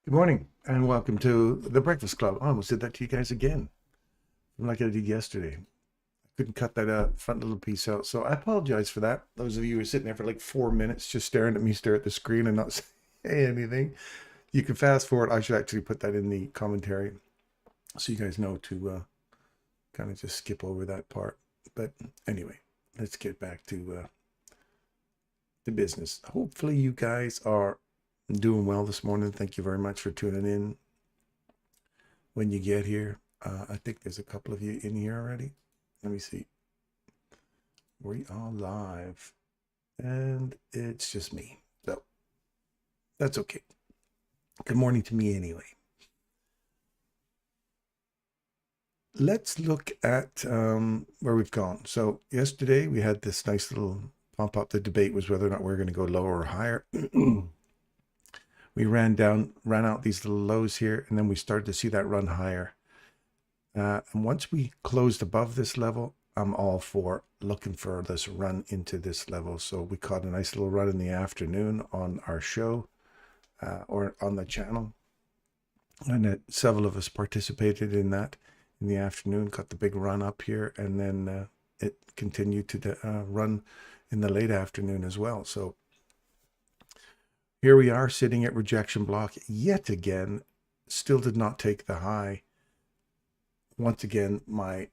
Good morning and welcome to the Breakfast Club. I almost did that to you guys again, like I did yesterday. I couldn't cut that front little piece out, so I apologize for that. Those of you who are sitting there for like 4 minutes just staring at me stare at the screen and not say anything, you can fast forward. I should actually put that in the commentary so you guys know to kind of just skip over that part. But anyway, let's get back to the business. Hopefully you guys are doing well this morning. Thank you very much for tuning in. When you get here, I think there's a couple of you in here already. Let me see. We are live and it's just me, so that's okay. Good morning to me anyway. Let's look at where we've gone. So yesterday we had this nice little pump up. The debate was whether or not we're going to go lower or higher. We ran out these little lows here, and then we started to see that run higher. And once we closed above this level, I'm all for looking for this run into this level. So we caught a nice little run in the afternoon on our show or on the channel. And several of us participated in that in the afternoon, got the big run up here, and then it continued to run in the late afternoon as well. So here we are sitting at rejection block yet again, still did not take the high. Once again, my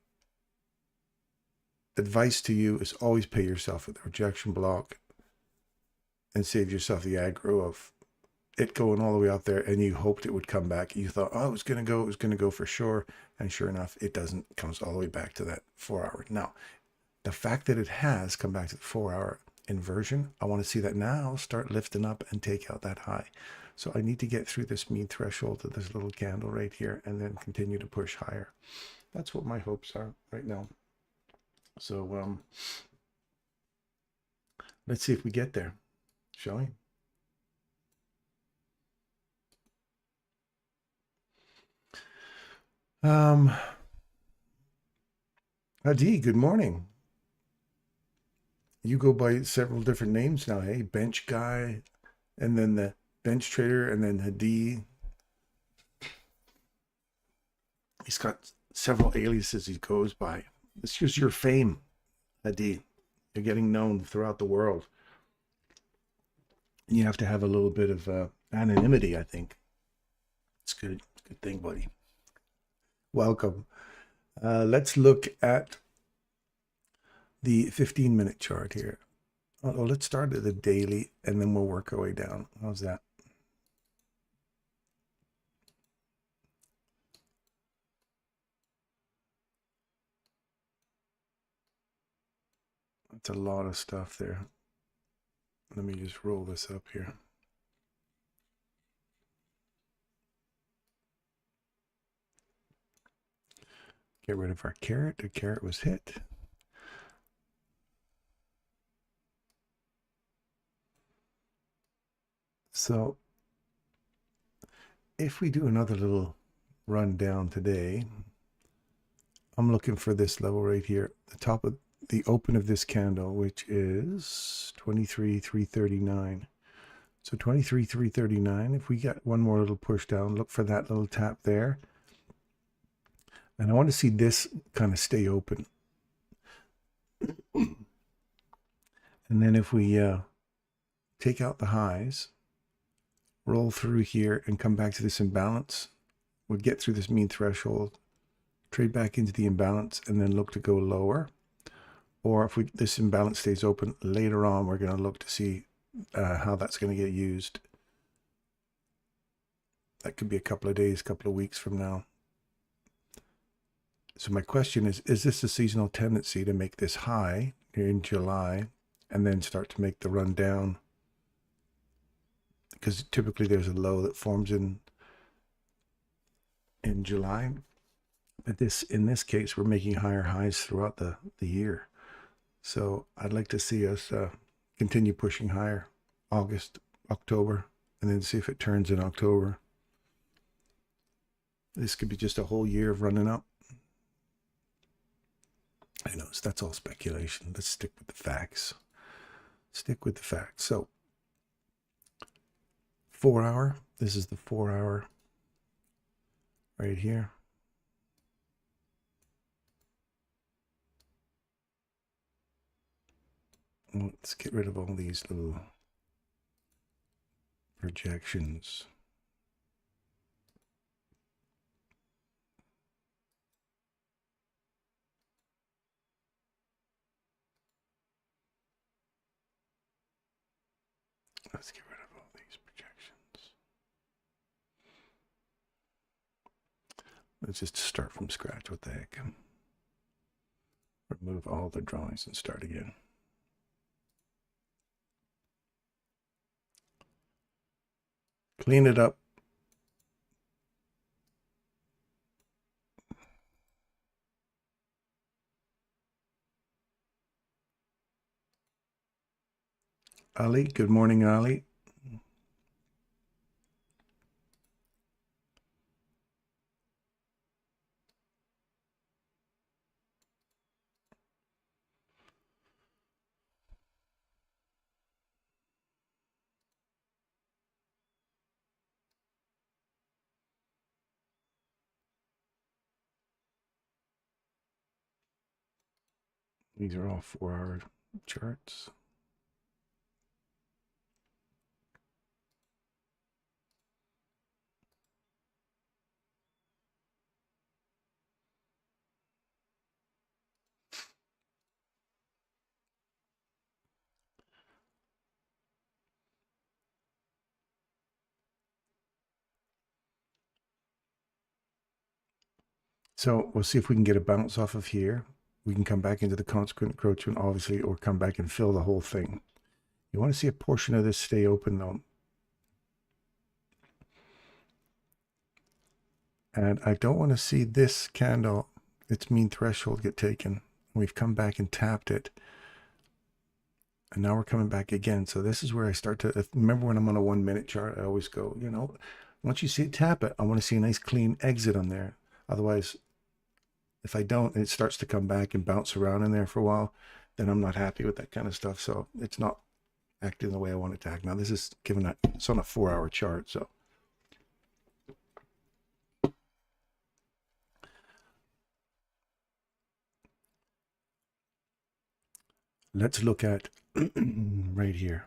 advice to you is always pay yourself at the rejection block and save yourself the aggro of it going all the way out there and you hoped it would come back. You thought, oh, it was going to go for sure. And sure enough, it doesn't. It comes all the way back to that 4 hour. Now, the fact that it has come back to the 4 hour inversion, I want to see that now start lifting up and take out that high. So I need to get through this mean threshold of this little candle right here and then continue to push higher. That's what my hopes are right now. So let's see if we get there, shall we? Adi, good morning. You go by several different names now, hey? Bench guy, and then the bench trader, and then Hadi. He's got several aliases he goes by. It's just your fame, Hadi. You're getting known throughout the world. You have to have a little bit of anonymity, I think. It's good. It's a good thing, buddy. Welcome. Let's look at the 15-minute chart here. Oh, let's start at the daily and then we'll work our way down. How's that? That's a lot of stuff there. Let me just roll this up here. Get rid of our carrot. The carrot was hit. So if we do another little run down today, I'm looking for this level right here, the top of the open of this candle, which is 23,339. So 23,339. If we get one more little push down, look for that little tap there. And I want to see this kind of stay open. And then if we take out the highs, roll through here and come back to this imbalance, we'll get through this mean threshold, trade back into the imbalance, and then look to go lower. Or if this imbalance stays open later on, we're going to look to see how that's going to get used. That could be a couple of days, couple of weeks from now. So my question is this a seasonal tendency to make this high here in July and then start to make the run down? Because typically there's a low that forms in July. But in this case, we're making higher highs throughout the year. So I'd like to see us continue pushing higher August, October, and then see if it turns in October. This could be just a whole year of running up. I know, that's all speculation. Let's stick with the facts. Stick with the facts. So 4 hour, This is the 4 hour right here. Let's get rid of all these little projections. Let's get rid of all these projections. Let's just start from scratch. What the heck? Remove all the drawings and start again. Clean it up. Ali, good morning, Ali. These are all 4 hour charts. So we'll see if we can get a bounce off of here. We can come back into the consequent encroachment, obviously, or come back and fill the whole thing. You want to see a portion of this stay open, though. And I don't want to see this candle, its mean threshold, get taken. We've come back and tapped it. And now we're coming back again. So this is where I start to, remember when I'm on a 1 minute chart, I always go, you know, once you see it tap it, I want to see a nice clean exit on there. Otherwise, if I don't, and it starts to come back and bounce around in there for a while, then I'm not happy with that kind of stuff. So it's not acting the way I want it to act. Now this is given that it's on a 4 hour chart. So let's look at right here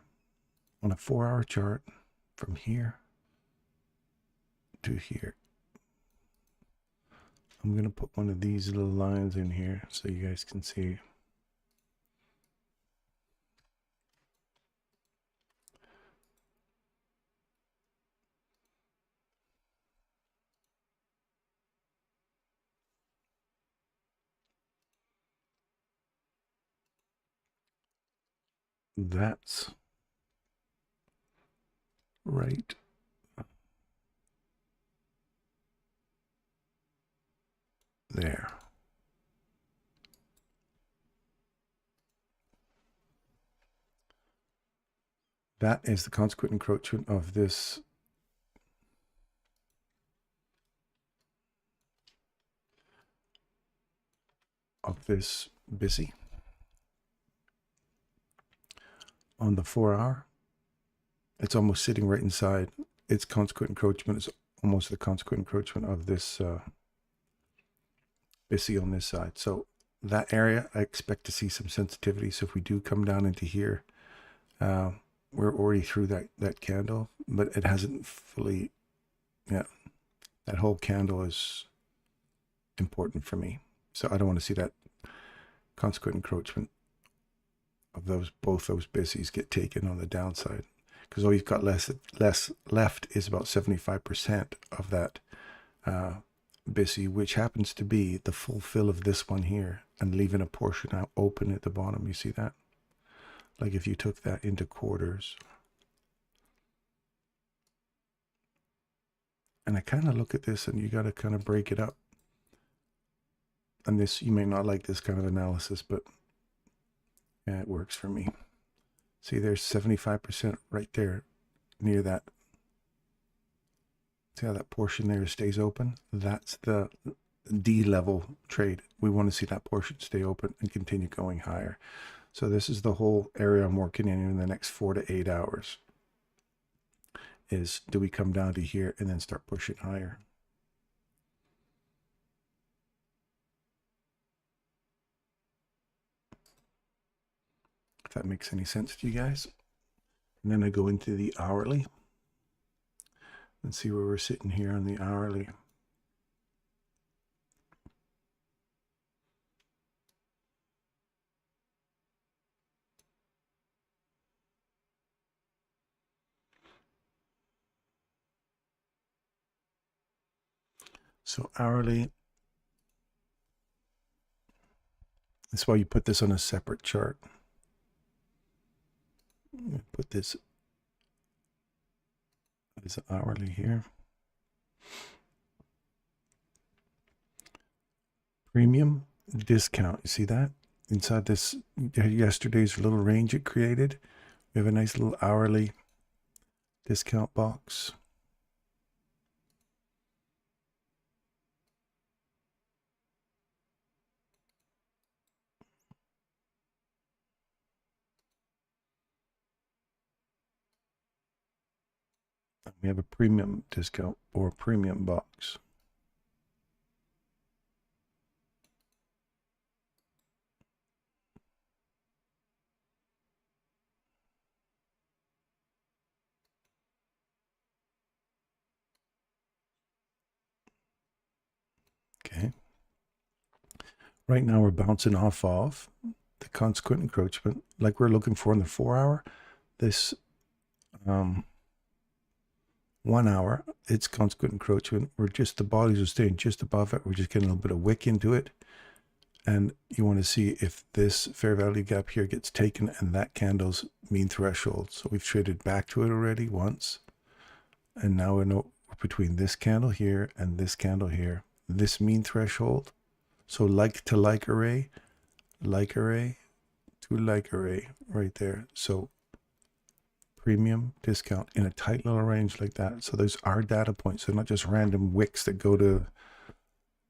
on a 4 hour chart from here to here. I'm going to put one of these little lines in here so you guys can see. That's right there. That is the consequent encroachment of this busy on the 4 hour. It's almost sitting right inside. Its consequent encroachment is almost the consequent encroachment of this busy on this side. So that area, I expect to see some sensitivity. So if we do come down into here, we're already through that candle, but it hasn't fully, yeah, that whole candle is important for me. So I don't want to see that consequent encroachment of both those busies get taken on the downside, because all you've got less left is about 75% of that busy, which happens to be the full fill of this one here, and leaving a portion out open at the bottom. You see that? Like if you took that into quarters. And I kind of look at this, and you got to kind of break it up. And this, you may not like this kind of analysis, but yeah, it works for me. See, there's 75% right there near that. See how that portion there stays open? That's the D level trade. We want to see that portion stay open and continue going higher. So this is the whole area I'm working in the next 4 to 8 hours. is, do we come down to here and then start pushing higher? If that makes any sense to you guys. And then I go into the hourly and see where we're sitting here on the hourly. So hourly, that's why you put this on a separate chart. Put this as hourly here. Premium discount, you see that? Inside this, yesterday's little range it created, we have a nice little hourly discount box. We have a premium discount or premium box. Okay. Right now we're bouncing off of the consequent encroachment like we're looking for in the 4 hour. This 1 hour, it's consequent encroachment. We're just, the bodies are staying just above it. We're just getting a little bit of wick into it. And you want to see if this fair value gap here gets taken and that candle's mean threshold. So we've traded back to it already once. And now we're between this candle here and this candle here. This mean threshold. So like to like array to like array right there. So premium discount in a tight little range like that. So those are data points. They're not just random wicks that go to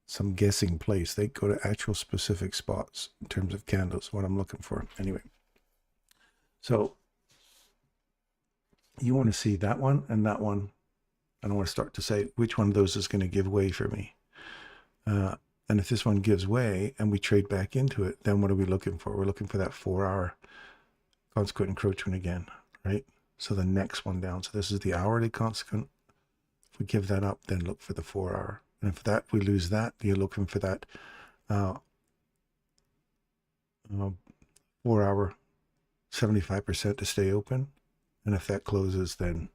some guessing place. They go to actual specific spots in terms of candles, what I'm looking for. Anyway, so you want to see that one and that one. And I want to start to say which one of those is going to give way for me. And if this one gives way and we trade back into it, then what are we looking for? We're looking for that 4 hour consequent encroachment again, right? So the next one down. So this is the hourly consequent. If we give that up, then look for the 4 hour. And if that we lose that, you're looking for that 4 hour 75% to stay open. And if that closes, then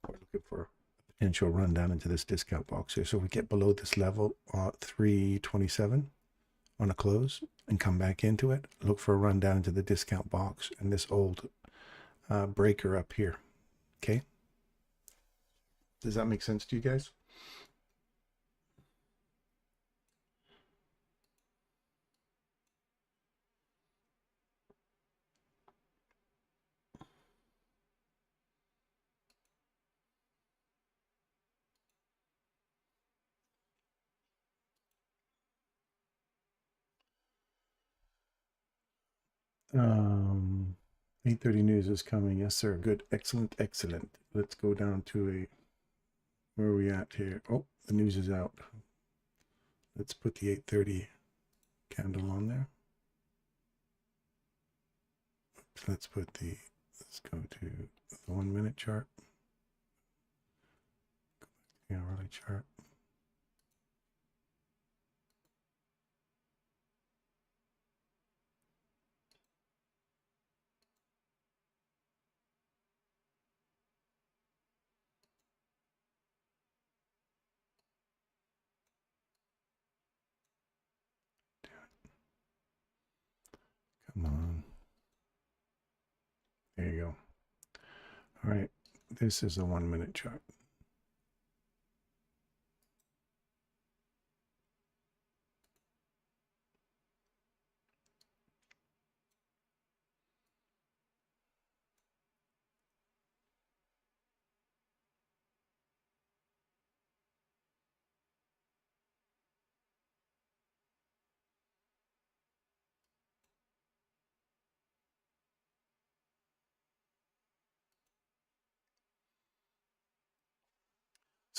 we're looking for a potential run down into this discount box here. So we get below this level at 327 on a close and come back into it, look for a run down into the discount box and this old breaker up here. Okay. Does that make sense to you guys? Um, 8:30 news is coming. Yes, sir. Good. Excellent. Excellent. Let's go down to a, where are we at here? Oh, the news is out. Let's put the 8:30 candle on there. Let's put the, let's go to the 1 minute chart. The hourly chart. Come on. There you go. All right. This is a 1 minute chart.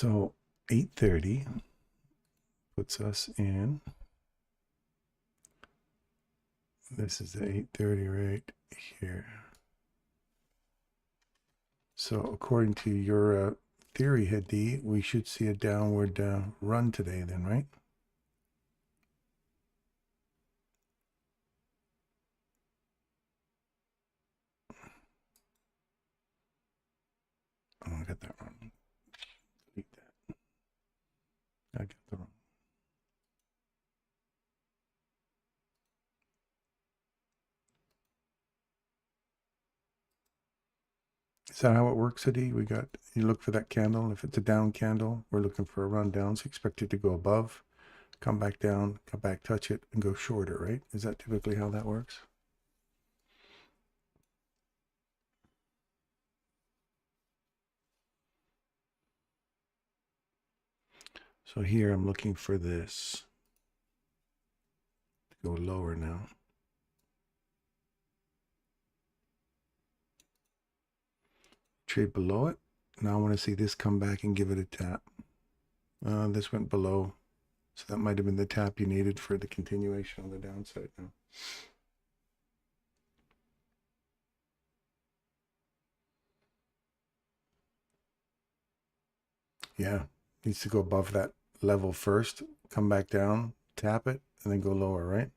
So 830 puts us in. This is the 830 right here. So according to your theory, Hadi, we should see a downward run today then, right? Oh, I got that wrong. Delete that. I got the wrong. Is that how it works, Hadi? We got, you look for that candle. If it's a down candle, we're looking for a run down. So expect it to go above, come back down, come back, touch it, and go shorter, right? Is that typically how that works? So here I'm looking for this to go lower now. Trade below it. Now I want to see this come back and give it a tap. This went below. So that might have been the tap you needed for the continuation on the downside now. Yeah, needs to go above that level first, come back down, tap it, and then go lower, right?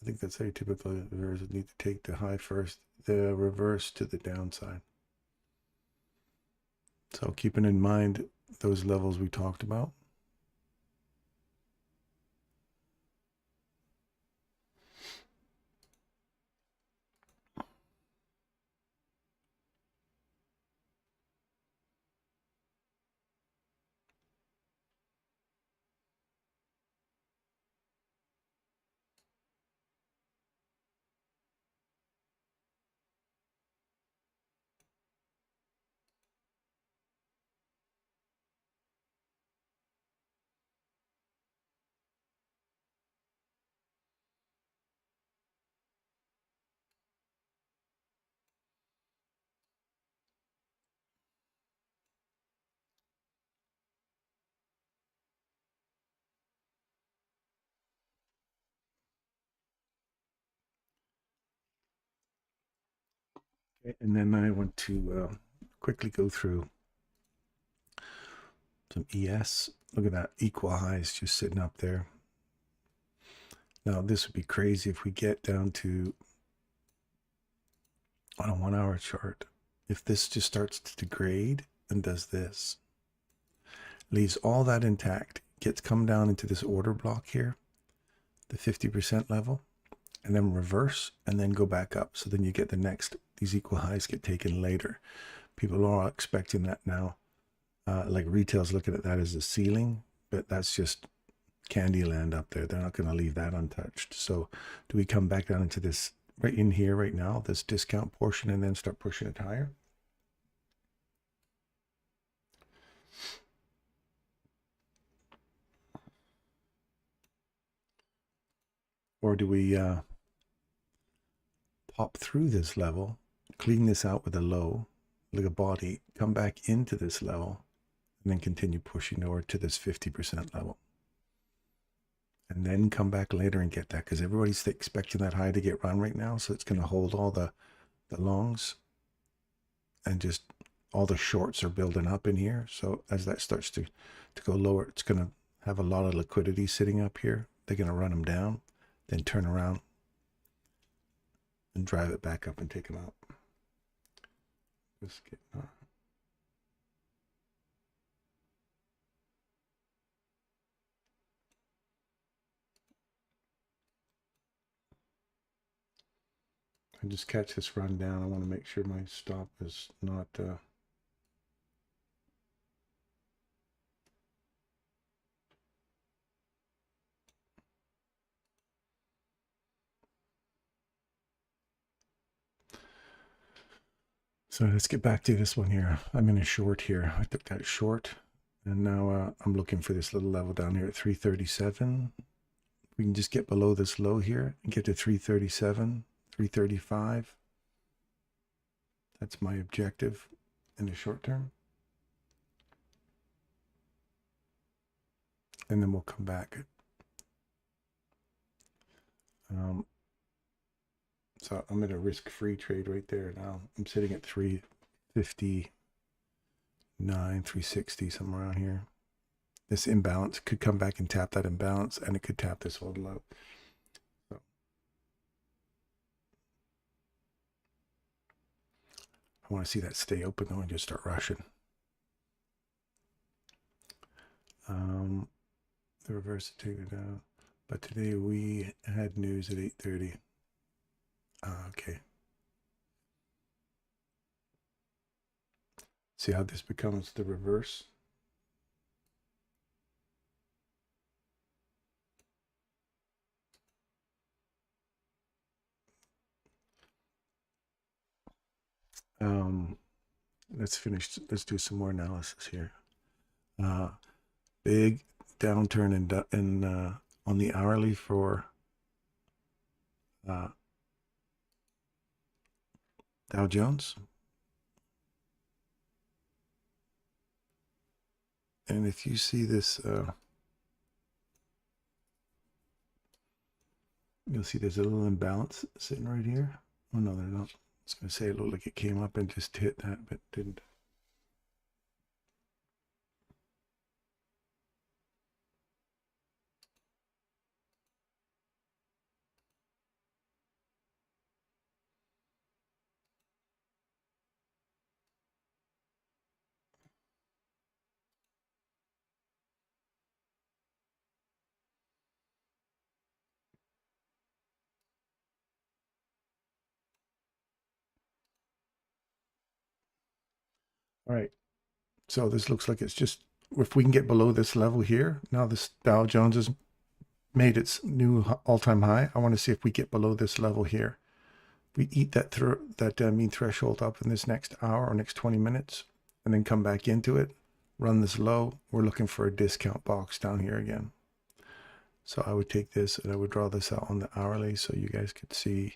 I think that's how you typically need to take the high first, the reverse to the downside. So keeping in mind those levels we talked about. Okay, and then I want to quickly go through some ES. Look at that, equal highs just sitting up there. Now this would be crazy if we get down to, on a 1 hour chart, if this just starts to degrade and does this, leaves all that intact, gets come down into this order block here, the 50% level, and then reverse and then go back up. So then you get the next, these equal highs get taken later. People are expecting that now. Like retail's looking at that as a ceiling, but that's just Candyland up there. They're not going to leave that untouched. So do we come back down into this right in here right now, this discount portion, and then start pushing it higher? Or do we pop through this level, clean this out with a low, like a body, come back into this level, and then continue pushing over to this 50% level? And then come back later and get that, because everybody's expecting that high to get run right now. So it's going to hold all the longs, and just all the shorts are building up in here. So as that starts to go lower, it's going to have a lot of liquidity sitting up here. They're going to run them down, then turn around and drive it back up and take them out. Just get, I just catch this run down. I want to make sure my stop is not so let's get back to this one here. I'm in a short here. I took that short, and now I'm looking for this little level down here at 337. We can just get below this low here and get to 337, 335. That's my objective in the short term. and then we'll come back. So I'm at a risk-free trade right there now. I'm sitting at 359, 360, somewhere around here. This imbalance could come back and tap that imbalance, and it could tap this old low. So I want to see that stay open though and just start rushing. The reverse to take it down. But today we had news at 8:30. Okay. See how this becomes the reverse? Let's finish. Let's do some more analysis here. Big downturn in on the hourly for Dow Jones. And if you see this, you'll see there's a little imbalance sitting right here. Oh no, they're not. I was going to say it looked like it came up and just hit that, but didn't. All right. So this looks like it's just, if we can get below this level here, now this Dow Jones has made its new all-time high. I want to see if we get below this level here. We eat that mean threshold up in this next hour or next 20 minutes, and then come back into it, run this low. We're looking for a discount box down here again. So I would take this and I would draw this out on the hourly so you guys could see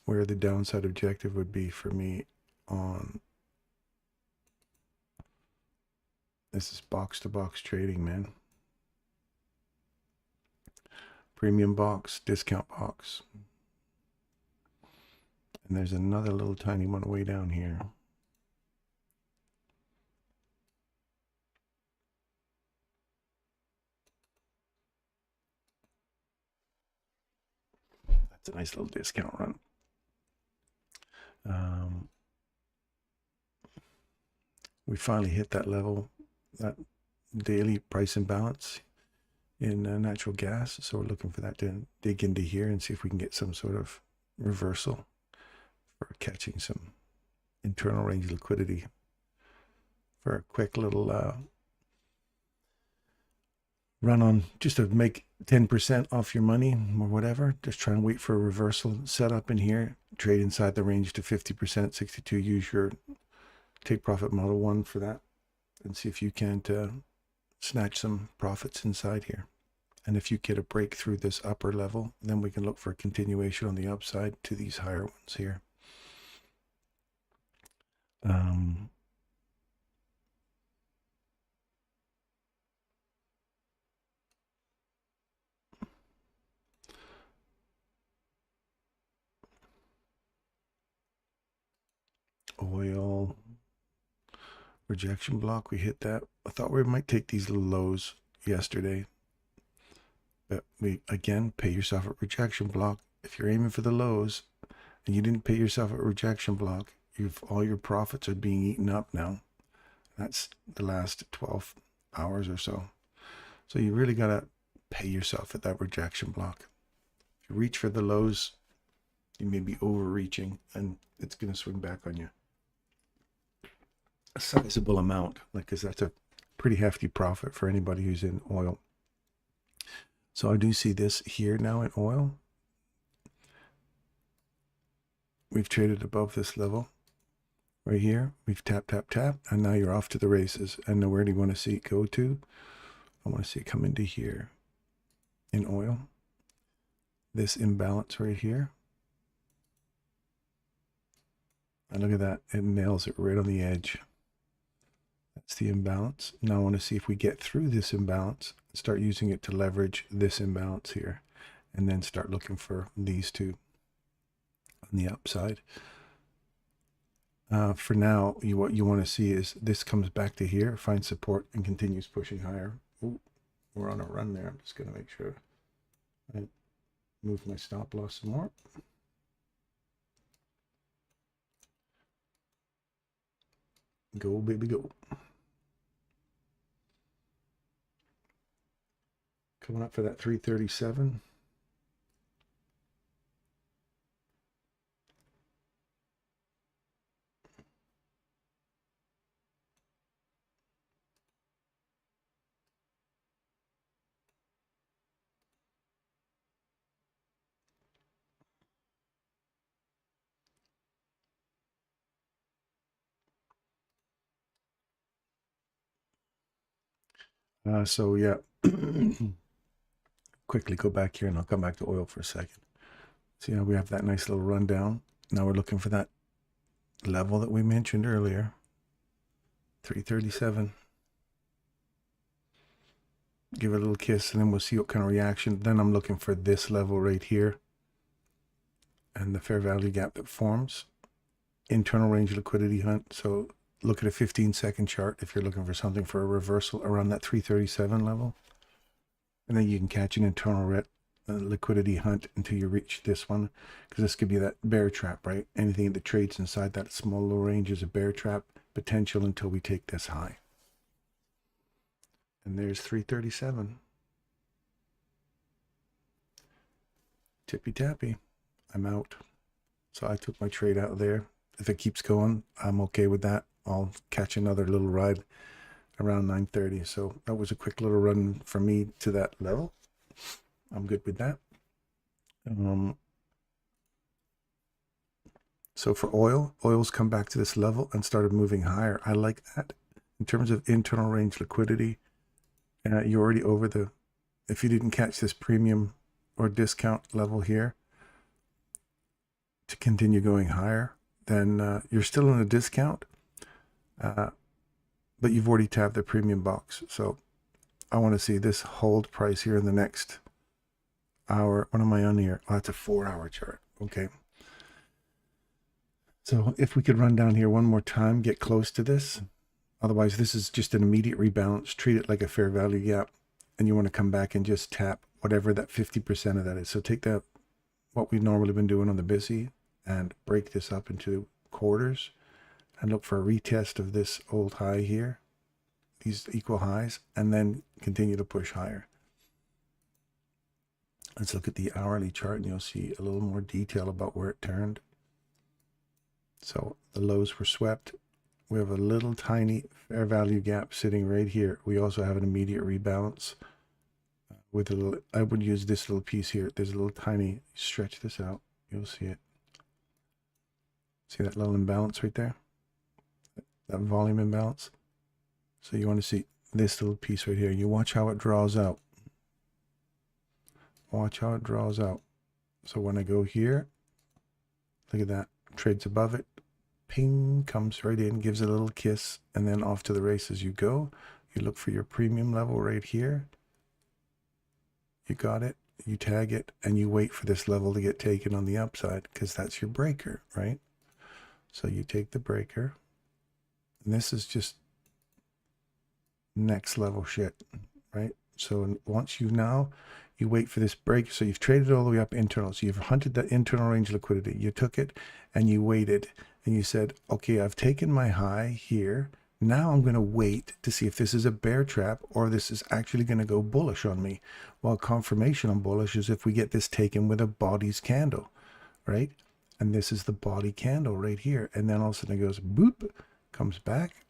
where the downside objective would be for me on. This is box to box trading, man. Premium box, discount box. And there's another little tiny one way down here. That's a nice little discount run. We finally hit that level, that daily price imbalance in natural gas. So we're looking for that to dig into here and see if we can get some sort of reversal for catching some internal range liquidity for a quick little run on, just to make 10% off your money or whatever. Just try and wait for a reversal set up in here, trade inside the range to 50%, 62. Use your take profit model 1 for that and see if you can't snatch some profits inside here. And if you get a break through this upper level, then we can look for a continuation on the upside to these higher ones here. Oil rejection block, we hit that. I thought we might take these little lows yesterday, but we again pay yourself at rejection block. If you're aiming for the lows and you didn't pay yourself at rejection block, all your profits are being eaten up now. That's the last 12 hours or so. So you really got to pay yourself at that rejection block. If you reach for the lows, you may be overreaching and it's going to swing back on you. A sizable amount, because that's a pretty hefty profit for anybody who's in oil. So I do see this here now in oil. We've traded above this level right here. We've tapped, and now you're off to the races. And now where do you want to see it go to? I want to see it come into here in oil. This imbalance right here. And look at that. It nails it right on the edge. That's the imbalance. Now I want to see if we get through this imbalance, start using it to leverage this imbalance here, and then start looking for these two on the upside. For now, what you want to see is this comes back to here, finds support, and continues pushing higher. Ooh, we're on a run there. I'm just going to make sure I move my stop loss some more. Go, baby, go. Coming up for that 337. So yeah, quickly go back here and I'll come back to oil for a second. So we have that nice little rundown. Now we're looking for that level that we mentioned earlier, 337. Give it a little kiss and then we'll see what kind of reaction. Then I'm looking for this level right here and the fair value gap that forms. Internal range liquidity hunt. So look at a 15-second chart if you're looking for something for a reversal around that 337 level. And then you can catch an internal liquidity hunt until you reach this one, because this could be that bear trap, right? Anything that trades inside that small low range is a bear trap potential until we take this high. And there's 337. Tippy tappy. I'm out. So I took my trade out there. If it keeps going, I'm okay with that. I'll catch another little ride around 9:30. So that was a quick little run for me to that level. I'm good with that. So for oil's come back to this level and started moving higher. I like that. In terms of internal range liquidity, you're already over the, if you didn't catch this premium or discount level here to continue going higher, then you're still in a discount, but you've already tapped the premium box. So I want to see this hold price here in the next hour. What am I on here? Oh, that's a 4-hour chart. Okay. So if we could run down here one more time, get close to this. Otherwise, this is just an immediate rebalance. Treat it like a fair value gap. And you want to come back and just tap whatever that 50% of that is. So take that, what we've normally been doing on the busy, and break this up into quarters and look for a retest of this old high here, these equal highs, and then continue to push higher. Let's look at the hourly chart and you'll see a little more detail about where it turned. So the lows were swept. We have a little tiny fair value gap sitting right here. We also have an immediate rebalance with a little, I would use this little piece here. There's a little tiny, stretch this out. You'll see it. See that little imbalance right there? That volume imbalance. So you want to see this little piece right here. You watch how it draws out. Watch how it draws out. So when I go here, look at that. Trades above it. Ping, comes right in, gives it a little kiss, and then off to the races you go. You look for your premium level right here. You got it. You tag it, and you wait for this level to get taken on the upside, because that's your breaker, right? So you take the breaker, and this is just next level shit, right? So once you wait for this break. So you've traded all the way up internal. So you've hunted that internal range liquidity. You took it and you waited and you said, okay, I've taken my high here. Now I'm going to wait to see if this is a bear trap or this is actually going to go bullish on me. Well, confirmation on bullish is if we get this taken with a body's candle, right? And this is the body candle right here. And then all of a sudden it goes boop, comes back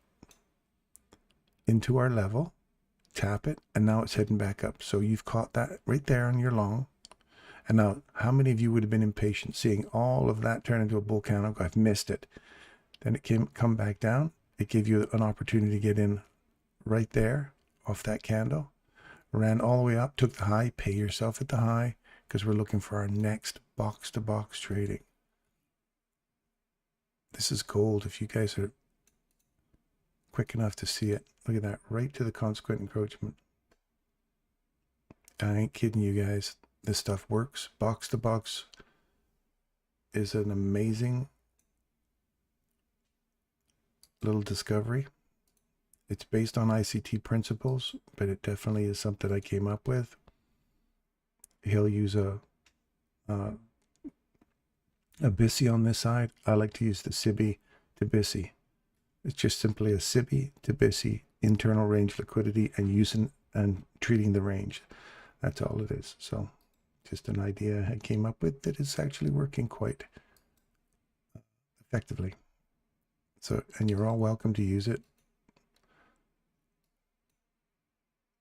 into our level. Tap it, and now it's heading back up. So you've caught that right there on your long. And now, how many of you would have been impatient seeing all of that turn into a bull candle? I've missed it. Then it come back down. It gave you an opportunity to get in right there off that candle. Ran all the way up, took the high, pay yourself at the high, because we're looking for our next box-to-box trading. This is gold if you guys are quick enough to see it. Look at that, right to the consequent encroachment. I ain't kidding you guys. This stuff works. Box to box is an amazing little discovery. It's based on ICT principles, but it definitely is something I came up with. He'll use a BISI on this side. I like to use the CIBI to BISI. It's just simply a CIBI to BISI, internal range liquidity, and using and treating the range. That's all it is. So just an idea I came up with that is actually working quite effectively. So, and you're all welcome to use it.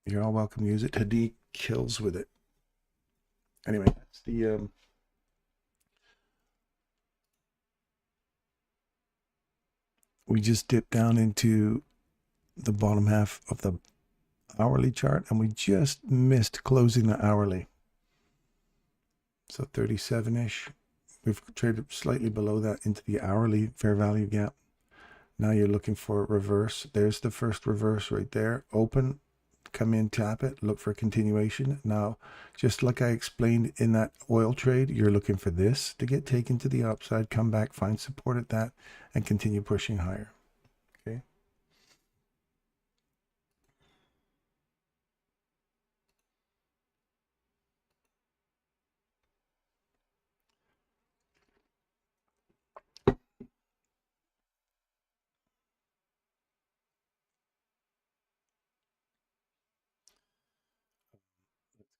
You're all welcome to use it. Hadi kills with it. Anyway, that's the we just dipped down into the bottom half of the hourly chart, and we just missed closing the hourly. So 37-ish. We've traded slightly below that into the hourly fair value gap. Now you're looking for a reverse. There's the first reverse right there. Open, come in, tap it, look for a continuation. Now, just like I explained in that oil trade, you're looking for this to get taken to the upside, come back, find support at that, and continue pushing higher. Okay.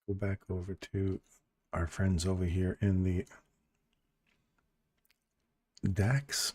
Go back over to our friends over here in the DAX.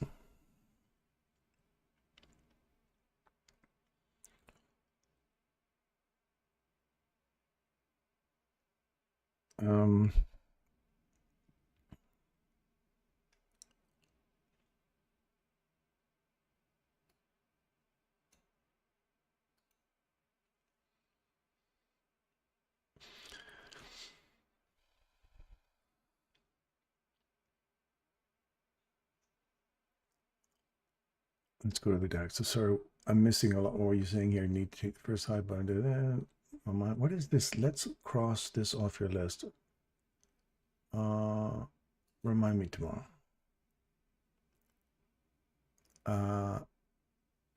Let's go to the DAX. So sorry, I'm missing a lot more. You're saying here, need to take the first high binder. What is this? Let's cross this off your list. Remind me tomorrow.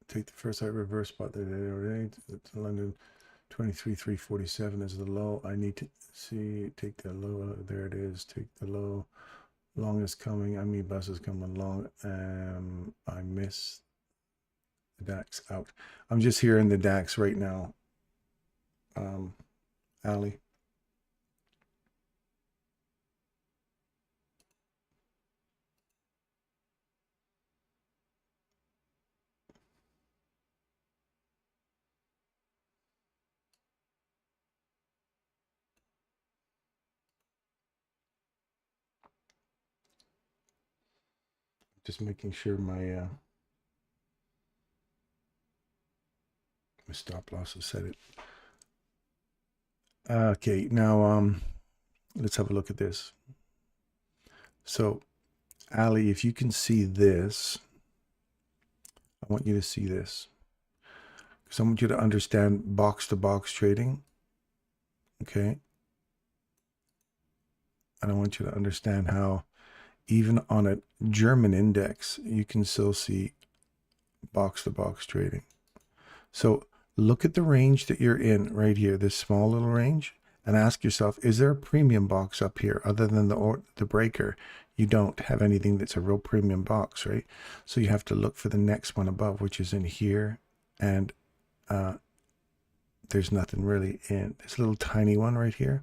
Take the first high reverse spot there. It's London 23,347 is the low. I need to see, take the low. There it is. Take the low. Long is coming. I mean, bus is coming long. I miss the DAX out. I'm just here in the DAX right now. Ali. Just making sure my stop loss is set it. Okay, now let's have a look at this. So, Ali, if you can see this, I want you to see this. Because I want you to understand box-to-box trading. Okay? And I want you to understand how even on a German index, you can still see box-to-box trading. So look at the range that you're in right here, this small little range, and ask yourself, is there a premium box up here other than the breaker? You don't have anything that's a real premium box, right? So you have to look for the next one above, which is in here, and there's nothing really in this little tiny one right here.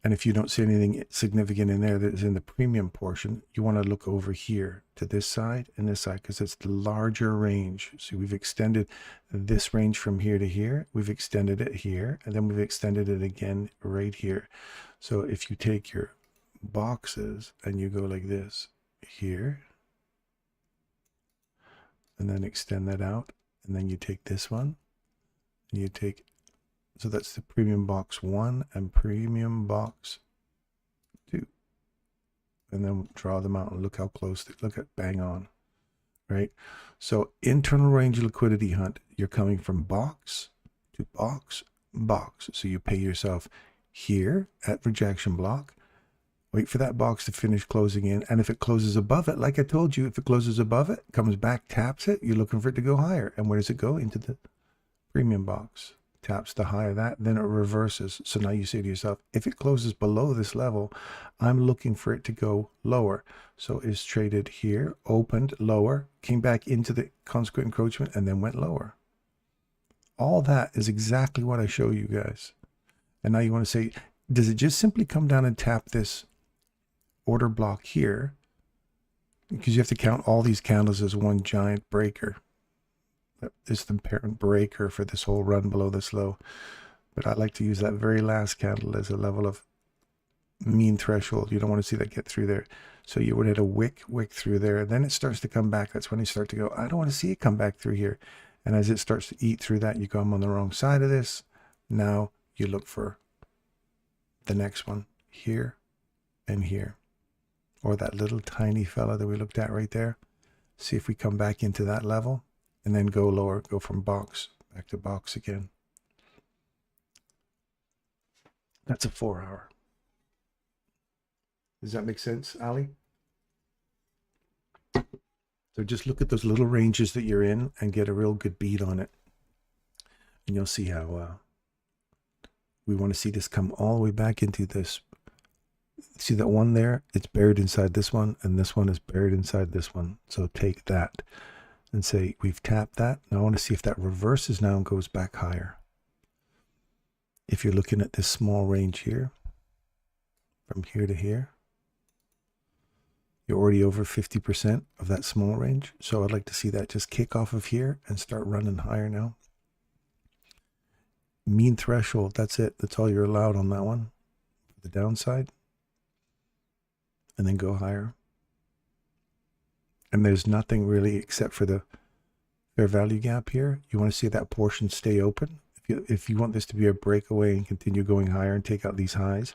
And if you don't see anything significant in there that is in the premium portion, you want to look over here to this side and this side, because it's the larger range. So we've extended this range from here to here. We've extended it here, and then we've extended it again right here. So if you take your boxes and you go like this here, and then extend that out, and then you take this one, and you take, so that's the premium box 1 and premium box 2. And then draw them out and look how close, look at bang on, right? So internal range liquidity hunt, you're coming from box to box box. So you pay yourself here at rejection block, wait for that box to finish closing in, and if it closes above it, like I told you, if it closes above it, comes back, taps it, you're looking for it to go higher. And where does it go? Into the premium box. Taps the higher that, then it reverses. So now you say to yourself, if it closes below this level, I'm looking for it to go lower. So it's traded here, opened lower, came back into the consequent encroachment, and then went lower. All that is exactly what I show you guys. And now you want to say, does it just simply come down and tap this order block here? Because you have to count all these candles as one giant breaker. That is the parent breaker for this whole run below this low. But I like to use that very last candle as a level of mean threshold. You don't want to see that get through there. So you would hit a wick through there. Then it starts to come back. That's when you start to go, I don't want to see it come back through here. And as it starts to eat through that, you go, I'm on the wrong side of this. Now you look for the next one here and here. Or that little tiny fella that we looked at right there. See if we come back into that level. And then go lower, go from box back to box again. That's a 4 hour. Does that make sense, Ali? So just look at those little ranges that you're in and get a real good beat on it. And you'll see how we want to see this come all the way back into this. See that one there? It's buried inside this one, and this one is buried inside this one. So take that and say, we've tapped that. Now I want to see if that reverses now and goes back higher. If you're looking at this small range here, from here to here, you're already over 50% of that small range. So I'd like to see that just kick off of here and start running higher now. Mean threshold, that's it. That's all you're allowed on that one. The downside. And then go higher. And there's nothing really except for the fair value gap here. You want to see that portion stay open. If you want this to be a breakaway and continue going higher and take out these highs,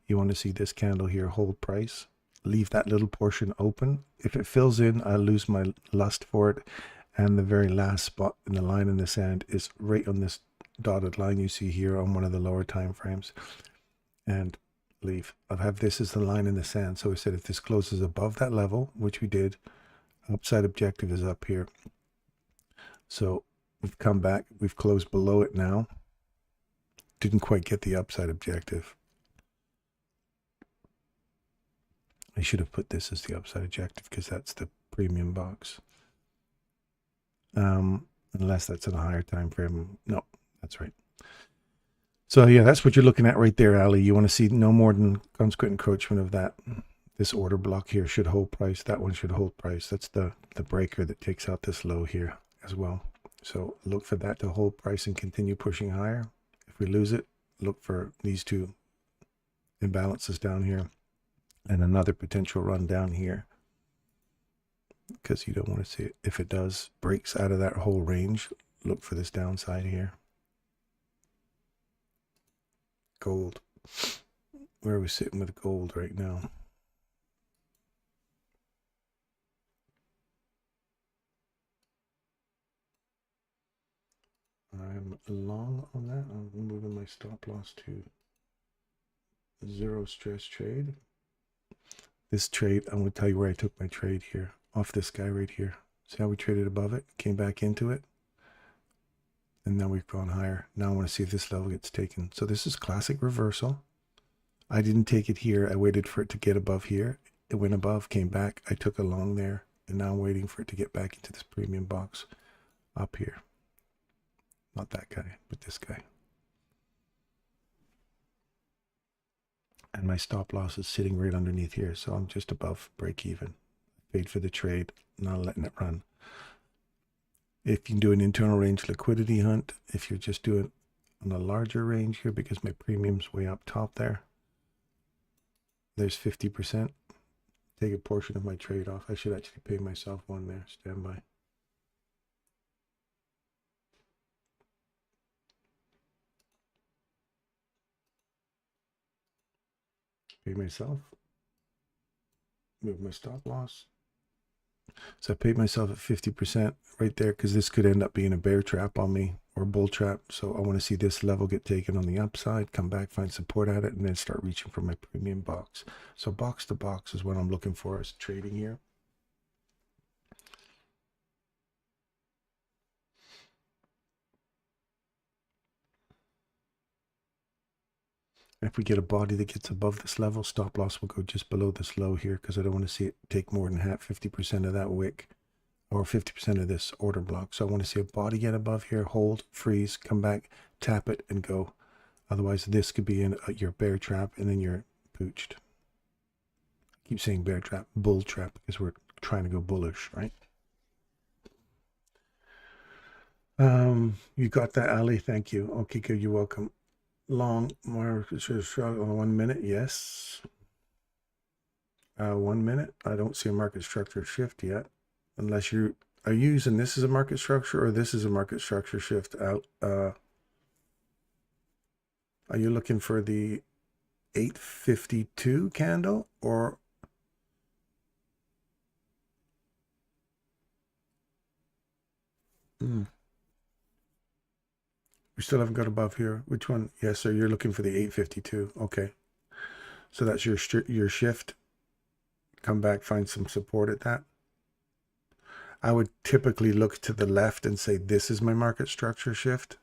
you want to see this candle here hold price. Leave that little portion open. If it fills in, I lose my lust for it. And the very last spot in the line in the sand is right on this dotted line you see here on one of the lower time frames. And leave. I'll have this as the line in the sand. So we said if this closes above that level, which we did, upside objective is up here. So we've come back, we've closed below it now. Didn't quite get the upside objective. I should have put this as the upside objective because that's the premium box. Unless that's in a higher time frame. No, that's right. So yeah, that's what you're looking at right there, Ali. You want to see no more than consequent encroachment of that. This order block here should hold price. That one should hold price. That's the breaker that takes out this low here as well. So look for that to hold price and continue pushing higher. If we lose it, look for these two imbalances down here and another potential run down here. Because you don't want to see it. If it does, breaks out of that whole range, look for this downside here. Gold. Where are we sitting with gold right now? I'm long on that. I'm moving my stop loss to zero stress trade. This trade, I'm going to tell you where I took my trade here. Off this guy right here. See how we traded above it? Came back into it. And now we've gone higher. Now I want to see if this level gets taken. So this is classic reversal. I didn't take it here. I waited for it to get above here. It went above, came back. I took a long there. And now I'm waiting for it to get back into this premium box up here. Not that guy, but this guy. And my stop loss is sitting right underneath here. So I'm just above break even. Paid for the trade, not letting it run. If you can do an internal range liquidity hunt, if you're just doing on a larger range here, because my premium's way up top there, there's 50%. Take a portion of my trade off. I should actually pay myself one there. Stand by. Pay myself. Move my stop loss. So I paid myself at 50% right there because this could end up being a bear trap on me or bull trap. So I want to see this level get taken on the upside, come back, find support at it, and then start reaching for my premium box. So box to box is what I'm looking for as trading here. If we get a body that gets above this level, stop loss will go just below this low here, because I don't want to see it take more than 50% of that wick or 50% of this order block. So I want to see a body get above here, hold, freeze, come back, tap it, and go. Otherwise, this could be in your bear trap, and then you're pooched. I keep saying bear trap, bull trap, because we're trying to go bullish, right? You got that, Ali? Thank you. Okay, good. You're welcome. Long market structure 1 minute. Yes. 1 minute. I don't see a market structure shift yet, unless you are using this as a market structure or this is a market structure shift out. Are you looking for the 852 candle or? We still haven't got above here. Which one? Yes, sir. You're looking for the 852. Okay. So that's your shift. Come back, find some support at that. I would typically look to the left and say, this is my market structure shift.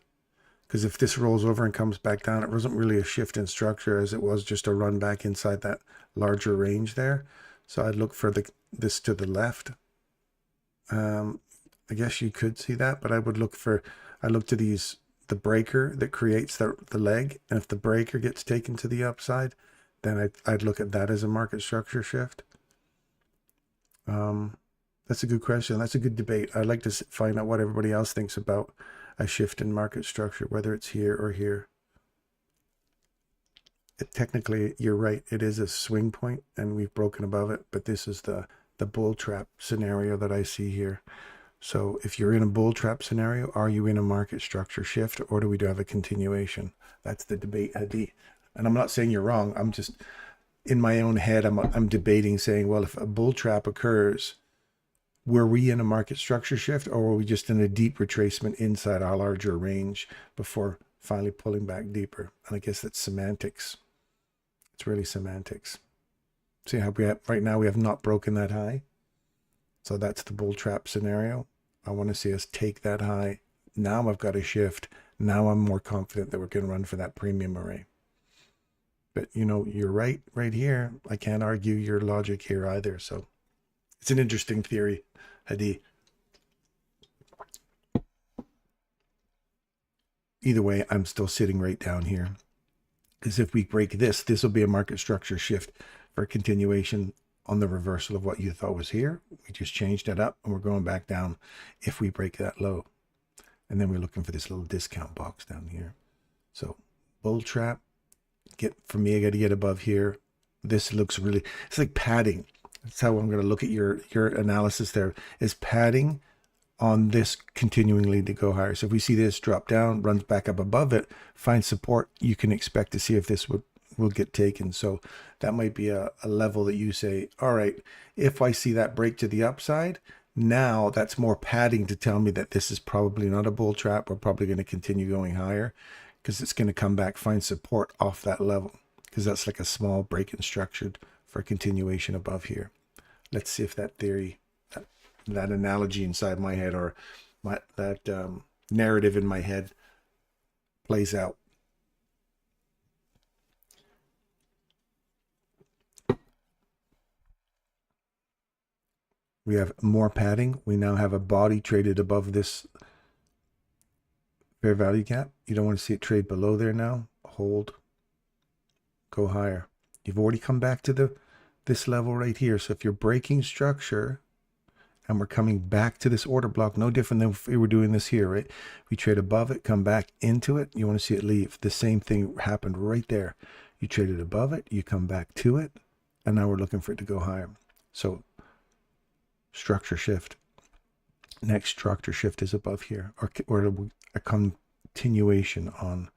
Because if this rolls over and comes back down, it wasn't really a shift in structure as it was just a run back inside that larger range there. So I'd look for this to the left. I guess you could see that, but I look to the breaker that creates the leg. And if the breaker gets taken to the upside, then I'd look at that as a market structure shift. That's a good question. That's a good debate. I'd like to find out what everybody else thinks about a shift in market structure, whether it's here or here. Technically, you're right. It is a swing point, and we've broken above it. But this is the bull trap scenario that I see here. So if you're in a bull trap scenario, are you in a market structure shift, or do we have a continuation? That's the debate, Hadi. And I'm not saying you're wrong. I'm just in my own head. I'm debating, saying, well, if a bull trap occurs, were we in a market structure shift, or were we just in a deep retracement inside our larger range before finally pulling back deeper? And I guess that's semantics. It's really semantics. See how right now we have not broken that high. So that's the bull trap scenario. I want to see us take that high. Now I've got a shift. Now I'm more confident that we're going to run for that premium array. But you're right here. I can't argue your logic here either. So it's an interesting theory, Hadi. Either way, I'm still sitting right down here. Because if we break this will be a market structure shift for continuation on the reversal of what you thought was here. We just changed it up, and we're going back down if we break that low. And then we're looking for this little discount box down here. So bull trap, for me, I got to get above here. This looks really, it's like padding. That's how I'm going to look at your analysis there, is padding on this continuingly to go higher. So if we see this drop down, runs back up above it, find support, you can expect to see if this will get taken. So that might be a level that you say, all right, if I see that break to the upside, now that's more padding to tell me that this is probably not a bull trap. We're probably going to continue going higher, because it's going to come back, find support off that level, because that's like a small break in structured for continuation above here. Let's see if that theory, that analogy inside my head, or that narrative in my head plays out. We have more padding. We now have a body traded above this fair value gap. You don't want to see it trade below there now. Hold, go higher. You've already come back to this level right here. So if you're breaking structure and we're coming back to this order block, no different than if we were doing this here, right? We trade above it, come back into it. You want to see it leave. The same thing happened right there. You traded above it, you come back to it, and now we're looking for it to go higher. So structure shift. Next structure shift is above here, or a continuation on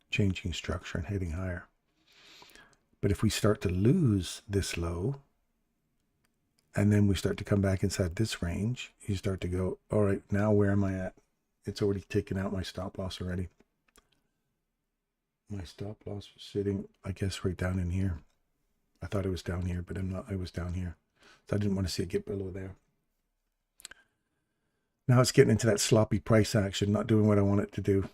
changing structure and heading higher. But if we start to lose this low, and then we start to come back inside this range, you start to go, all right, now where am I at? it's already taken out my stop loss already. My stop loss was sitting, I guess, right down in here. I thought it was down here, but I'm not. It was down here. So I didn't want to see it get below there. Now it's getting into that sloppy price action, not doing what I want it to do.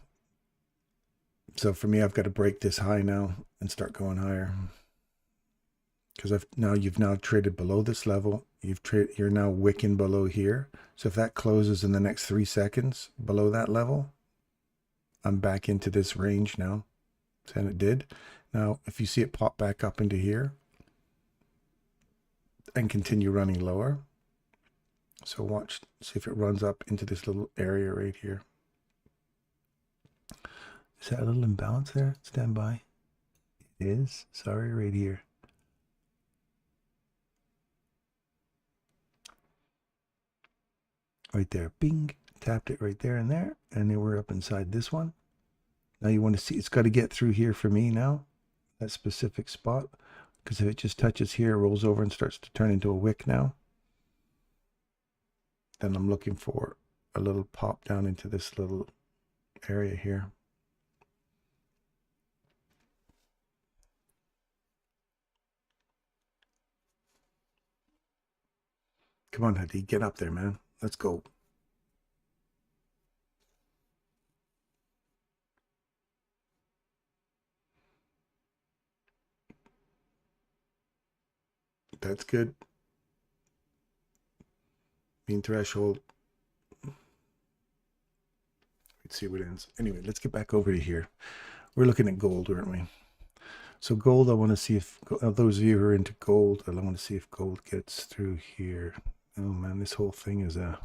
So for me, I've got to break this high now and start going higher. Because you've now traded below this level. You're now wicking below here. So if that closes in the next 3 seconds below that level, I'm back into this range now. And it did. Now, if you see it pop back up into here and continue running lower. So watch, see if it runs up into this little area right here. Is that a little imbalance there? Stand by. It is. Sorry, right here. Right there. Bing. Tapped it right there and there. And then we're up inside this one. Now you want to see, it's got to get through here for me now. That specific spot. Because if it just touches here, rolls over and starts to turn into a wick now. Then I'm looking for a little pop down into this little area here. Come on, Hadi, get up there, man. Let's go. That's good. Mean threshold. Let's see what ends. Anyway, let's get back over to here. We're looking at gold, aren't we? So gold, I want to see if, those of you who are into gold, I want to see if gold gets through here. Oh man, this whole thing is a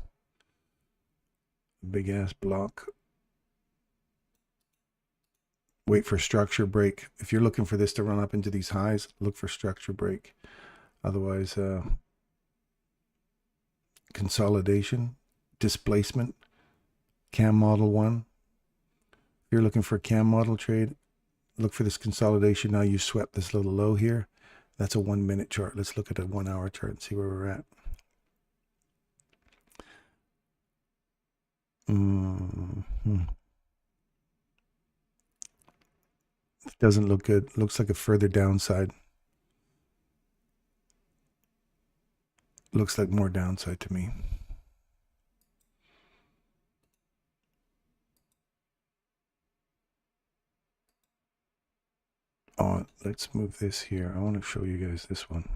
big ass block. Wait for structure break. If you're looking for this to run up into these highs, look for structure break. Otherwise, consolidation, displacement, cam model 1. If you're looking for a cam model trade, look for this consolidation. Now you swept this little low here. That's a 1 minute chart. Let's look at a 1 hour chart and see where we're at. It doesn't look good. Looks like a further downside. Looks like more downside to me. Oh, let's move this here. I want to show you guys this one.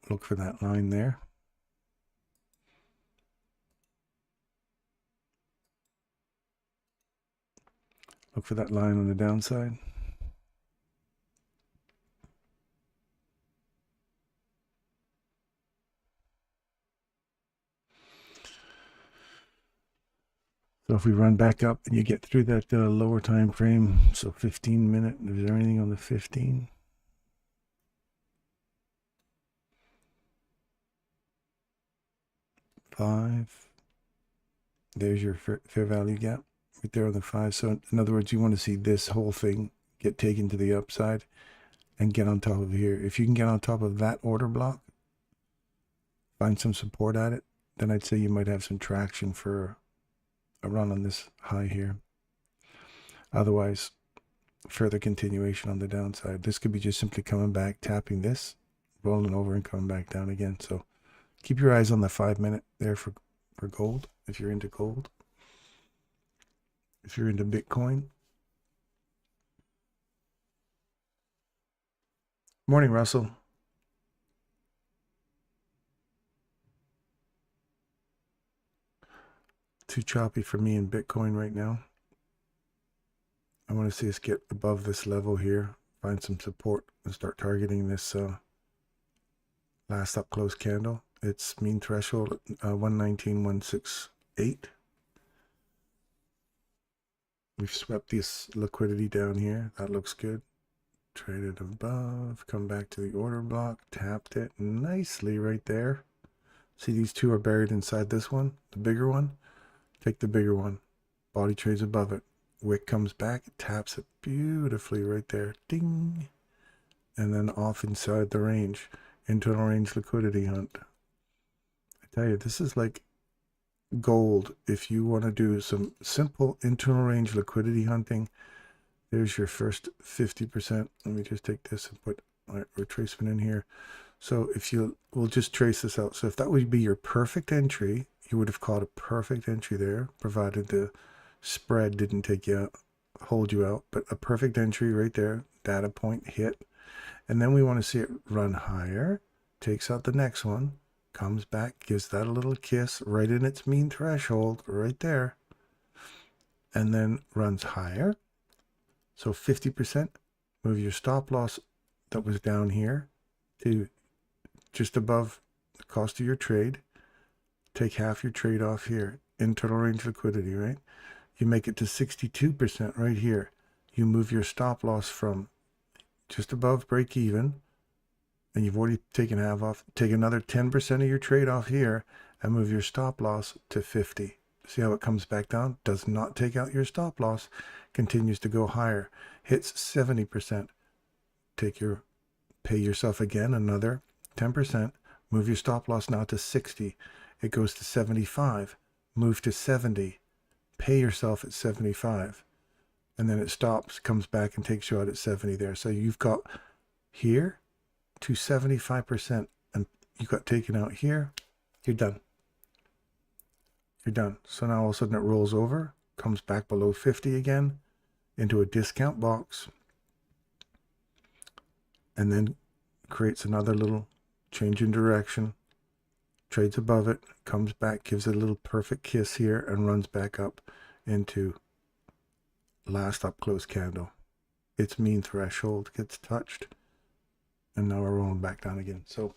Look for that line there. Look for that line on the downside. So if we run back up and you get through that lower time frame, so 15 minute, is there anything on the 15? Five. There's your fair value gap right there on the 5. So in other words, you want to see this whole thing get taken to the upside and get on top of here. If you can get on top of that order block, find some support at it, then I'd say you might have some traction for a run on this high here. Otherwise, further continuation on the downside. This could be just simply coming back, tapping this, rolling over and coming back down again. So keep your eyes on the 5 minute there for gold, if you're into gold. If you're into Bitcoin. Morning, Russell. Too choppy for me in Bitcoin right now. I want to see us get above this level here, find some support and start targeting this last up close candle. It's mean threshold 119.168. We've swept this liquidity down here. That looks good. Traded above, come back to the order block, tapped it nicely right there. See, these two are buried inside this one, the bigger one. Take the bigger one. Body trades above it. Wick comes back, taps it beautifully right there. Ding. And then off inside the range. Internal range liquidity hunt. I tell you, this is like gold. If you want to do some simple internal range liquidity hunting, there's your first 50%. Let me just take this and put my retracement in here. So if we'll just trace this out. So if that would be your perfect entry, you would have caught a perfect entry there, provided the spread didn't take you out, hold you out. But a perfect entry right there, data point hit. And then we want to see it run higher, takes out the next one, comes back, gives that a little kiss right in its mean threshold, right there, and then runs higher. So 50%, move your stop loss that was down here to just above the cost of your trade. Take half your trade off here, internal range liquidity, right? You make it to 62% right here. You move your stop loss from just above break even, and you've already taken half off. Take another 10% of your trade off here and move your stop loss to 50. See how it comes back down? Does not take out your stop loss, continues to go higher, hits 70%. Pay yourself again another 10%, move your stop loss now to 60. It goes to 75, move to 70, pay yourself at 75, and then it stops, comes back and takes you out at 70 there. So you've got here to 75%, and you got taken out here. You're done. You're done. So now all of a sudden it rolls over, comes back below 50 again into a discount box, and then creates another little change in direction, trades above it, comes back, gives it a little perfect kiss here, and runs back up into last up close candle. Its mean threshold gets touched, and now we're rolling back down again. So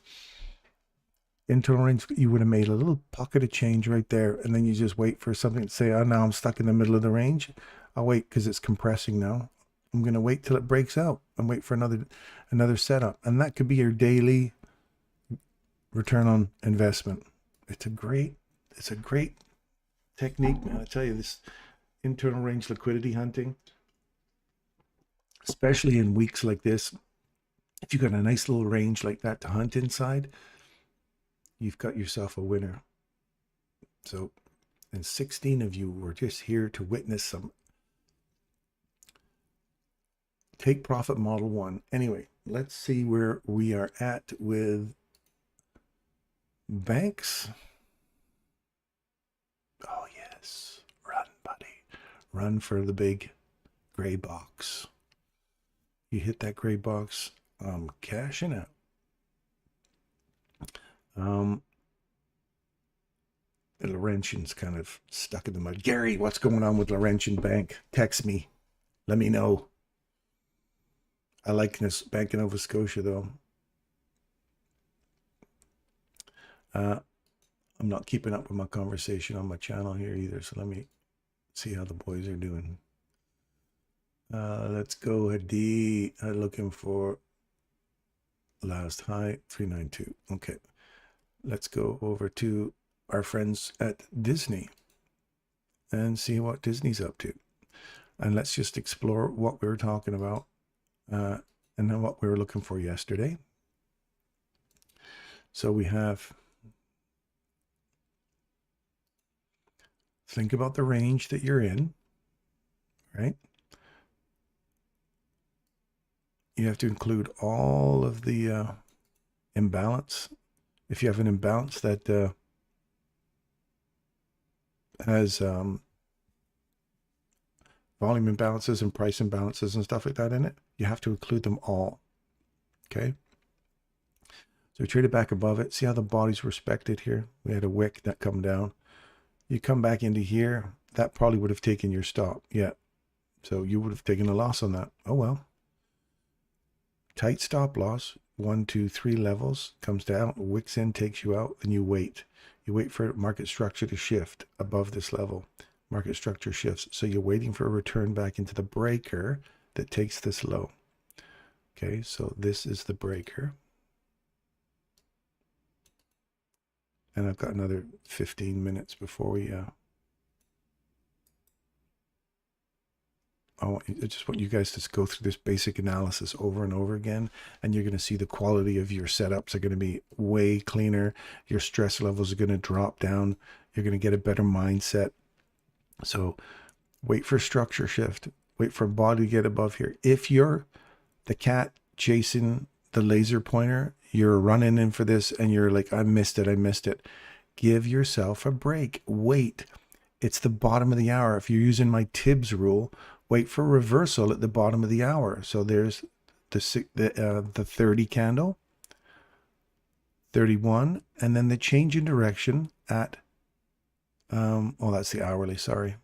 internal range, you would have made a little pocket of change right there, and then you just wait for something to say, oh, now I'm stuck in the middle of the range. I'll wait because it's compressing now. I'm going to wait till it breaks out and wait for another setup. And that could be your daily return on investment. It's a great technique, man. I tell you, this internal range liquidity hunting, especially in weeks like this, if you've got a nice little range like that to hunt inside, you've got yourself a winner. So, and 16 of you were just here to witness some take profit model 1. Anyway, let's see where we are at with banks. Oh yes, run, buddy. Run for the big gray box. You hit that gray box, cashing out. Laurentian's kind of stuck in the mud. Gary, what's going on with Laurentian Bank? Text me. Let me know. I like this Bank of Nova Scotia, though. I'm not keeping up with my conversation on my channel here either, so let me see how the boys are doing. Let's go ahead. Looking for last high 392. Okay, let's go over to our friends at Disney and see what Disney's up to, and let's just explore what we were talking about and then what we were looking for yesterday. So we have, think about the range that you're in, right? You have to include all of the imbalance. If you have an imbalance that has volume imbalances and price imbalances and stuff like that in it, you have to include them all. Okay. So we traded back above it. See how the body's respected here? We had a wick that come down. You come back into here, that probably would have taken your stop. Yeah. So you would have taken a loss on that. Oh well. Tight stop loss, 1, 2, 3 levels, comes down, wicks in, takes you out, and you wait. You wait for market structure to shift above this level. Market structure shifts. So you're waiting for a return back into the breaker that takes this low. Okay, so this is the breaker. And I've got another 15 minutes before we... oh, I just want you guys to go through this basic analysis over and over again, and you're going to see the quality of your setups are going to be way cleaner. Your stress levels are going to drop down. You're going to get a better mindset. So wait for structure shift. Wait for body to get above here. If you're the cat chasing the laser pointer, you're running in for this and you're like, I missed it. Give yourself a break. Wait. It's the bottom of the hour. If you're using my Tibbs rule, wait for reversal at the bottom of the hour. So there's the 30 candle, 31, and then the change in direction at, oh, that's the hourly, sorry.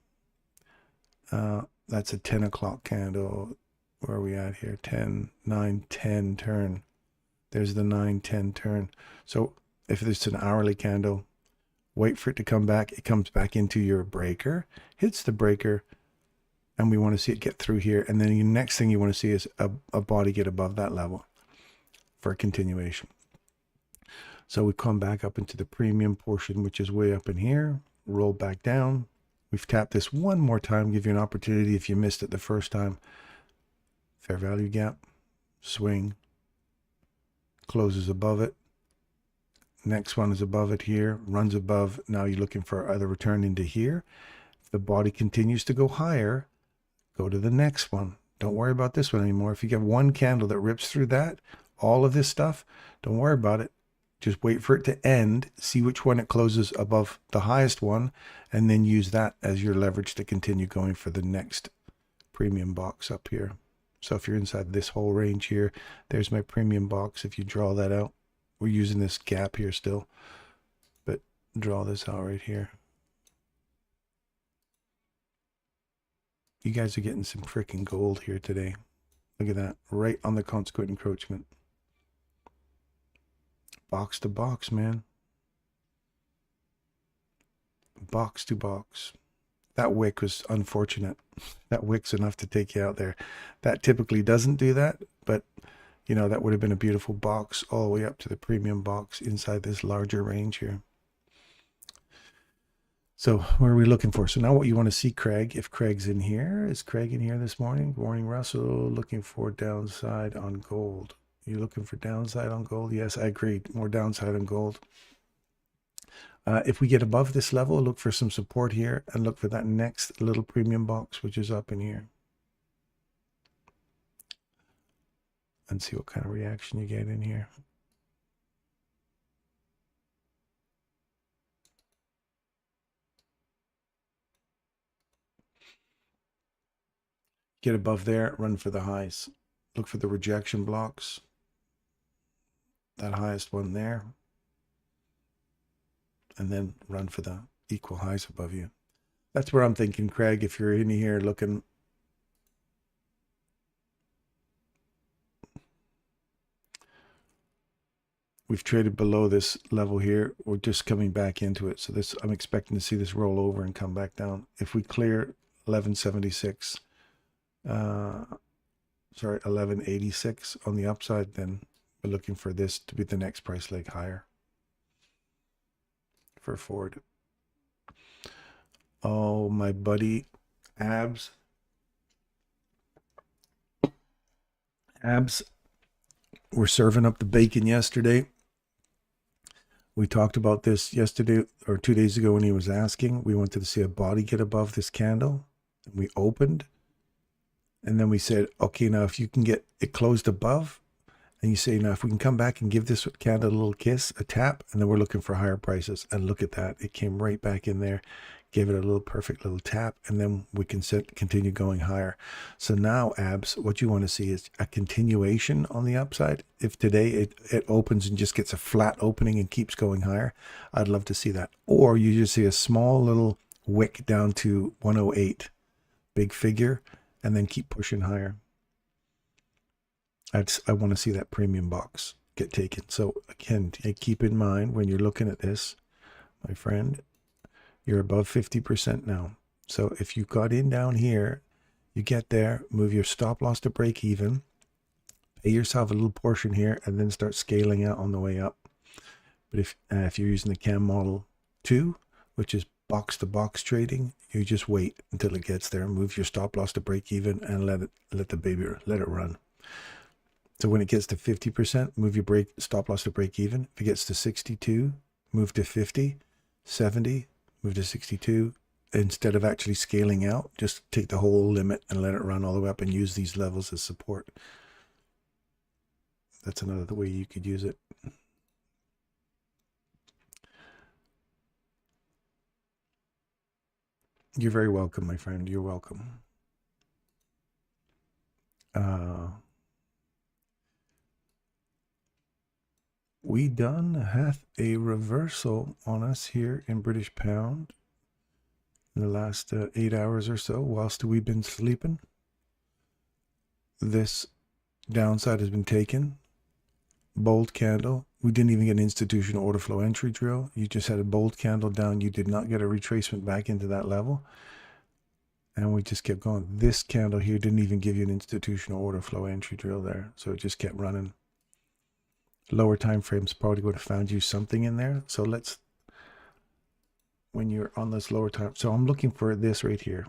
That's a 10 o'clock candle. Where are we at here? 10, 9, 10 turn. There's the 9, 10 turn. So if it's an hourly candle, wait for it to come back. It comes back into your breaker, hits the breaker, and we want to see it get through here. And then the next thing you want to see is a body get above that level for a continuation. So we come back up into the premium portion, which is way up in here, roll back down. We've tapped this one more time, give you an opportunity if you missed it the first time. Fair value gap, swing, closes above it. Next one is above it here, runs above. Now you're looking for either return into here. If the body continues to go higher, go to the next one. Don't worry about this one anymore. If you get one candle that rips through that, all of this stuff, don't worry about it. Just wait for it to end, see which one it closes above the highest one, and then use that as your leverage to continue going for the next premium box up here. So if you're inside this whole range here, there's my premium box. If you draw that out, we're using this gap here still, but draw this out right here. You guys are getting some freaking gold here today. Look at that, right on the consequent encroachment. Box to box, man. Box to box. That wick was unfortunate. That wick's enough to take you out there. That typically doesn't do that, but you know, that would have been a beautiful box all the way up to the premium box inside this larger range here. So what are we looking for? So now what you want to see, Craig, if Craig's in here, is Craig in here this morning? Good morning, Russell. Looking for downside on gold. You looking for downside on gold? Yes, I agree. More downside on gold. If we get above this level, look for some support here and look for that next little premium box, which is up in here. And see what kind of reaction you get in here. Get above there, run for the highs. Look for the rejection blocks. That highest one there. And then run for the equal highs above you. That's where I'm thinking, Craig, if you're in here looking. We've traded below this level here. We're just coming back into it. So this, I'm expecting to see this roll over and come back down. If we clear 1176, sorry, 1186 on the upside, then we're looking for this to be the next price leg higher for Ford. Oh, my buddy, Abs. We're serving up the bacon yesterday. We talked about this yesterday or 2 days ago when he was asking. We wanted to see a body get above this candle. And we opened. And then we said, okay, now if you can get it closed above, and you say, now if we can come back and give this candle a little kiss, a tap, and then we're looking for higher prices. And look at that. It came right back in there, gave it a little perfect little tap, and then we can continue going higher. So now, Abs, what you want to see is a continuation on the upside. If today it opens and just gets a flat opening and keeps going higher, I'd love to see that. Or you just see a small little wick down to 108, big figure, and then keep pushing higher. I want to see that premium box get taken. So again, keep in mind when you're looking at this, my friend, you're above 50% now. So if you got in down here, you get there, move your stop loss to break even, pay yourself a little portion here, and then start scaling out on the way up. But if you're using the CAM model 2, which is box to box trading, you just wait until it gets there, move your stop loss to break even, and let it run. So when it gets to 50%, move your stop loss to break even. If it gets to 62, move to 50, 70, move to 62. Instead of actually scaling out, just take the whole limit and let it run all the way up and use these levels as support. That's another way you could use it. You're very welcome, my friend. You're welcome. We done hath a reversal on us here in British pound in the last 8 hours or so, whilst we've been sleeping. This downside has been taken. Bold candle. We didn't even get an institutional order flow entry drill. You just had a bold candle down. You did not get a retracement back into that level. And we just kept going. This candle here didn't even give you an institutional order flow entry drill there. So it just kept running. Lower time frames probably would have found you something in there. So let's, when you're on this lower time, so I'm looking for this right here.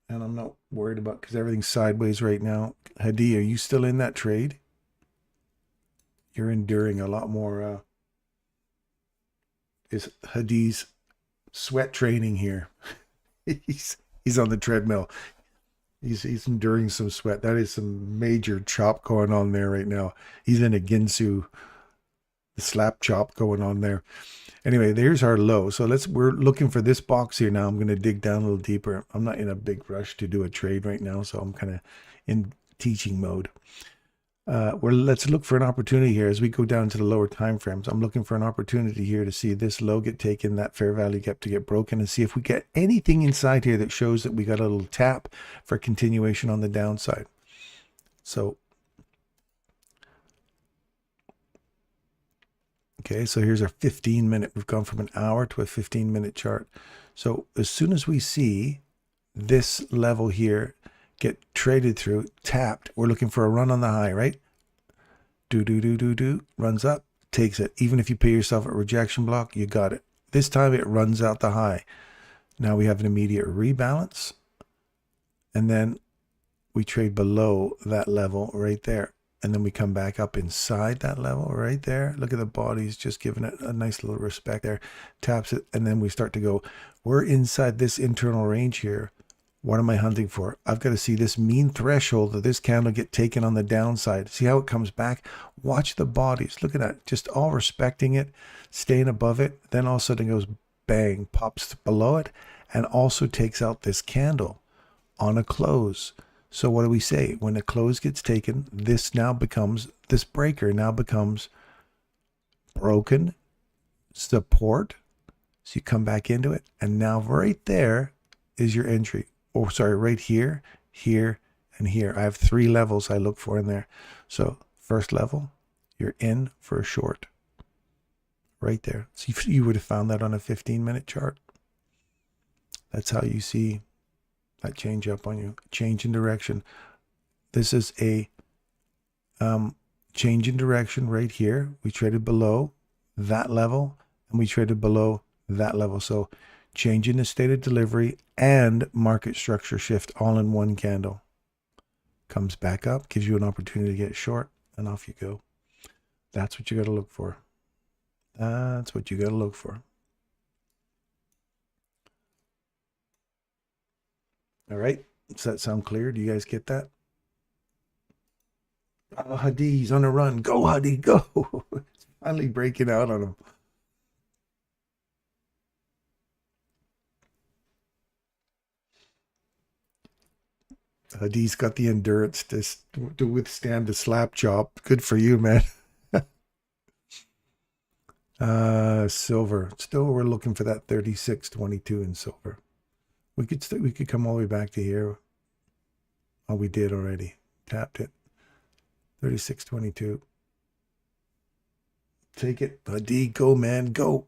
And I'm not worried about, because everything's sideways right now. Hadi, are you still in that trade? You're enduring a lot more is Hadi's sweat training here. he's on the treadmill. He's enduring some sweat. That is some major chop going on there right now. He's in a Ginsu, the slap chop going on there. Anyway, there's our low. So we're looking for this box here now. I'm going to dig down a little deeper. I'm not in a big rush to do a trade right now, so I'm kind of in teaching mode. Let's look for an opportunity here as we go down to the lower time frames. I'm looking for an opportunity here to see this low get taken, that fair value gap to get broken, and see if we get anything inside here that shows that we got a little tap for continuation on the downside. So, okay, so here's our 15-minute. We've gone from an hour to a 15-minute chart. So as soon as we see this level here get traded through, tapped, we're looking for a run on the high, right? Runs up, takes it. Even if you pay yourself a rejection block, you got it. This time it runs out the high. Now we have an immediate rebalance, and then we trade below that level right there. And then we come back up inside that level right there. Look at the bodies, just giving it a nice little respect there. Taps it, and then we start to go, we're inside this internal range here. What am I hunting for? I've got to see this mean threshold of this candle get taken on the downside. See how it comes back? Watch the bodies. Look at that. Just all respecting it, staying above it. Then all of a sudden it goes bang, pops below it, and also takes out this candle on a close. So what do we say? When the close gets taken, this breaker now becomes broken support. So you come back into it, and now right there is your entry. Oh, sorry, right here, here, and here. I have 3 levels I look for in there. So first level, you're in for a short. Right there. So you would have found that on a 15-minute chart. That's how you see that change up on you. Change in direction. This is a change in direction right here. We traded below that level, and we traded below that level. So change in the state of delivery and market structure shift all in one candle. Comes back up, gives you an opportunity to get short, and off you go. That's what you got to look for. That's what you got to look for. All right. Does that sound clear? Do you guys get that? Oh, Hadi's on a run. Go, Hadi, go. It's finally breaking out on him. Hadi's got the endurance to withstand the slap chop. Good for you, man. Silver. Still, we're looking for that 36.22 in silver. We could come all the way back to here. Oh, we did already. Tapped it. 36.22. Take it. Hadi, go, man. Go.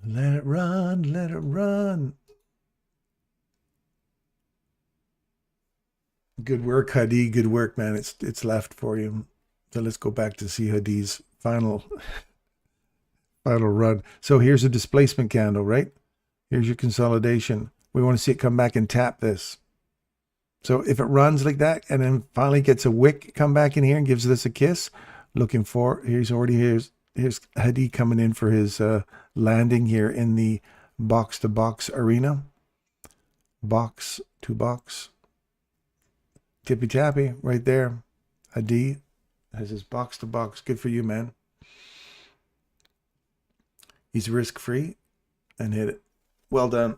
Let it run. Let it run. Good work, Hadi. Good work, man. It's left for you. So let's go back to see Hadi's final Final run. So here's a displacement candle, right? Here's your consolidation. We want to see it come back and tap this. So if it runs like that and then finally gets a wick, come back in here and gives this a kiss, looking for, here's Hadi coming in for his landing here in the box to box arena. Box to box. Tippy tappy right there. Hadi has his box to box. Good for you, man. He's risk free and hit it. Well done.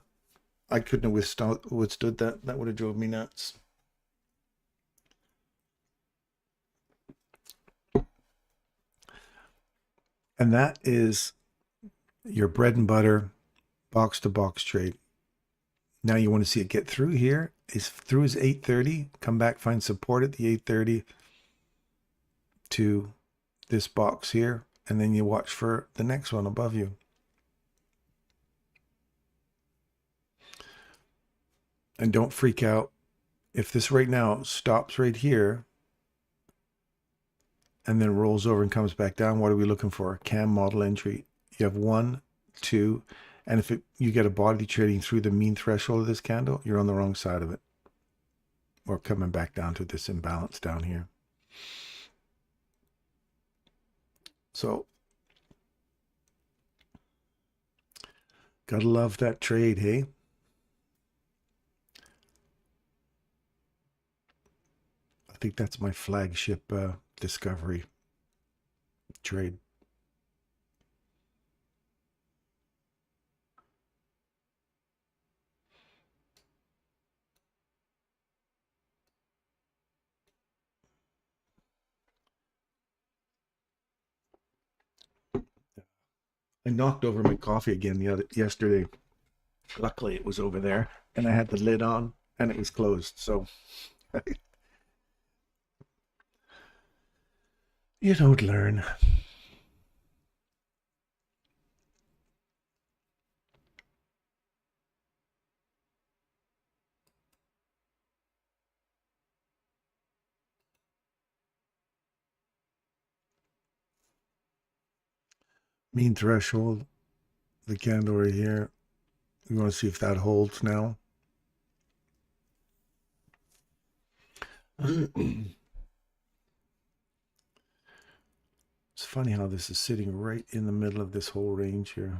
I couldn't have withstood that. That would have drove me nuts. And that is your bread and butter box to box trade. Now you want to see it get through here. It's through his 830. Come back, find support at the 830 to this box here. And then you watch for the next one above you. And don't freak out. If this right now stops right here and then rolls over and comes back down, what are we looking for? CAM model entry. You have 1, 2, and if you get a body trading through the mean threshold of this candle, you're on the wrong side of it. Or coming back down to this imbalance down here. So, gotta love that trade, hey? I think that's my flagship discovery trade. I knocked over my coffee again yesterday. Luckily, it was over there, and I had the lid on, and it was closed. So, you don't learn. Mean threshold, the candle right here. We want to see if that holds now. It's funny how this is sitting right in the middle of this whole range here.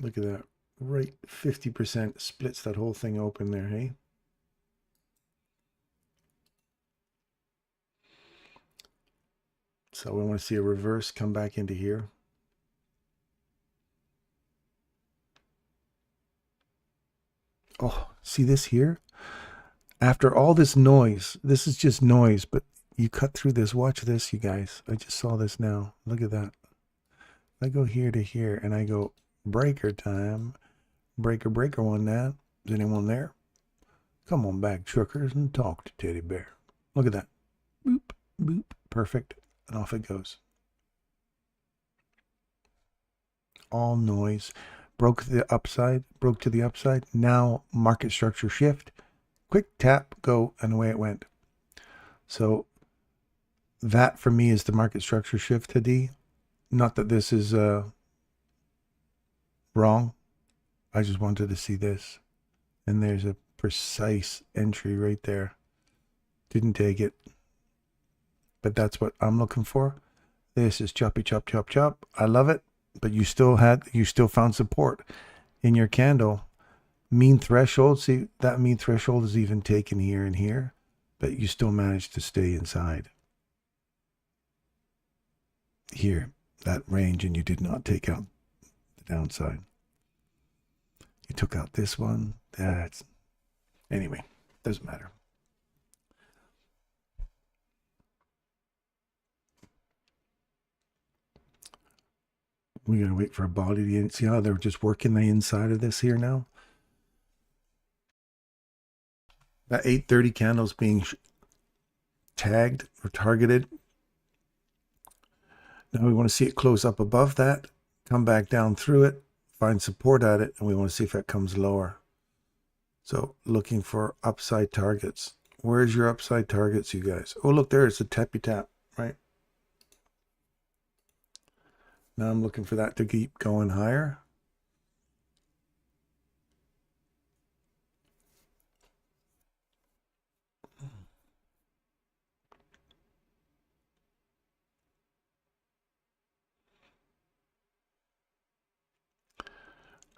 Look at that. Right, 50% splits that whole thing open there, hey? So we want to see a reverse come back into here. Oh, see this here? After all this noise, this is just noise, but you cut through this. Watch this, you guys. I just saw this now. Look at that. I go here to here, and I go breaker time. Breaker on that. Is anyone there? Come on back, shookers, and talk to Teddy Bear. Look at that. Boop, boop. Perfect. And off it goes. All noise. Broke to the upside. Now market structure shift. Quick tap, go, and away it went. So that for me is the market structure shift, Hadi. Not that this is wrong. I just wanted to see this. And there's a precise entry right there. Didn't take it. But that's what I'm looking for. This is choppy, chop, chop, chop. I love it. But you still found support in your candle. Mean threshold. See, that mean threshold is even taken here and here. But you still managed to stay inside. Here, that range, and you did not take out the downside. You took out this one. Anyway, doesn't matter. We gotta wait for a body to see how they're just working the inside of this here now. That 830 candle's being tagged or targeted. Now we want to see it close up above that, come back down through it, find support at it, and we want to see if that comes lower. So looking for upside targets. Where's your upside targets, you guys? Oh, look, there, it's a tappy tap. right? Now I'm looking for that to keep going higher.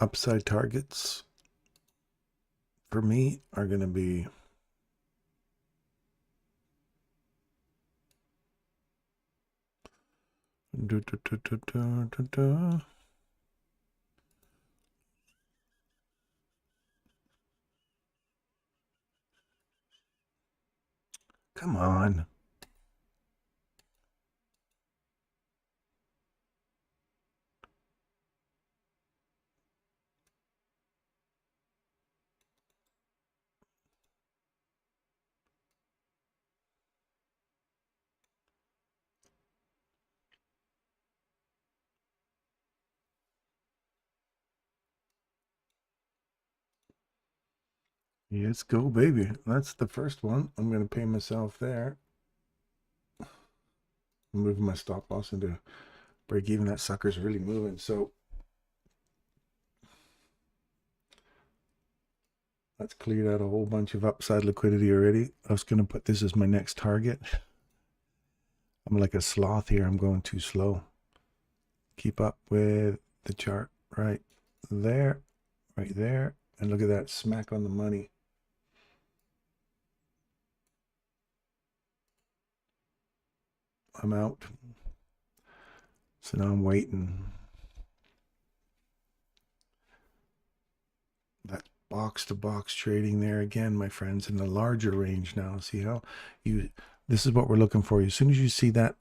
Upside targets for me are going to be come on. Let's go, baby. That's the first one. I'm going to pay myself there. I'm moving my stop loss into break even. That sucker's really moving. So that's cleared out a whole bunch of upside liquidity already. I was going to put this as my next target. I'm like a sloth here. I'm going too slow. Keep up with the chart right there, right there. And look at that, smack on the money. I'm out. So now I'm waiting. That's box to box trading there again, my friends, in the larger range now. See how this is what we're looking for. As soon as you see that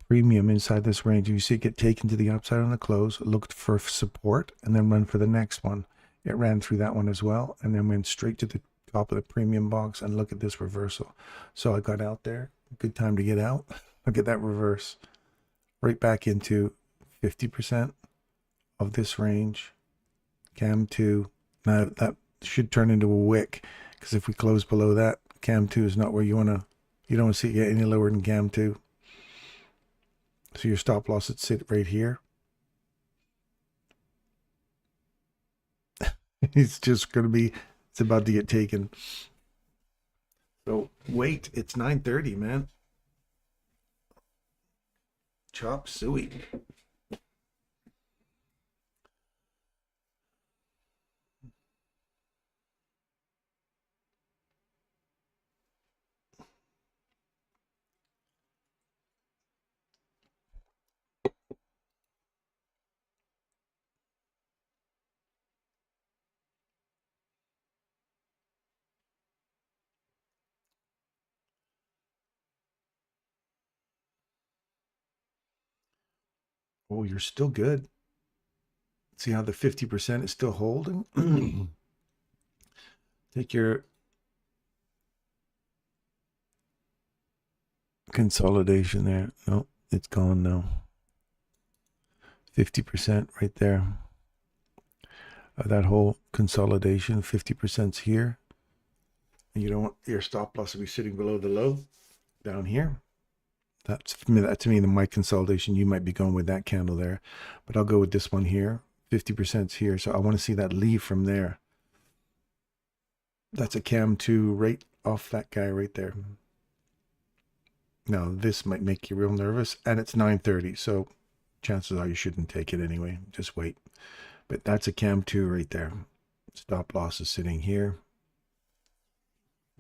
premium inside this range, you see it get taken to the upside on the close, looked for support, and then run for the next one. It ran through that one as well, and then went straight to the top of the premium box, and look at this reversal. So I got out there. Good time to get out. Look at that reverse. Right back into 50% of this range. Cam 2. Now that should turn into a wick, because if we close below that, Cam 2 is not where you want to, you don't see it get any lower than Cam 2. So your stop loss would sit right here. It's just going to be, it's about to get taken. So wait, it's 9:30, man. Chop suey. Oh, you're still good. See how the 50% is still holding? Take your consolidation there. No, it's gone now. 50% right there. That whole consolidation, 50%'s here. And you don't want your stop loss to be sitting below the low down here. That's that to me, the my consolidation. You might be going with that candle there, but I'll go with this one here. 50%'s here. So I want to see that leave from there. That's a cam 2 right off that guy right there. Now this might make you real nervous, and it's 9:30, so chances are you shouldn't take it anyway. Just wait. But that's a cam 2 right there. Stop loss is sitting here,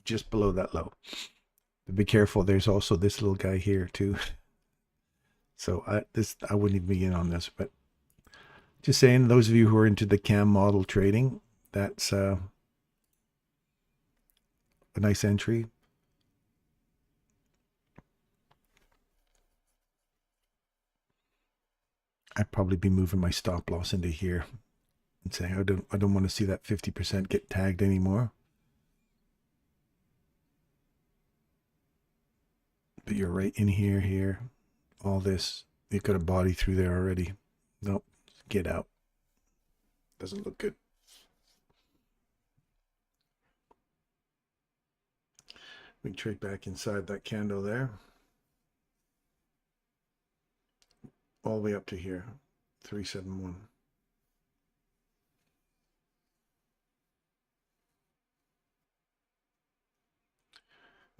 just below that low. But be careful. There's also this little guy here too. So I wouldn't even be in on this, but just saying, those of you who are into the cam model trading, that's a nice entry. I'd probably be moving my stop loss into here and saying I don't want to see that 50% get tagged anymore. But you're right in here, all this. You've got a body through there already. Nope, get out. Doesn't look good. We can trade back inside that candle there. all the way up to here, 371.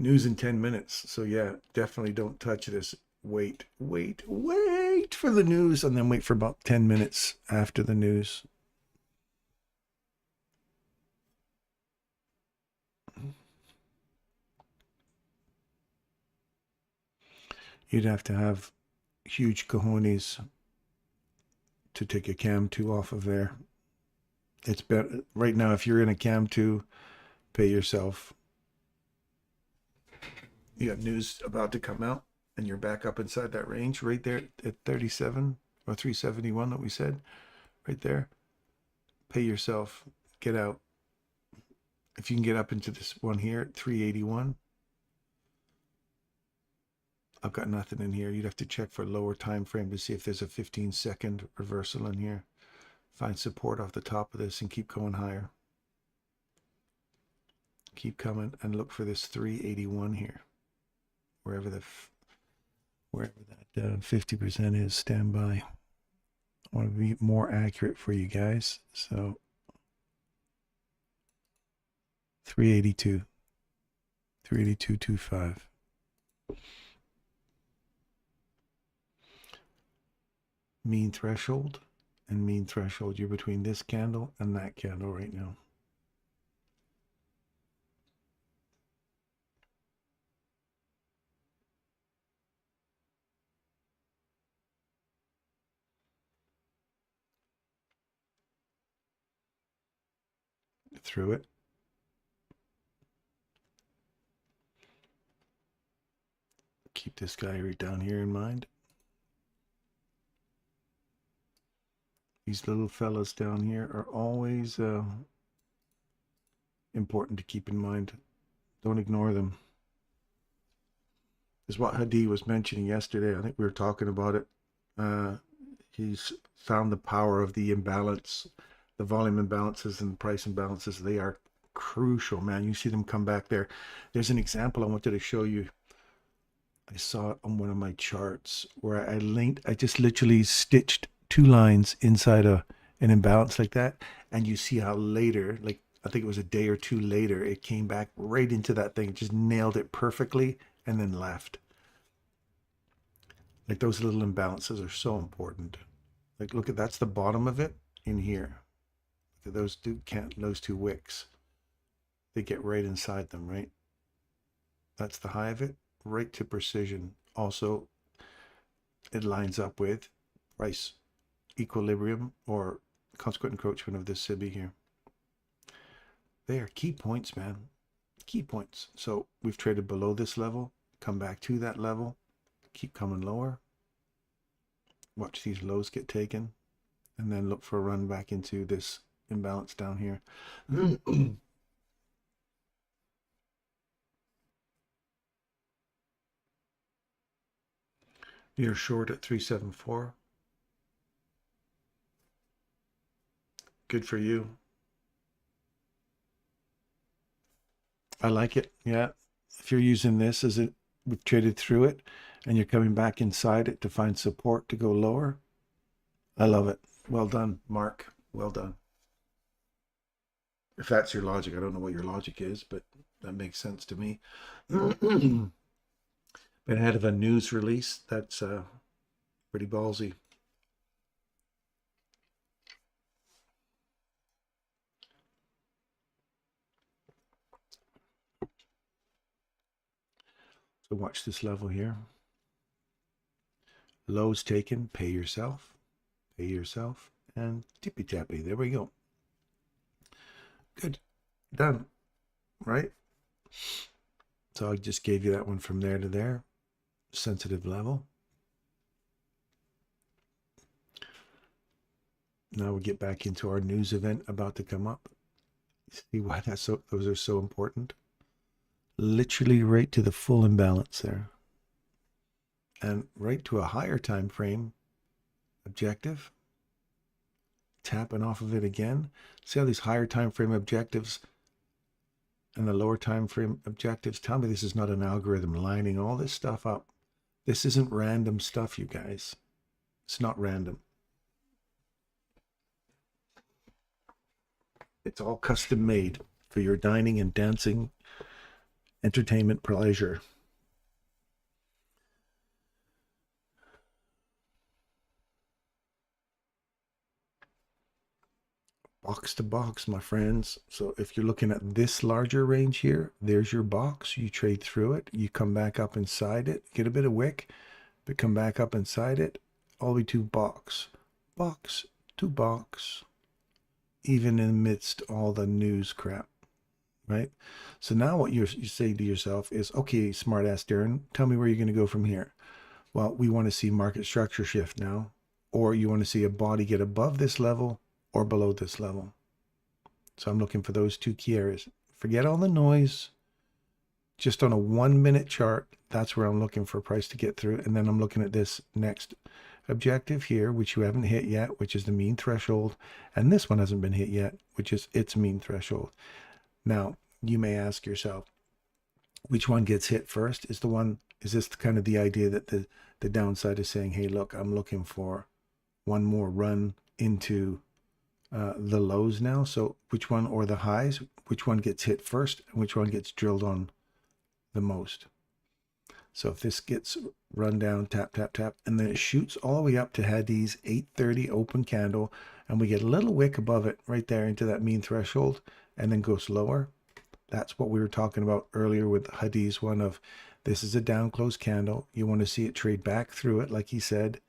News in 10 minutes. So yeah, definitely don't touch this. Wait for the news, and then wait for about 10 minutes after the news. You'd have to have huge cojones to take a cam 2 off of there. It's better right now. If you're in a cam 2, pay yourself. You got news about to come out, and you're back up inside that range right there at 37 or 371 that we said right there. Pay yourself, get out. If you can get up into this one here at 381, I've got nothing in here. You'd have to check for a lower time frame to see if there's a 15-second reversal in here. Find support off the top of this and keep going higher. Keep coming and look for this 381 here. Wherever that 50% is, stand by. I want to be more accurate for you guys. So 382, 382.25. Mean threshold and mean threshold. You're between this candle and that candle right now. Through it. Keep this guy right down here in mind. These little fellas down here are always important to keep in mind. Don't ignore them. Is what Hadi was mentioning yesterday. I think we were talking about it. He's found the power of the imbalance, the volume imbalances and price imbalances. They are crucial, man. You see them come back there. There's an example I wanted to show you. I saw it on one of my charts where I just literally stitched 2 lines inside an imbalance like that, and you see how later, like I think it was a day or 2 later, it came back right into that thing, just nailed it perfectly, and then left. Like those little imbalances are so important. Like look at, that's the bottom of it in here. Look at those two wicks. They get right inside them, right? That's the high of it, right to precision. Also, it lines up with price equilibrium or consequent encroachment of this SIBI here. They are key points, man. Key points. So we've traded below this level, come back to that level, keep coming lower. Watch these lows get taken, and then look for a run back into this imbalance down here. You're short at 374. Good for you. I like it. Yeah. If you're using this as we've traded through it and you're coming back inside it to find support to go lower, I love it. Well done, Mark. Well done. If that's your logic, I don't know what your logic is, but that makes sense to me. Been ahead of a news release. That's pretty ballsy. So watch this level here. Lows taken, pay yourself, and tippy tappy. There we go. Good. Done. Right? So I just gave you that one from there to there. Sensitive level. Now we get back into our news event about to come up. See why those are so important? Literally right to the full imbalance there. And right to a higher time frame objective. Tapping off of it again. See how these higher time frame objectives and the lower time frame objectives, tell me this is not an algorithm lining all this stuff up. This isn't random stuff, you guys. It's not random. It's all custom made for your dining and dancing, entertainment, pleasure. Box to box, my friends. So if you're looking at this larger range here, there's your box. You trade through it. You come back up inside it, get a bit of wick, but come back up inside it, all the way to box, box to box, even amidst all the news crap, right? So now what you say to yourself is, okay, smart ass Darren, tell me where you're going to go from here. Well, we want to see market structure shift now, or you want to see a body get above this level or below this level. So I'm looking for those two key areas. Forget all the noise. Just on a 1 minute chart, that's where I'm looking for price to get through. And then I'm looking at this next objective here, which you haven't hit yet, which is the mean threshold. And this one hasn't been hit yet, which is its mean threshold. Now, you may ask yourself, which one gets hit first? Is this kind of the idea that the downside is saying, hey, look, I'm looking for one more run into the lows now. So which one, or the highs, which one gets hit first and which one gets drilled on the most? So if this gets run down, tap, tap, tap, and then it shoots all the way up to Hadi's 830 open candle, and we get a little wick above it right there into that mean threshold, and then goes lower. That's what we were talking about earlier with Hadi's one of, this is a down close candle. You want to see it trade back through it, like he said,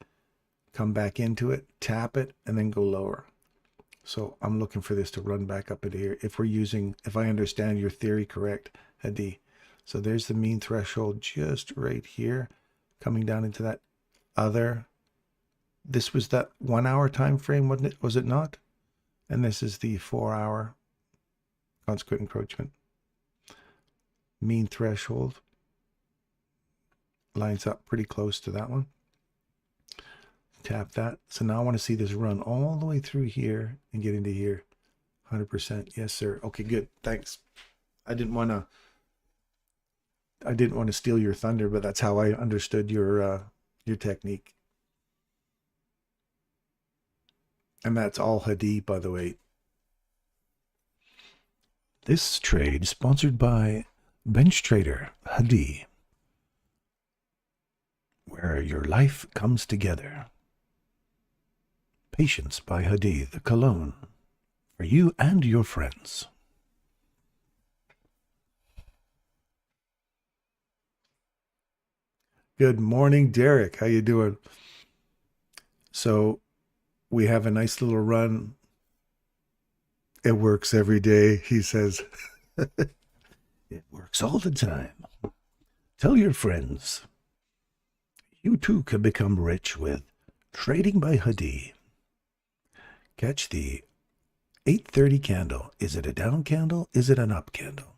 come back into it, tap it, and then go lower. So I'm looking for this to run back up into here. If I understand your theory correct, Hadi. So there's the mean threshold just right here, coming down into that other. This was that 1 hour time frame, wasn't it? Was it not? And this is the 4 hour consequent encroachment. Mean threshold lines up pretty close to that one. Tap that. So now I want to see this run all the way through here and get into here. 100%. Yes, sir. Okay, good. Thanks. I didn't want to steal your thunder, but that's how I understood your technique. And that's all Hadi, by the way. This trade sponsored by Bench Trader Hadi, where your life comes together. Patience by Hadi, the cologne for you and your friends. Good morning, Derek. How you doing? So we have a nice little run. It works every day, he says. It works all the time. Tell your friends. You too can become rich with Trading by Hadi. Catch the 830 candle. Is it a down candle? Is it an up candle?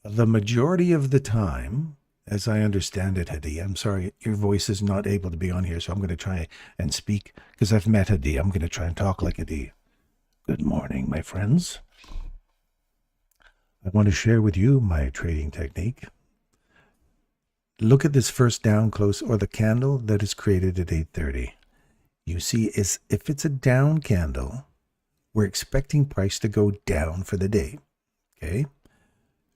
The majority of the time, as I understand it, Hadi, I'm sorry, your voice is not able to be on here, so I'm going to try and speak, because I've met Hadi. I'm going to try and talk like Hadi. Good morning, my friends. I want to share with you my trading technique. Look at this first down close, or the candle that is created at 8:30. You see, if it's a down candle, we're expecting price to go down for the day. Okay?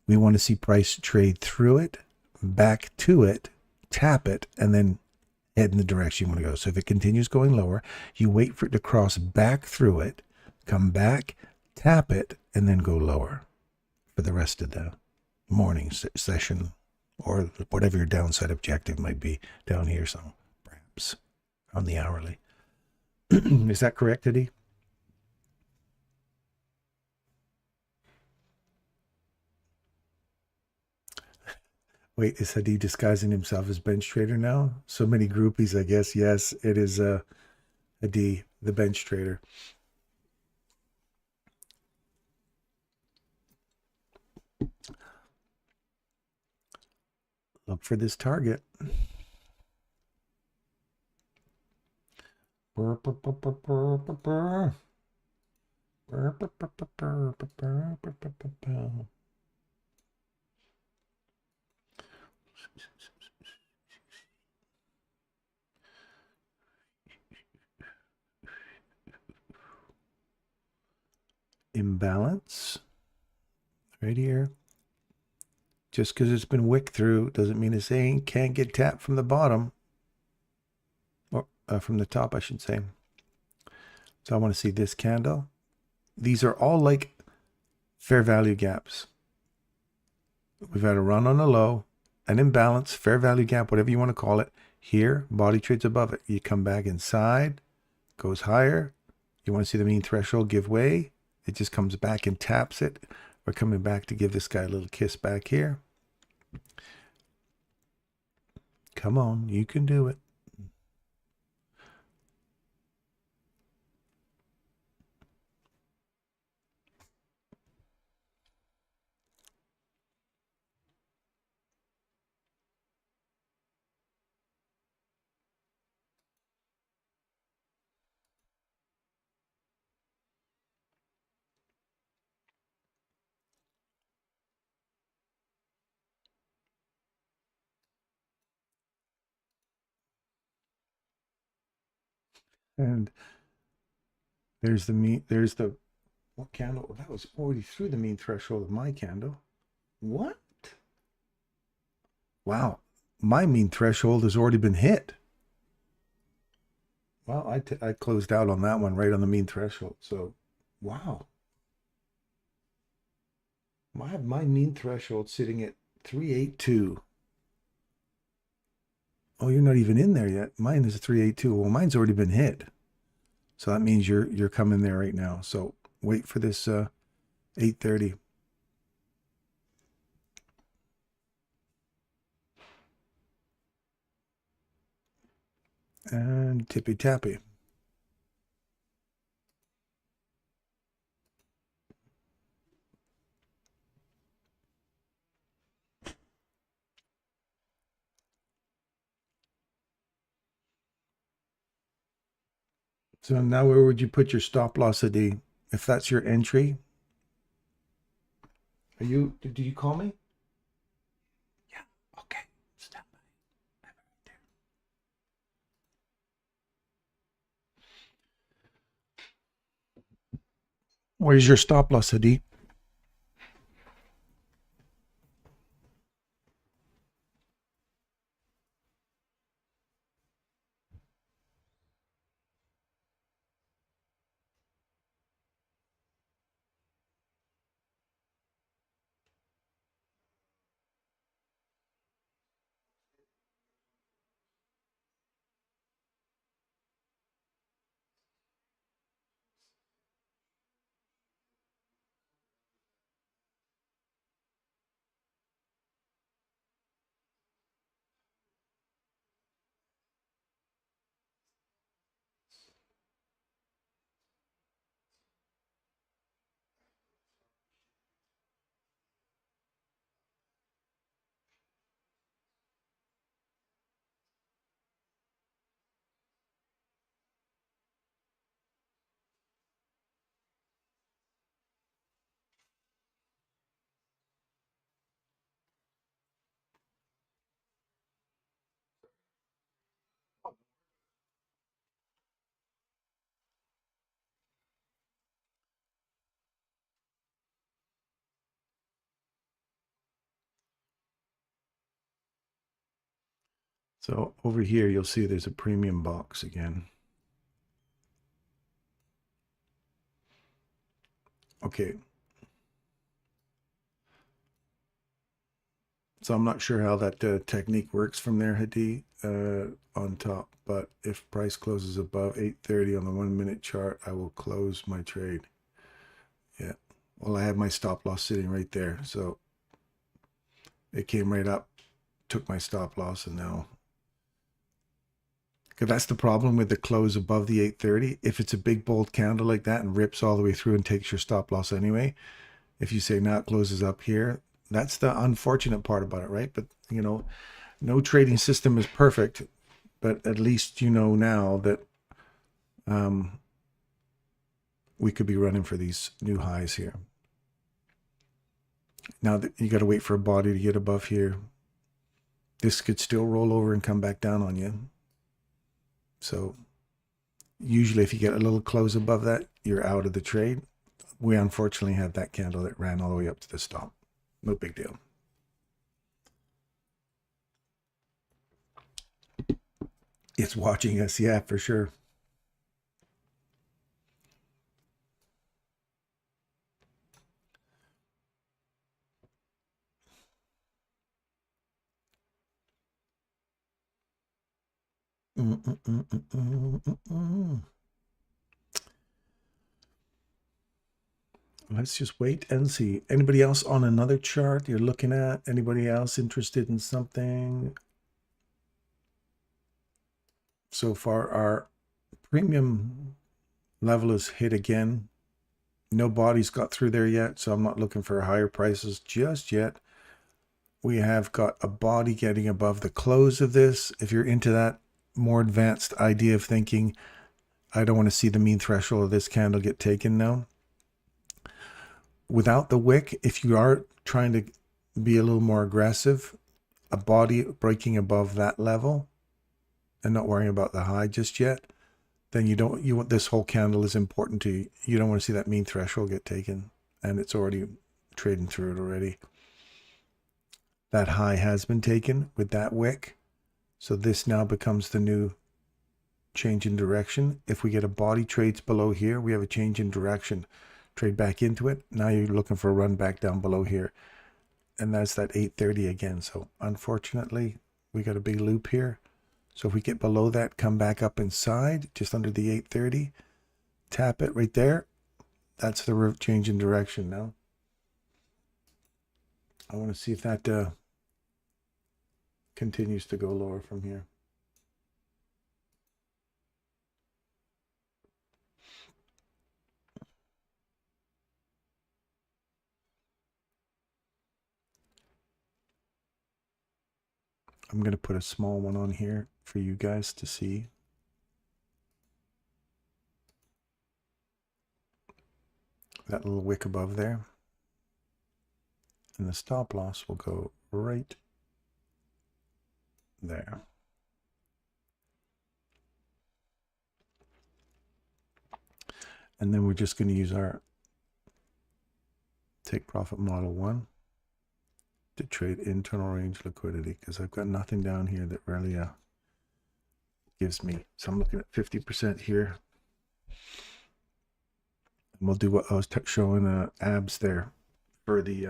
We want to see price trade through it, back to it, tap it, and then head in the direction you want to go. So if it continues going lower, you wait for it to cross back through it, come back, tap it, and then go lower for the rest of the morning session, or whatever your downside objective might be down here, so perhaps on the hourly. Is that correct, Eddie? Wait, is Hadi disguising himself as bench trader now? So many groupies, I guess. Yes, it is Hadi, the bench trader. Look for this target. imbalance right here. Just because it's been wicked through doesn't mean it's saying can't get tapped from the bottom, or from the top, I should say. So I want to see this candle. These are all like fair value gaps. We've had a run on a low, an imbalance, fair value gap, whatever you want to call it. Here, body trades above it. You come back inside, goes higher. You want to see the mean threshold give way. It just comes back and taps it. We're coming back to give this guy a little kiss back here. Come on, you can do it. And there's the mean, there's the, what candle? That was already through the mean threshold of my candle. What? Wow, my mean threshold has already been hit. Well, I closed out on that one right on the mean threshold. So, wow. I have my mean threshold sitting at 382. Oh, you're not even in there yet. Mine is a 382. Well, mine's already been hit. So that means you're coming there right now. So wait for this 830. And tippy tappy. So now where would you put your stop loss, Adi? If that's your entry? Did you call me? Yeah, okay. Stand by. Where's your stop loss, Adi? So over here, you'll see there's a premium box again. Okay. So I'm not sure how that technique works from there, Hadi, on top. But if price closes above 830 on the 1 minute chart, I will close my trade. Yeah. Well, I have my stop loss sitting right there. So it came right up, took my stop loss, and now. Because that's the problem with the close above the 830. If it's a big bold candle like that and rips all the way through and takes your stop loss anyway, if you say now it closes up here, that's the unfortunate part about it, right? But, you know, no trading system is perfect, but at least you know now that we could be running for these new highs here. Now that you got to wait for a body to get above here. This could still roll over and come back down on you. So usually if you get a little close above that, you're out of the trade. We unfortunately had that candle that ran all the way up to the stop. No big deal. It's watching us, yeah, for sure. Let's just wait and see. Anybody else on another chart you're looking at? Anybody else interested in something? So far, our premium level is hit again. No bodies got through there yet, so I'm not looking for higher prices just yet. We have got a body getting above the close of this. If you're into that more advanced idea of thinking, I don't want to see the mean threshold of this candle get taken now. Without the wick, if you are trying to be a little more aggressive, a body breaking above that level and not worrying about the high just yet, then you want this whole candle is important to you. You don't want to see that mean threshold get taken, and it's already trading through it already. That high has been taken with that wick. So this now becomes the new change in direction. If we get a body trades below here, we have a change in direction. Trade back into it. Now you're looking for a run back down below here. And that's that 830 again. So unfortunately, we got a big loop here. So if we get below that, come back up inside, just under the 830, tap it right there. That's the change in direction now. I want to see if that continues to go lower from here. I'm going to put a small one on here for you guys to see. That little wick above there. And the stop loss will go right there. And then we're just going to use our take profit model 1 to trade internal range liquidity, because I've got nothing down here that really gives me. So I'm looking at 50% here. And we'll do what I was showing abs there for the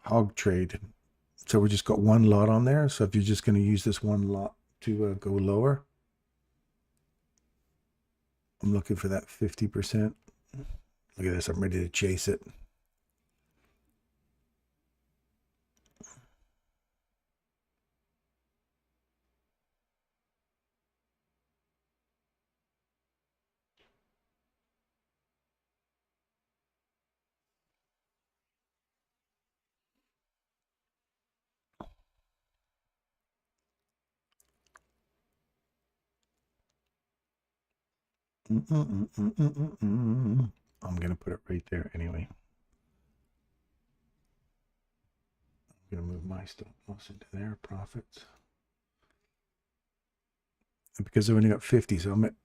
hog trade. So we just got one lot on there. So if you're just going to use this one lot to go lower, I'm looking for that 50%. Look at this. I'm ready to chase it. I'm going to put it right there anyway. I'm going to move my stop loss into their profits. And because I've only got 50, so I'm at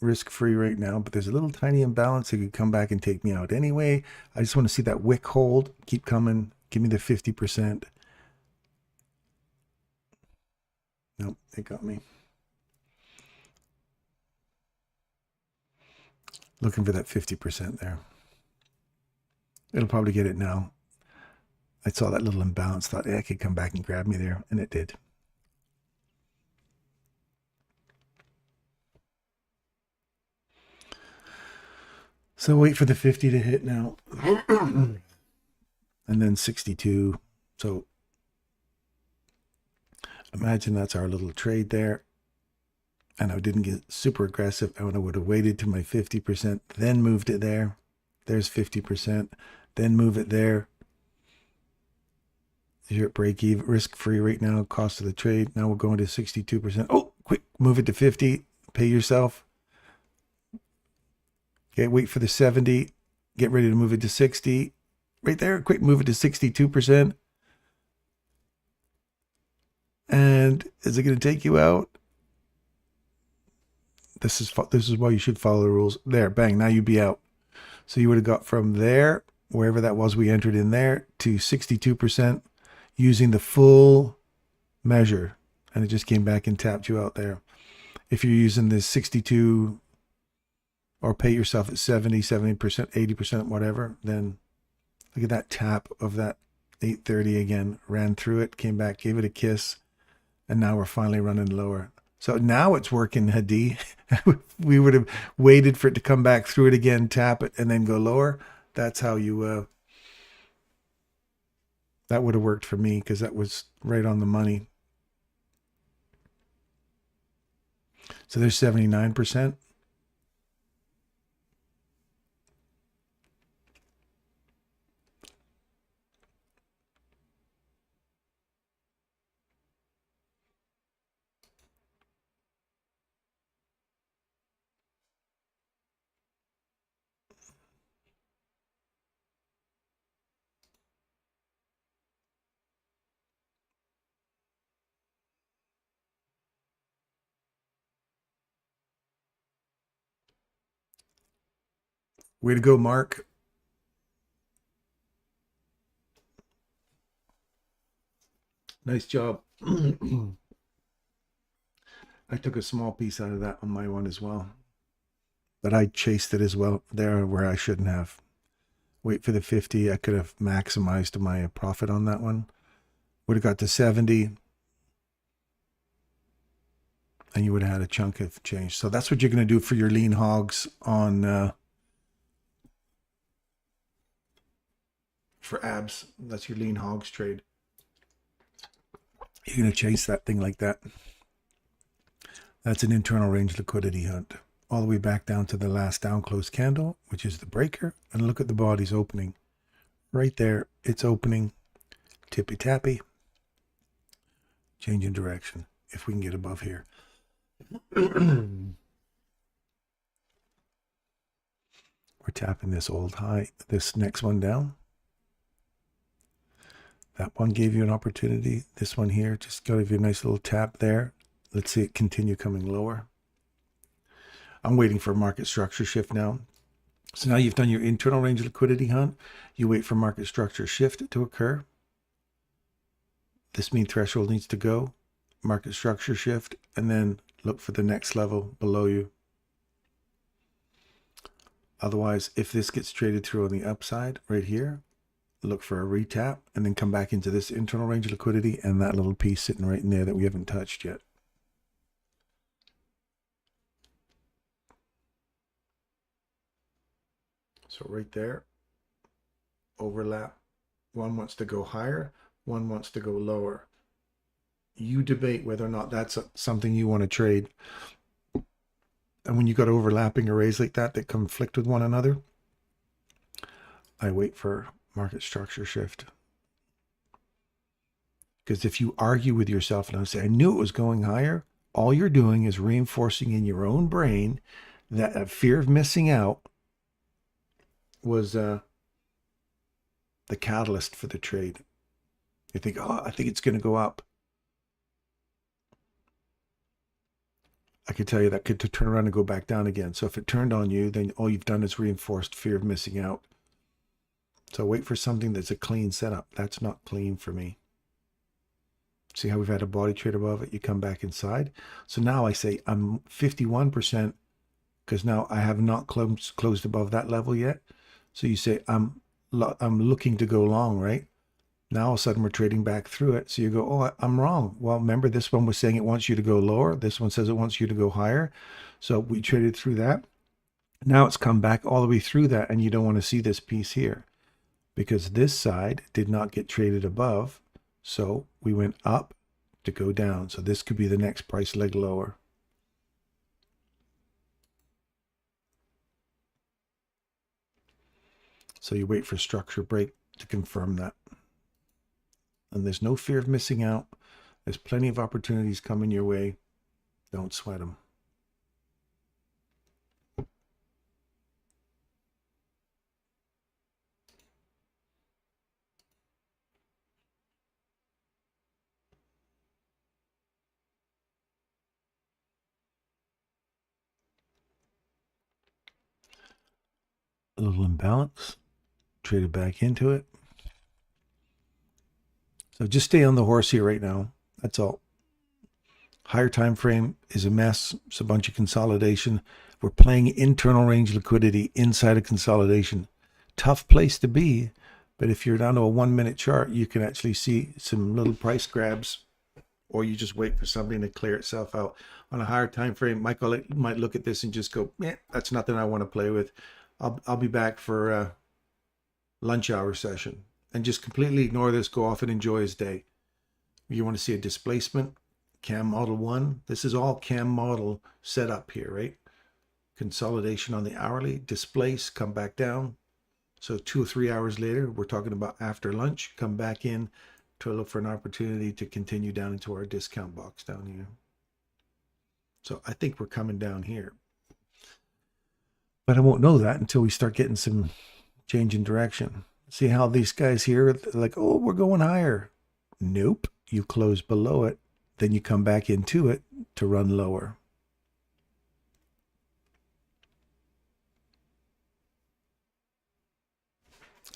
risk-free right now, but there's a little tiny imbalance that could come back and take me out anyway. I just want to see that wick hold, keep coming, give me the 50%. Nope, it got me. Looking for that 50% there. It'll probably get it now. I saw that little imbalance, thought it could come back and grab me there, and it did. So wait for the 50 to hit now. And then 62. So imagine that's our little trade there. And I didn't get super aggressive. I would have waited to my 50%, then moved it there. There's 50%, then move it there. You're at break even, risk free right now, cost of the trade. Now we're going to 62%. Oh, quick, move it to 50, pay yourself. Okay, wait for the 70, get ready to move it to 60. Right there, quick, move it to 62%. And is it going to take you out? This is why you should follow the rules. There, bang, now you'd be out. So you would have got from there, wherever that was we entered in there, to 62% using the full measure. And it just came back and tapped you out there. If you're using this 62 or pay yourself at 70%, 80%, whatever, then look at that tap of that 830 again, ran through it, came back, gave it a kiss, and now we're finally running lower. So now it's working, Hadi. We would have waited for it to come back through it again, tap it, and then go lower. That's how you, that would have worked for me because that was right on the money. So there's 79%. Way to go, Mark. Nice job. I took a small piece out of that on my one as well. But I chased it as well there where I shouldn't have. Wait for the 50. I could have maximized my profit on that one. Would have got to 70. And you would have had a chunk of change. So that's what you're going to do for your lean hogs on for abs. That's your lean hogs trade. You're going to chase that thing like that. That's an internal range liquidity hunt. All the way back down to the last down close candle, which is the breaker. And look at the body's opening. Right there, it's opening. Tippy tappy. Change in direction. If we can get above here. We're tapping this old high. This next one down. That one gave you an opportunity. This one here just gave you a nice little tap there. Let's see it continue coming lower. I'm waiting for a market structure shift now. So now you've done your internal range liquidity hunt. You wait for market structure shift to occur. This mean threshold needs to go. Market structure shift. And then look for the next level below you. Otherwise, if this gets traded through on the upside right here, look for a retap and then come back into this internal range liquidity and that little piece sitting right in there that we haven't touched yet. So right there, overlap. One wants to go higher, one wants to go lower. You debate whether or not that's something you want to trade. And when you got overlapping arrays like that conflict with one another, I wait for market structure shift. Because if you argue with yourself and I say, I knew it was going higher, all you're doing is reinforcing in your own brain that a fear of missing out was the catalyst for the trade. You think, oh, I think it's going to go up. I could tell you that could turn around and go back down again. So if it turned on you, then all you've done is reinforced fear of missing out. So wait for something that's a clean setup. That's not clean for me. See how we've had a body trade above it? You come back inside. So now I say I'm 51% because now I have not closed above that level yet. So you say I'm looking to go long, right? Now all of a sudden we're trading back through it. So you go, oh, I'm wrong. Well, remember this one was saying it wants you to go lower. This one says it wants you to go higher. So we traded through that. Now it's come back all the way through that, and you don't want to see this piece here because this side did not get traded above. So we went up to go down. So this could be the next price leg lower. So you wait for structure break to confirm that. And there's no fear of missing out. There's plenty of opportunities coming your way. Don't sweat them. A little imbalance. Traded back into it. So just stay on the horse here right now. That's all. Higher time frame is a mess. It's a bunch of consolidation. We're playing internal range liquidity inside a consolidation. Tough place to be, but if you're down to a 1 minute chart, you can actually see some little price grabs, or you just wait for something to clear itself out. On a higher time frame, Michael might look at this and just go, "Yeah, that's nothing I want to play with. I'll be back for a lunch hour session," and just completely ignore this, go off and enjoy his day. You want to see a displacement, CAM model 1. This is all CAM model set up here, right? Consolidation on the hourly, displace, come back down. So 2 or 3 hours later, we're talking about after lunch, come back in to look for an opportunity to continue down into our discount box down here. So I think we're coming down here. But I won't know that until we start getting some change in direction. See how these guys here, like, oh, we're going higher. Nope. You close below it, then you come back into it to run lower.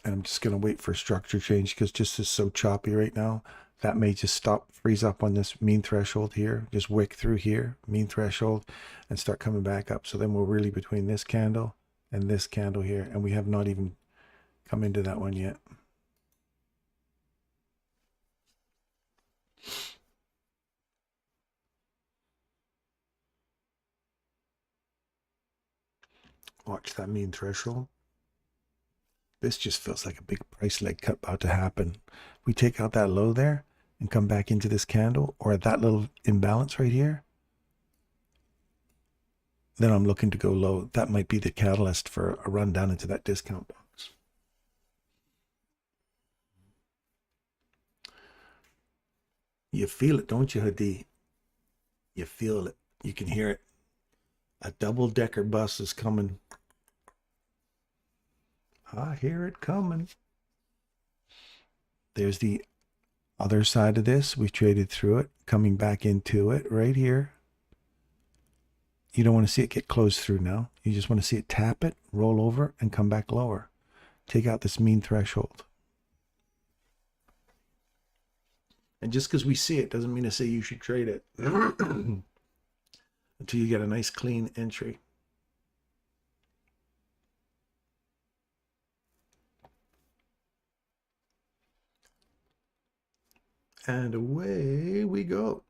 And I'm just going to wait for structure change because just is so choppy right now. That may just stop, freeze up on this mean threshold here. Just wick through here, mean threshold, and start coming back up. So then we're really between this candle and this candle here. And we have not even come into that one yet. Watch that mean threshold. This just feels like a big price leg cut about to happen. We take out that low there and come back into this candle or that little imbalance right here. Then I'm looking to go low. That might be the catalyst for a run down into that discount box. You feel it, don't you, Hadi? You feel it. You can hear it. A double-decker bus is coming. I hear it coming. There's the other side of this. We've traded through it, coming back into it right here. You don't want to see it get closed through now. You just want to see it tap it, roll over, and come back lower. Take out this mean threshold. And just because we see it doesn't mean to say you should trade it until you get a nice clean entry. And away we go.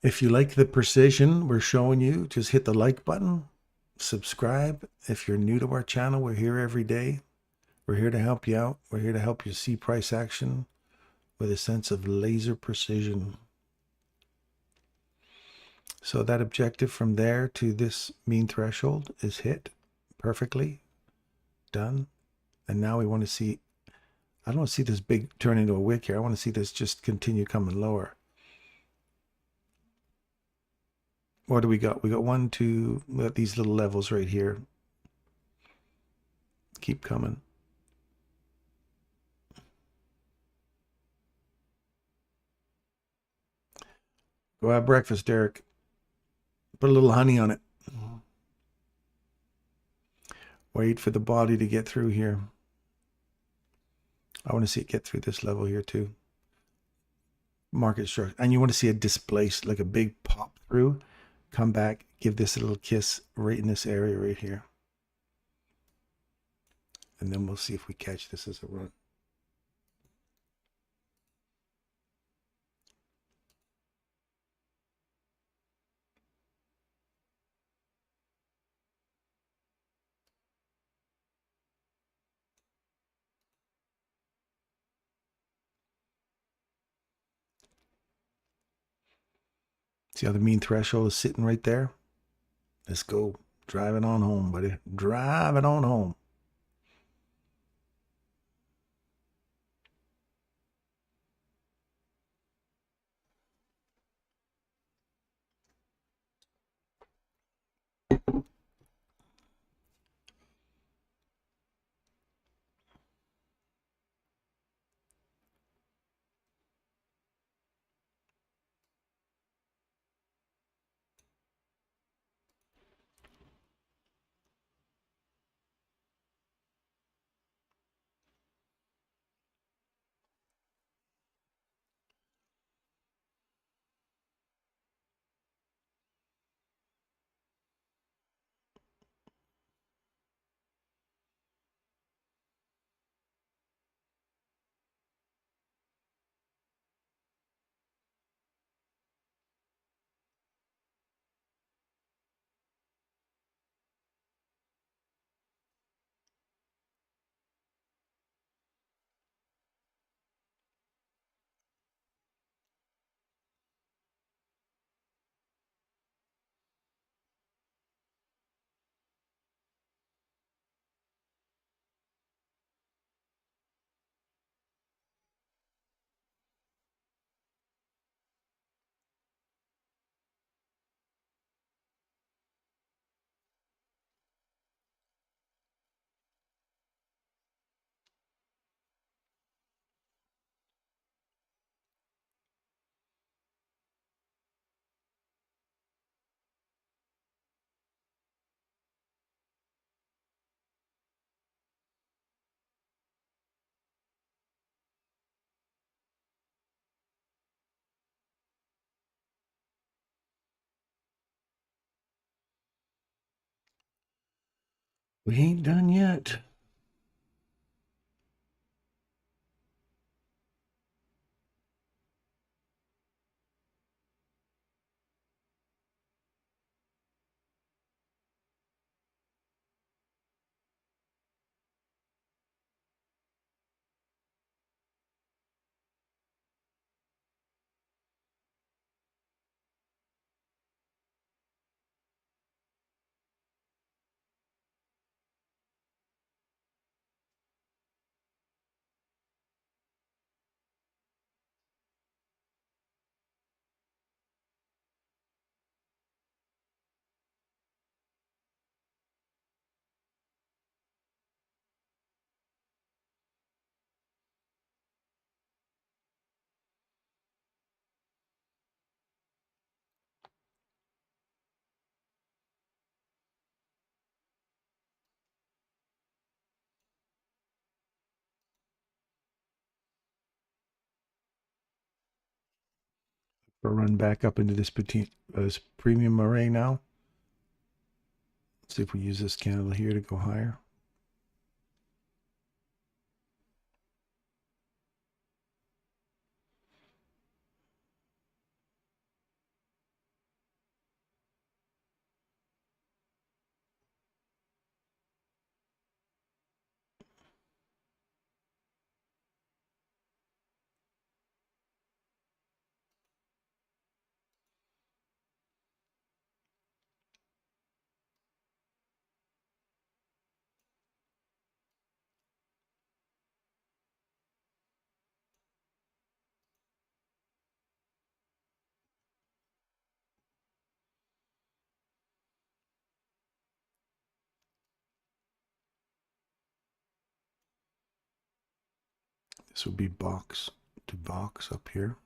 If you like the precision we're showing you, just hit the like button, subscribe. If you're new to our channel, we're here every day. We're here to help you out. We're here to help you see price action with a sense of laser precision. So that objective from there to this mean threshold is hit perfectly. Done. And now we want to see, I don't want to see this big turn into a wick here. I want to see this just continue coming lower. What do we got? We got 1, 2, we got these little levels right here. Keep coming. Go have breakfast, Derek. Put a little honey on it. Wait for the body to get through here. I want to see it get through this level here too. Market structure. And you want to see it displaced, like a big pop through. Come back, give this a little kiss right in this area right here. And then we'll see if we catch this as a run. See how the mean threshold is sitting right there? Let's go. Drive it on home, buddy. Drive it on home. We ain't done yet. We'll run back up into this premium array now. Let's see if we use this candle here to go higher. This would be box to box up here.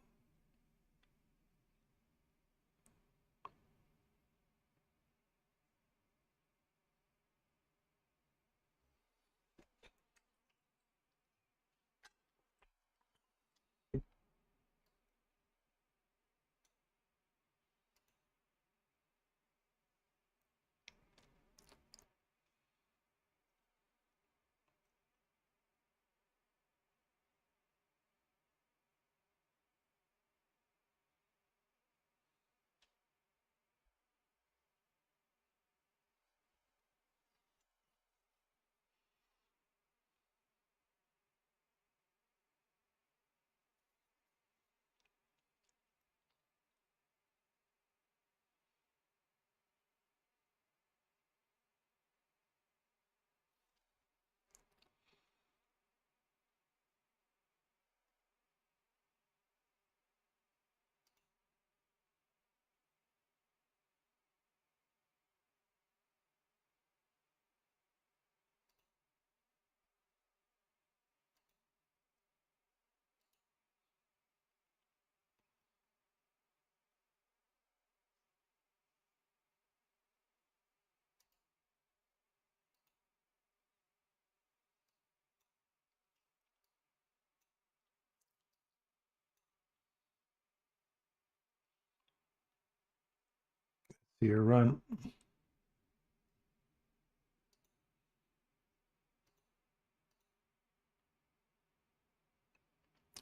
See your run.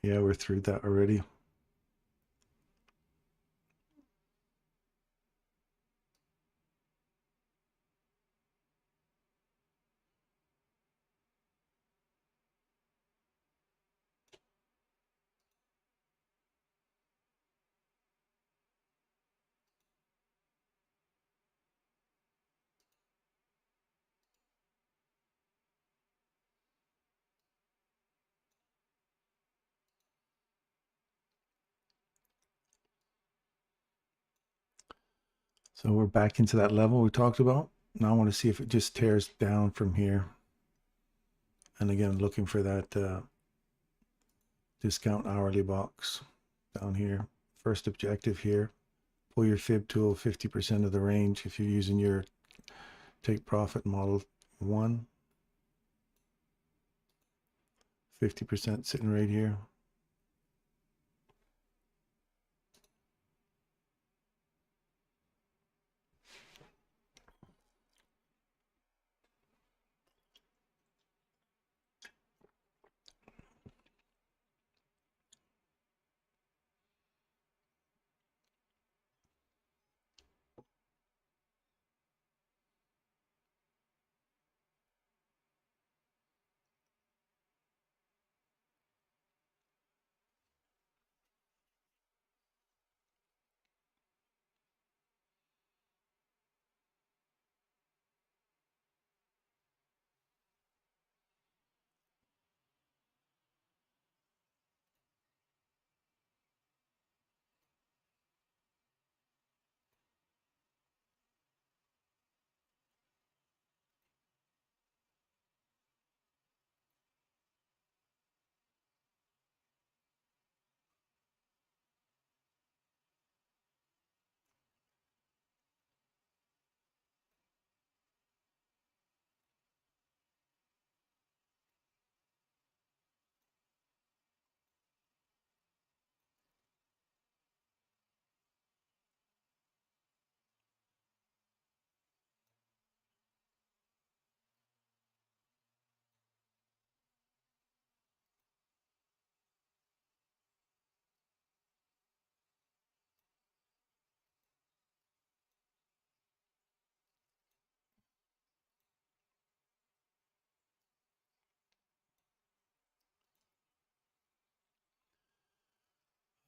Yeah, we're through that already. So we're back into that level we talked about. Now I want to see if it just tears down from here. And again, looking for that discount hourly box down here. First objective here, pull your fib tool 50% of the range if you're using your take profit model 1. 50% sitting right here.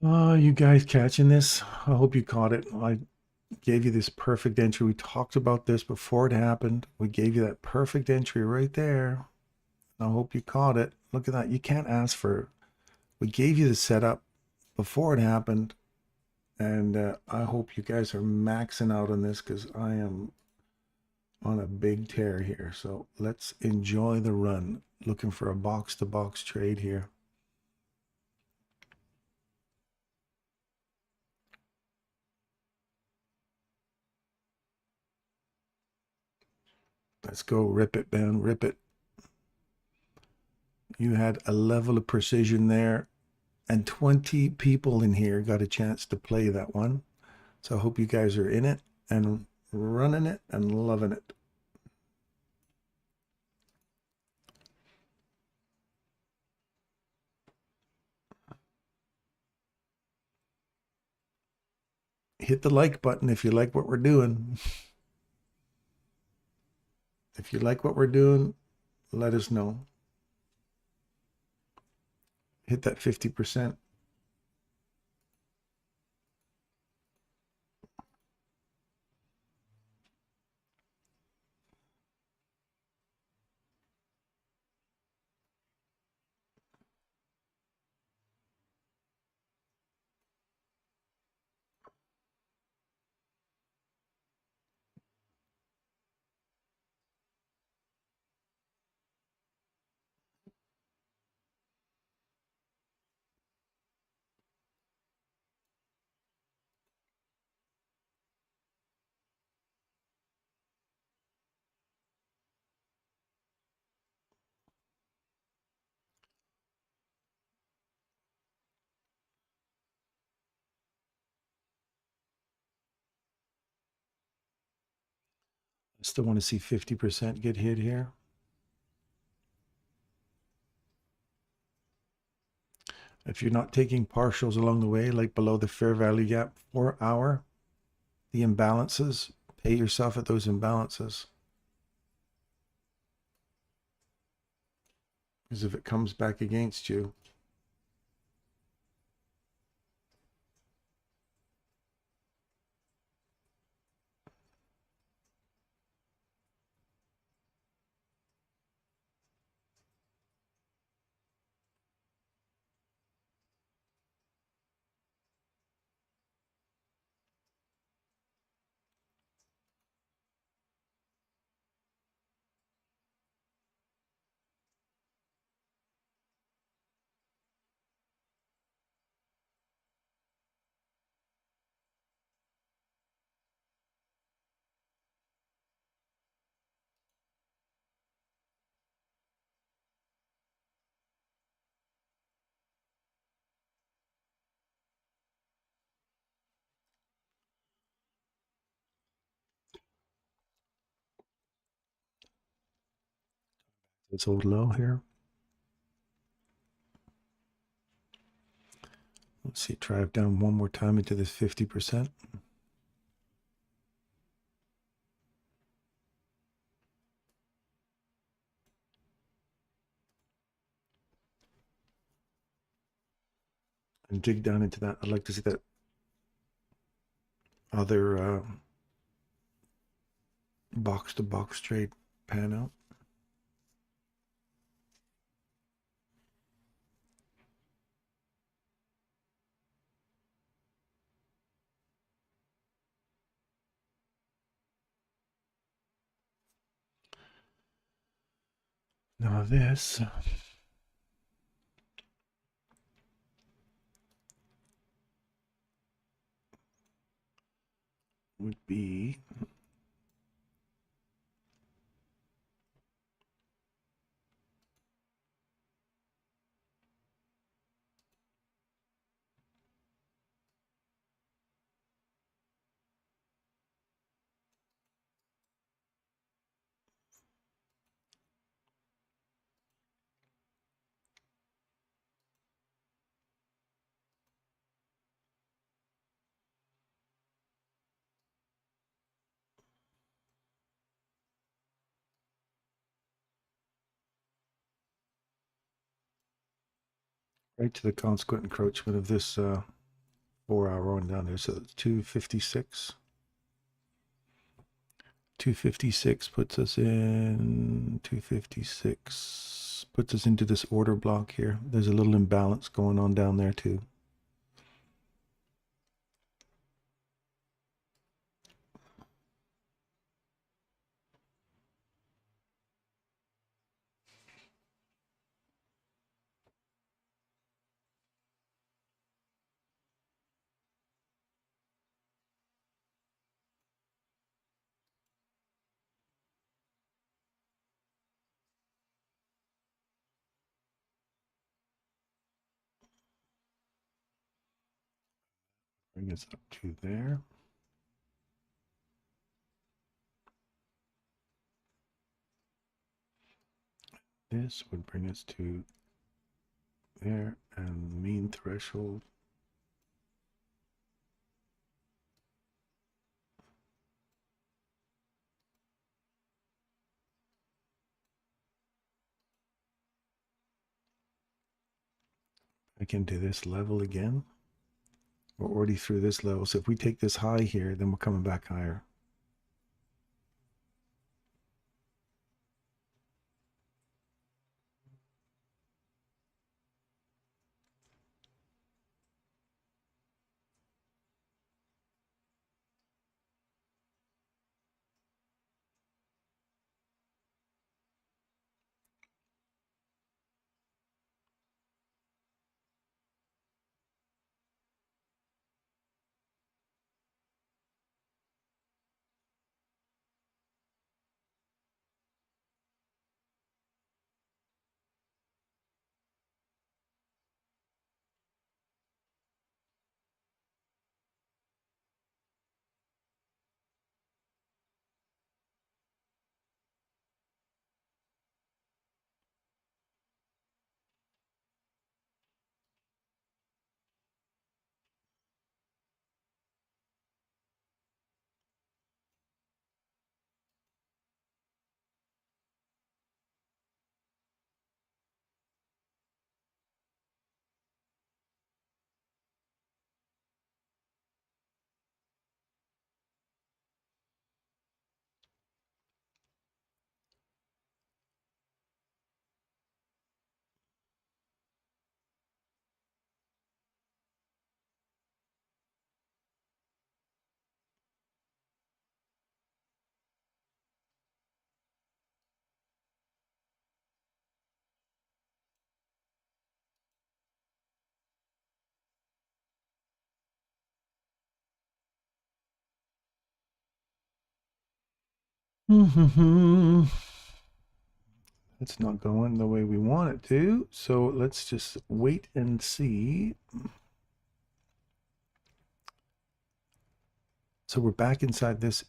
Oh, you guys catching this? I hope you caught it. I gave you this perfect entry. We talked about this before it happened. We gave you that perfect entry right there. I hope you caught it. Look at that. You can't ask for. We gave you the setup before it happened, and I hope you guys are maxing out on this because I am on a big tear here. So let's enjoy the run. Looking for a box to box trade here. Let's go. Rip it, man. Rip it. You had a level of precision there, and 20 people in here got a chance to play that one. So I hope you guys are in it and running it and loving it. Hit the like button if you like what we're doing. If you like what we're doing, let us know. Hit that 50%. I still want to see 50% get hit here. If you're not taking partials along the way, like below the fair value gap 4 hour, the imbalances, pay yourself at those imbalances. Because if it comes back against you, it's old low here. Let's see, drive down one more time into this 50%. And dig down into that. I'd like to see that other box to box trade pan out. Now this would be right to the consequent encroachment of this 4-hour one down there. So it's 256. 256 puts us in 256 puts us into this order block here. There's a little imbalance going on down there too. Bring us up to there. This would bring us to there and mean threshold. Back into this level again. We're already through this level. So if we take this high here, then we're coming back higher. It's not going the way we want it to. So let's just wait and see. So we're back inside this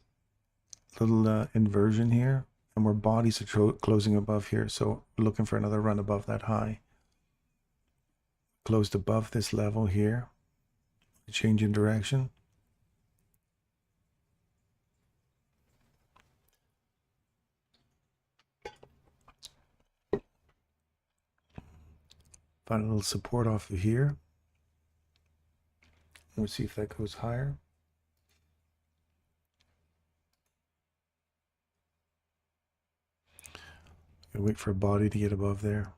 little inversion here, and where bodies are closing above here. So we're looking for another run above that high. Closed above this level here. Change in direction. Find a little support off of here. We'll see if that goes higher. Wait for a body to get above there.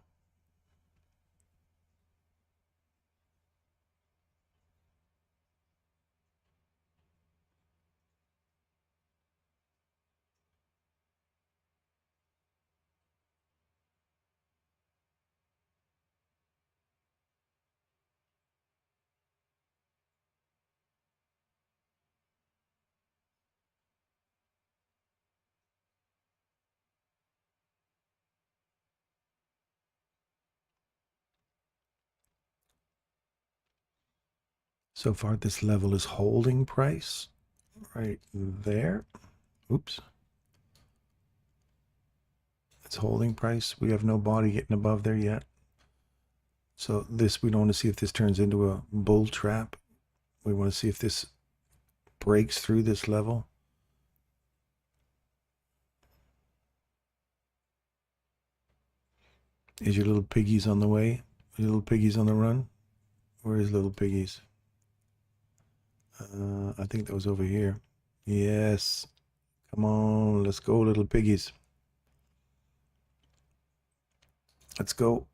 So far, this level is holding price right there. Oops. It's holding price. We have no body getting above there yet. So this, we don't want to see if this turns into a bull trap. We want to see if this breaks through this level. Is your little piggies on the way? Your little piggies on the run? Where is little piggies? I think that was over here. Yes. Come on, let's go, little piggies. Let's go.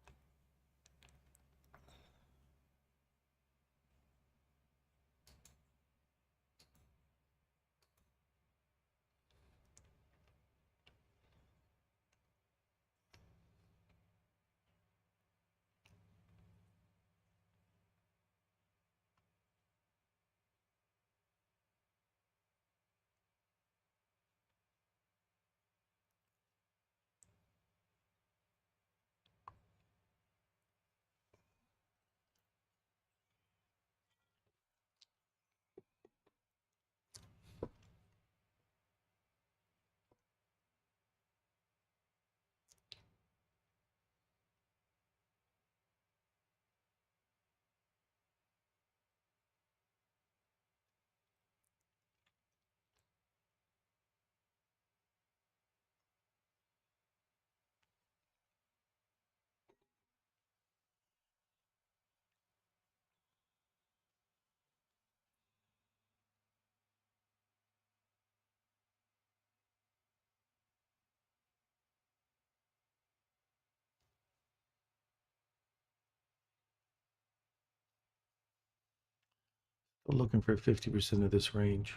Still looking for 50% of this range.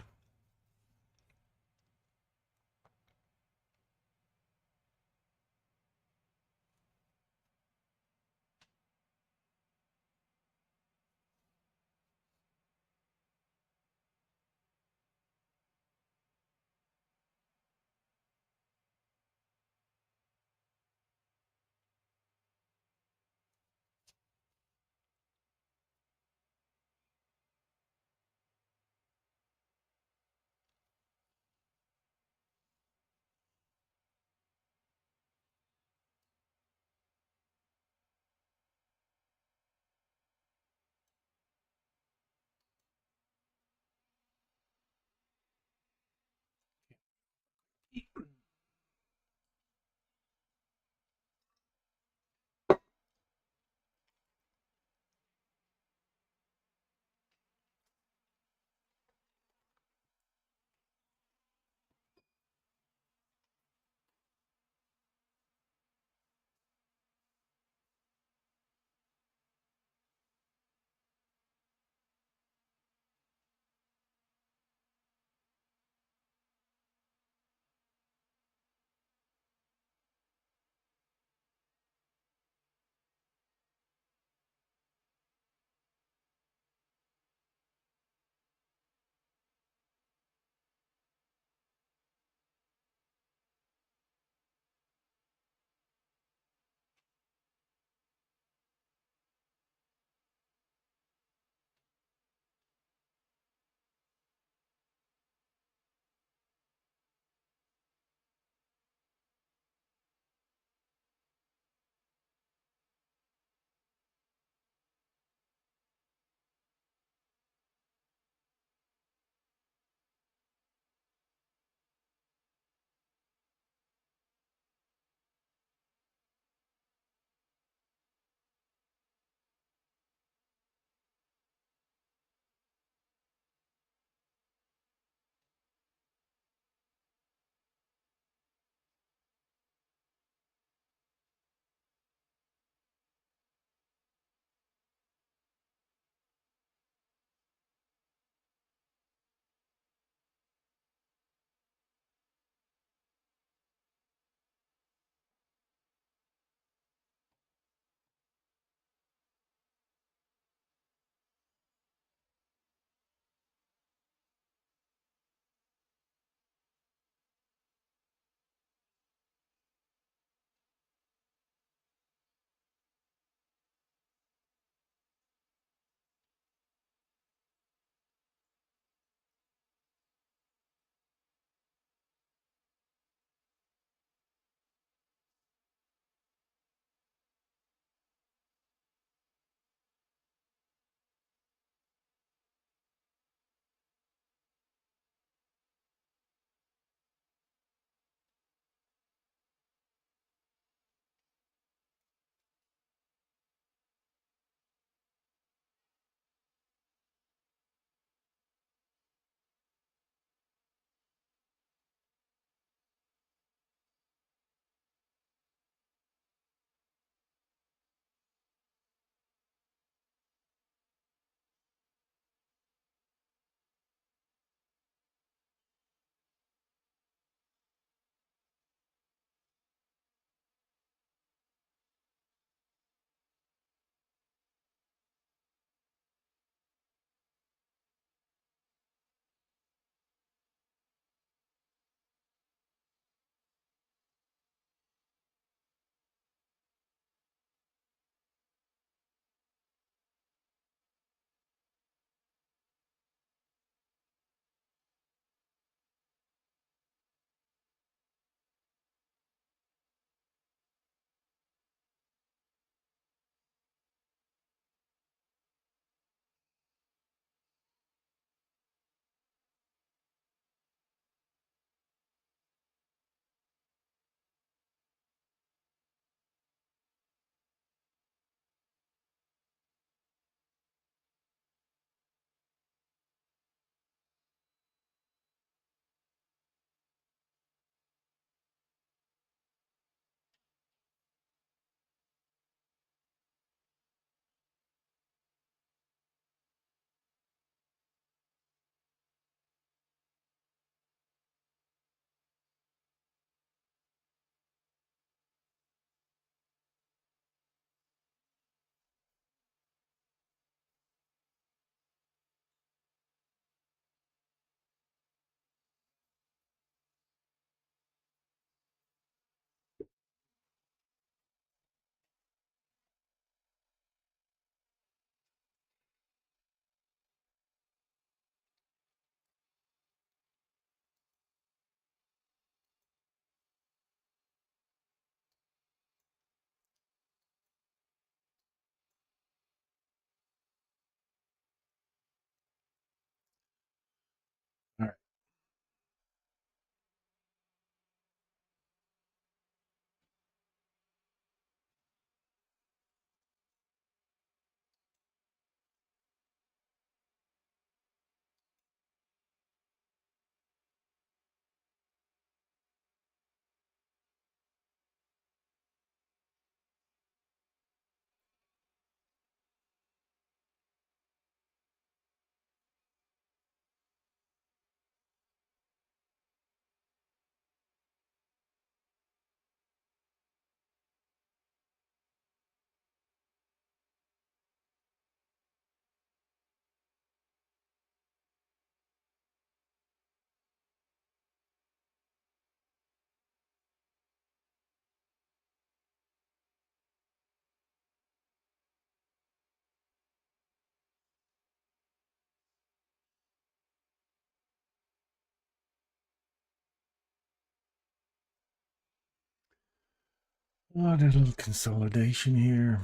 Oh, there's a little consolidation here.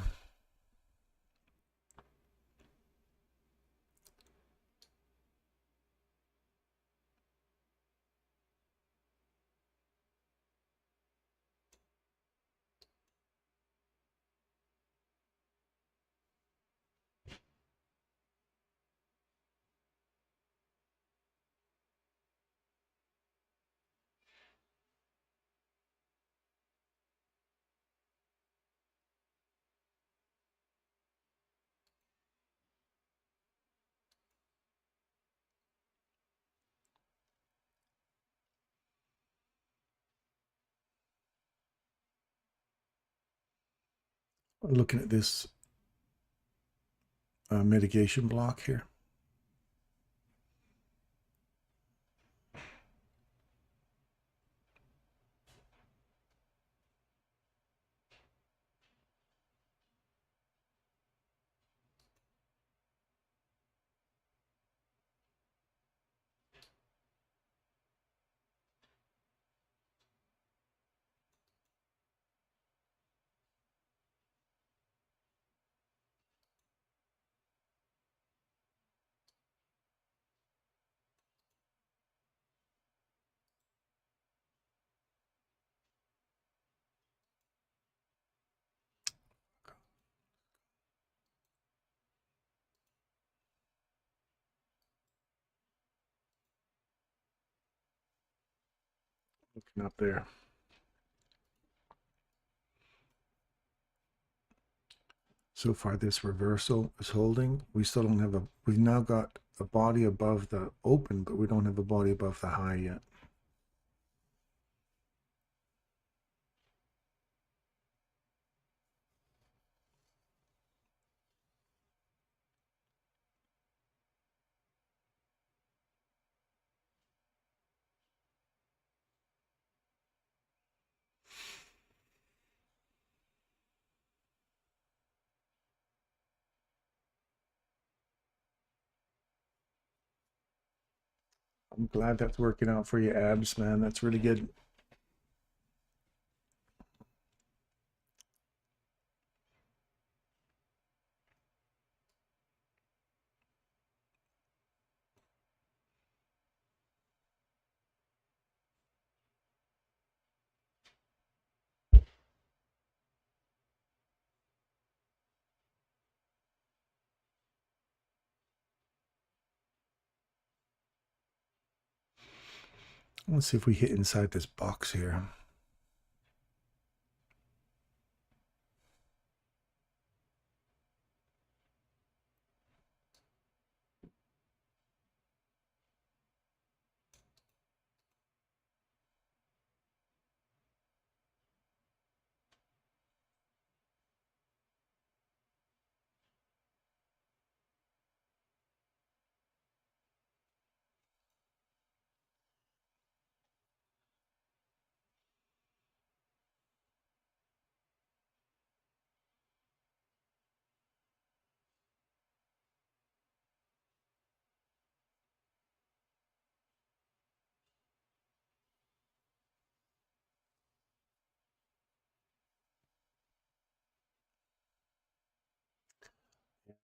Looking at this mitigation block here. Looking up there. So far this reversal is holding. We still don't have we've now got a body above the open, but we don't have a body above the high yet. I'm glad that's working out for you, Abs, man. That's really good. Let's see if we hit inside this box here.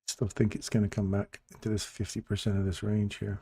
Still think it's going to come back into this 50% of this range here.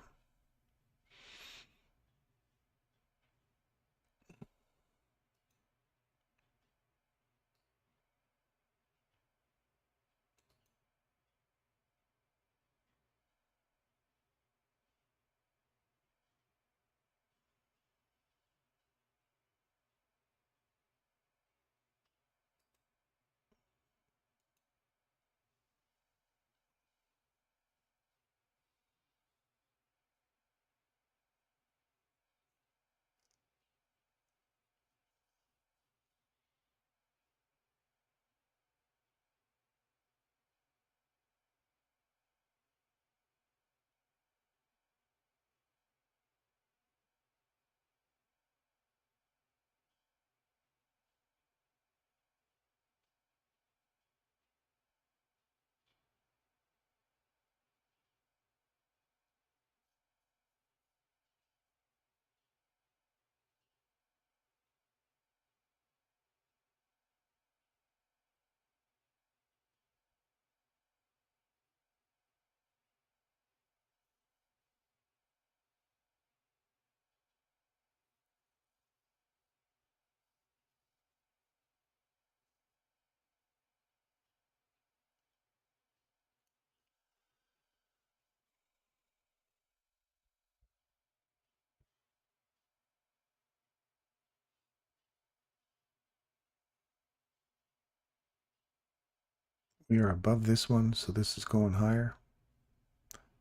We are above this one, so this is going higher.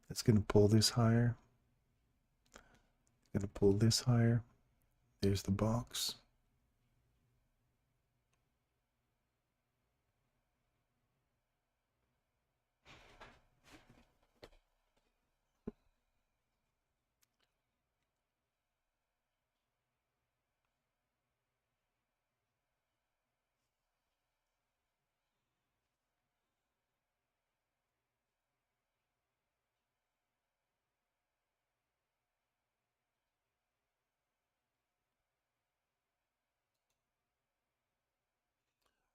It's going to pull this higher. Going to pull this higher. There's the box.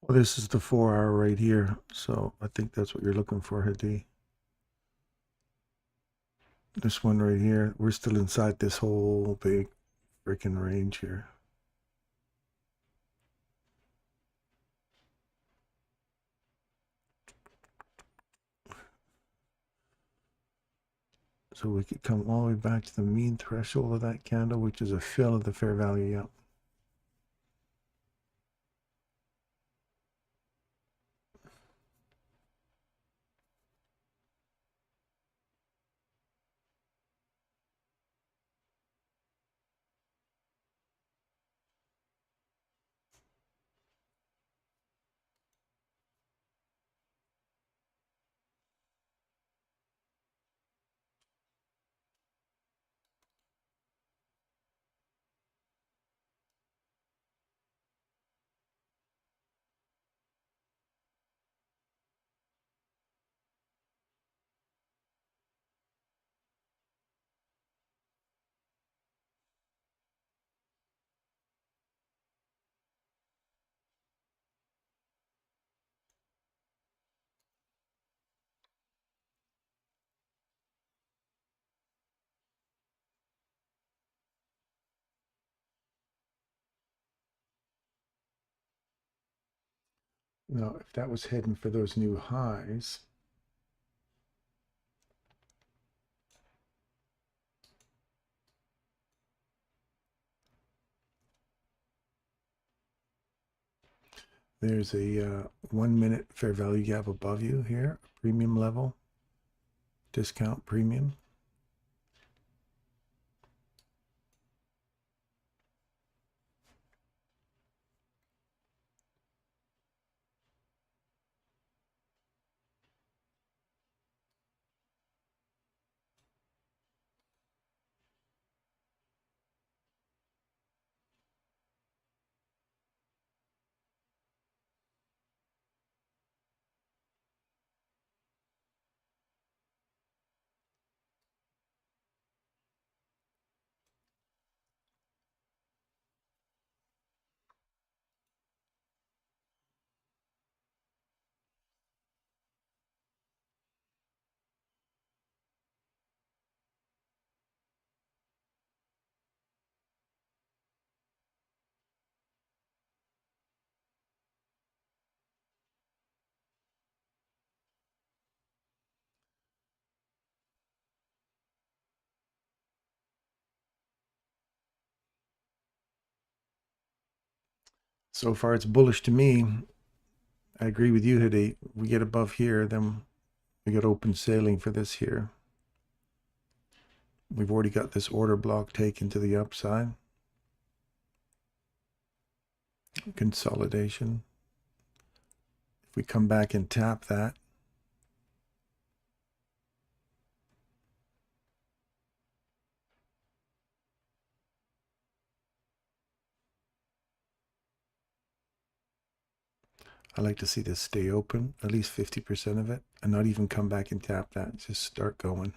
Well, this is the 4 hour right here. So I think that's what you're looking for, Hadi. This one right here, we're still inside this whole big freaking range here. So we could come all the way back to the mean threshold of that candle, which is a fill of the fair value up. Now, if that was heading for those new highs, there's a 1 minute fair value gap above you here, premium level, discount premium. So far, it's bullish to me. I agree with you, Hadi. We get above here, then we got open sailing for this here. We've already got this order block taken to the upside. Consolidation. If we come back and tap that, I like to see this stay open, at least 50% of it, and not even come back and tap that. Just start going.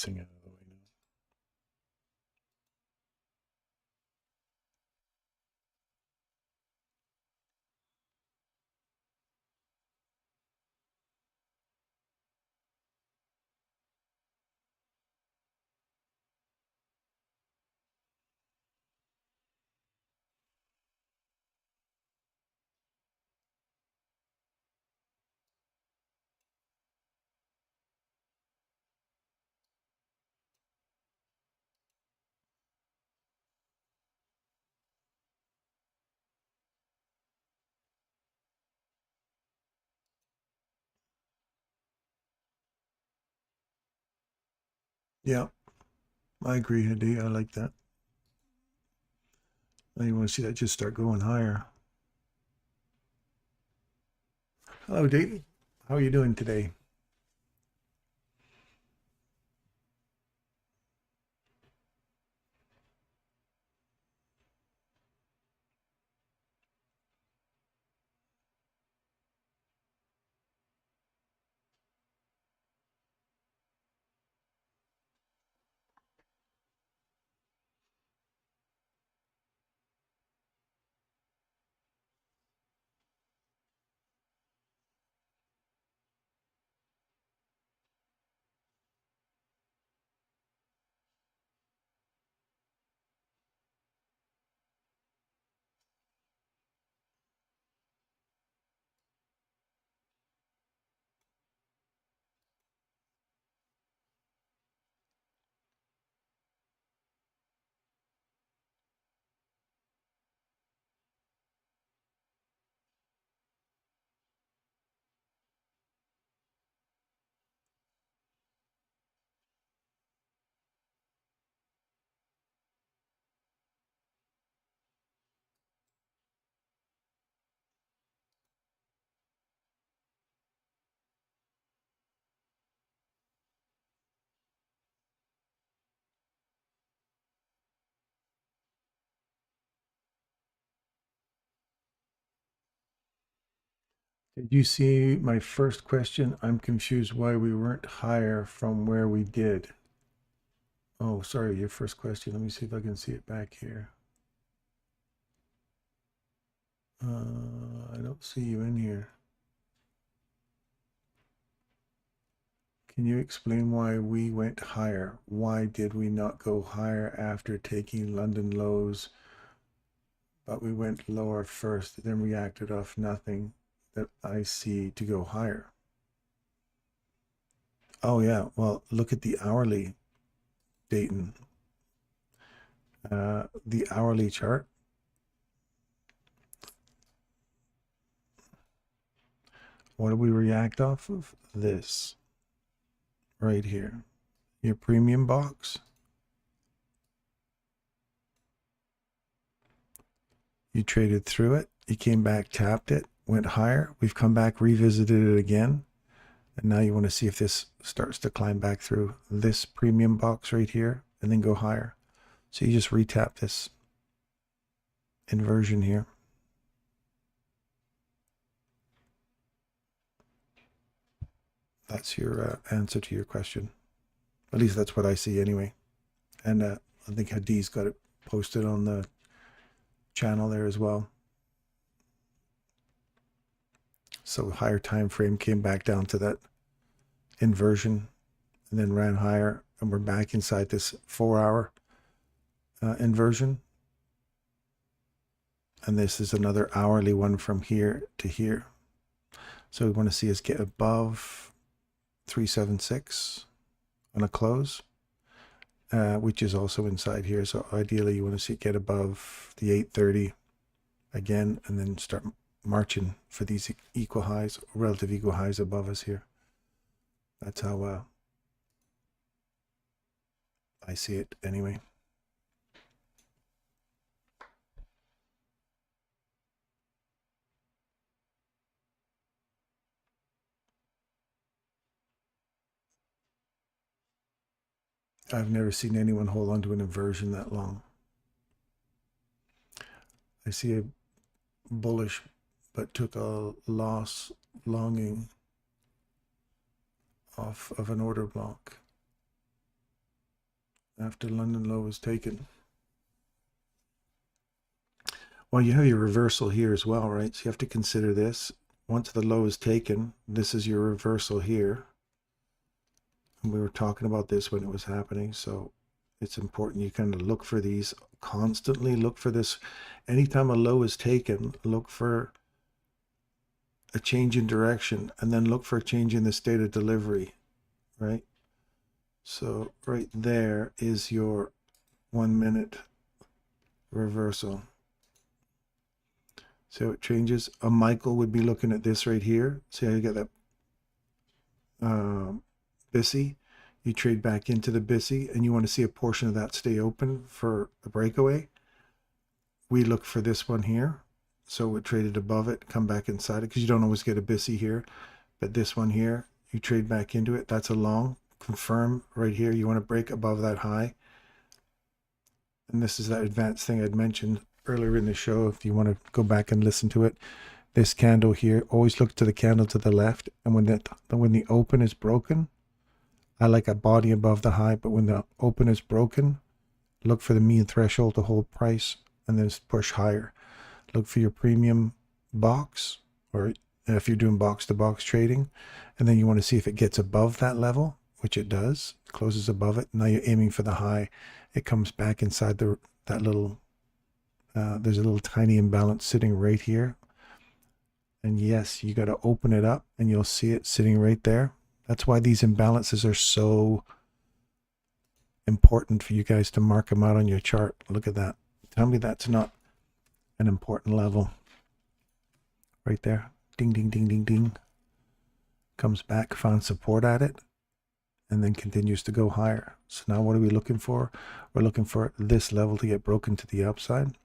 thing out of the way now. Yeah, I agree, Hadi. I like that. Now you want to see that just start going higher. Hello, Dayton. How are you doing today? Did you see my first question? I'm confused why we weren't higher from where we did. Oh, sorry, your first question. Let me see if I can see it back here. I don't see you in here. Can you explain why we went higher? Why did we not go higher after taking London lows, but we went lower first, then reacted off nothing that I see to go higher? Oh yeah, well, look at the hourly, Dayton. The hourly chart. What do we react off of? This right here. Your premium box. You traded through it. You came back, tapped it, went higher. We've come back, revisited it again. And now you want to see if this starts to climb back through this premium box right here and then go higher. So you just retap this inversion here. That's your answer to your question. At least that's what I see anyway. And I think Hadi's got it posted on the channel there as well. So higher time frame came back down to that inversion and then ran higher, and we're back inside this 4-hour inversion. And this is another hourly one from here to here. So we want to see us get above 376 on a close, which is also inside here. So ideally you want to see it get above the 830 again, and then start marching for these equal highs, relative equal highs above us here. That's how I see it anyway. I've never seen anyone hold on to an inversion that long. I see a bullish, but took a loss longing off of an order block. after London low was taken. Well, you have your reversal here as well, right? So you have to consider this. Once the low is taken, this is your reversal here. And we were talking about this when it was happening, so it's important you kind of look for these constantly. Look for this. Anytime a low is taken, look for a change in direction, and then look for a change in the state of delivery, right? So right there is your 1 minute reversal. So it changes. A Michael would be looking at this right here. See how you get that BISI? You trade back into the BISI, and you want to see a portion of that stay open for a breakaway. We look for this one here. So we traded above it, come back inside it, because you don't always get a BISI here. But this one here, you trade back into it. That's a long. Confirm right here. You want to break above that high. And this is that advanced thing I'd mentioned earlier in the show. If you want to go back and listen to it, this candle here, always look to the candle to the left. And when the open is broken, I like a body above the high, but when the open is broken, look for the mean threshold to hold price and then push higher. Look for your premium box, or if you're doing box to box trading, and then you want to see if it gets above that level, which it does, closes above it. Now you're aiming for the high. It comes back inside that little, there's a little tiny imbalance sitting right here. And yes, you got to open it up and you'll see it sitting right there. That's why these imbalances are so important for you guys to mark them out on your chart. Look at that. Tell me that's not an important level. Right there. Ding, ding, ding, ding, ding. Comes back, found support at it, and then continues to go higher. So now what are we looking for? We're looking for this level to get broken to the upside,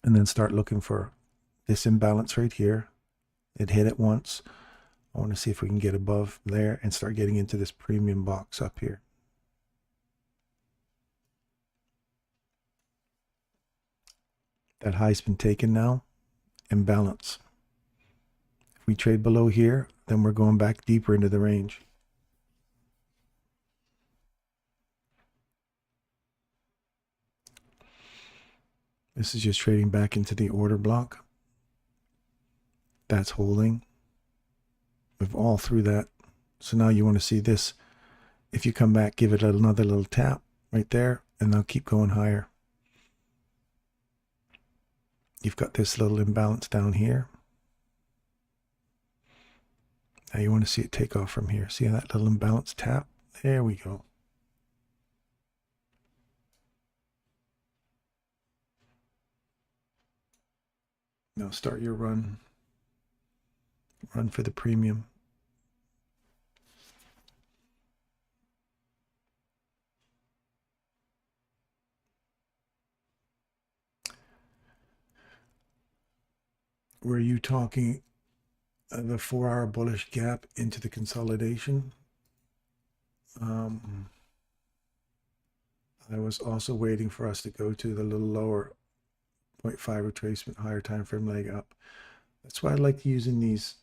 and then start looking for this imbalance right here. It hit it once. I want to see if we can get above there and start getting into this premium box up here. That high's been taken now. Imbalance. If we trade below here, then we're going back deeper into the range. This is just trading back into the order block. That's holding. We've all through that. So now you want to see this. If you come back, give it another little tap right there, and they'll keep going higher. You've got this little imbalance down here. Now you want to see it take off from here. See that little imbalance tap? There we go. Now start your run. Run for the premium. Were you talking the 4-hour bullish gap into the consolidation? I was also waiting for us to go to the little lower 0.5 retracement, higher time frame leg up. That's why I like using these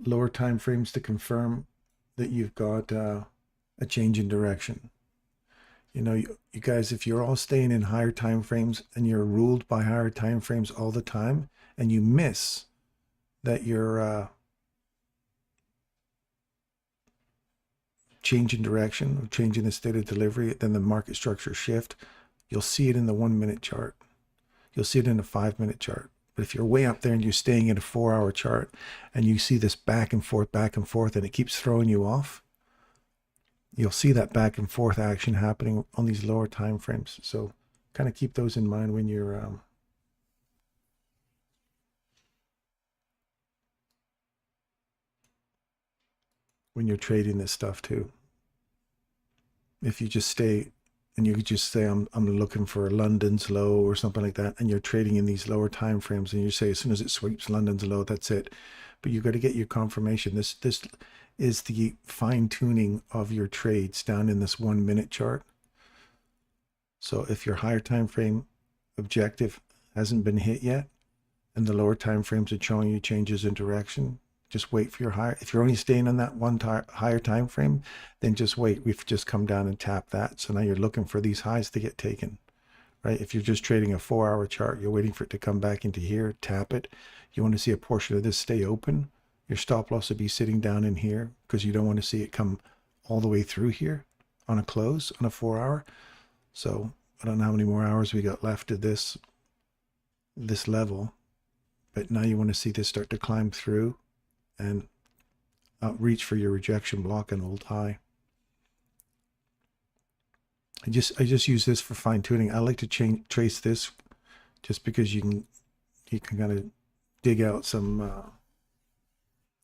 lower time frames to confirm that you've got a change in direction. You know, you guys, if you're all staying in higher time frames and you're ruled by higher time frames all the time, and you miss that you're change in direction or change in the state of delivery, then the market structure shift. You'll see it in the 1 minute chart. You'll see it in a 5 minute chart. But if you're way up there and you're staying in a 4-hour chart and you see this back and forth, and it keeps throwing you off, you'll see that back and forth action happening on these lower time frames. So kind of keep those in mind when you're trading this stuff too. If you just stay and you could just say, I'm looking for London's low or something like that, and you're trading in these lower time frames, and you say as soon as it sweeps London's low, that's it. But you've got to get your confirmation. This is the fine-tuning of your trades down in this 1 minute chart. So if your higher time frame objective hasn't been hit yet, and the lower time frames are showing you changes in direction, just wait for your higher. If you're only staying on that one higher time frame, then just wait. We've just come down and tapped that. So now you're looking for these highs to get taken, right? If you're just trading a 4-hour chart, you're waiting for it to come back into here, tap it. You want to see a portion of this stay open. Your stop loss would be sitting down in here because you don't want to see it come all the way through here on a close on a 4-hour. So I don't know how many more hours we got left of this level, but now you want to see this start to climb through and reach for your rejection block and hold high. I just use this for fine tuning. I like to trace this just because you can kind of dig out some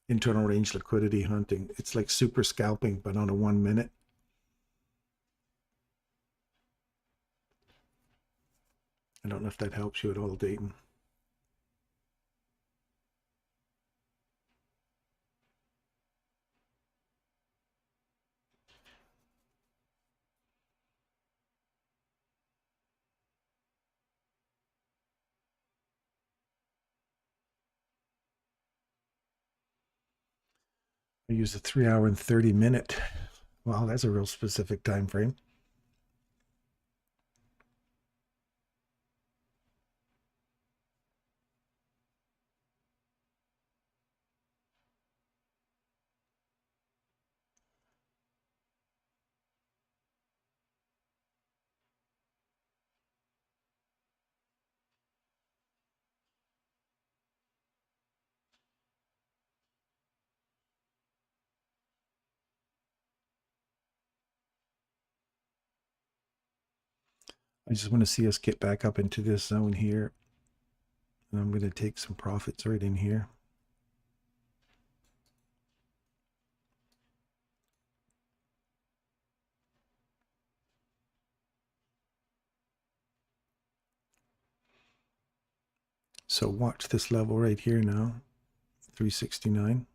internal range liquidity hunting. It's like super scalping, but on a 1 minute. I don't know if that helps you at all, Dayton. I use a 3-hour and 30-minute. Wow, that's a real specific time frame. I just want to see us get back up into this zone here. And I'm going to take some profits right in here. So watch this level right here now, 369.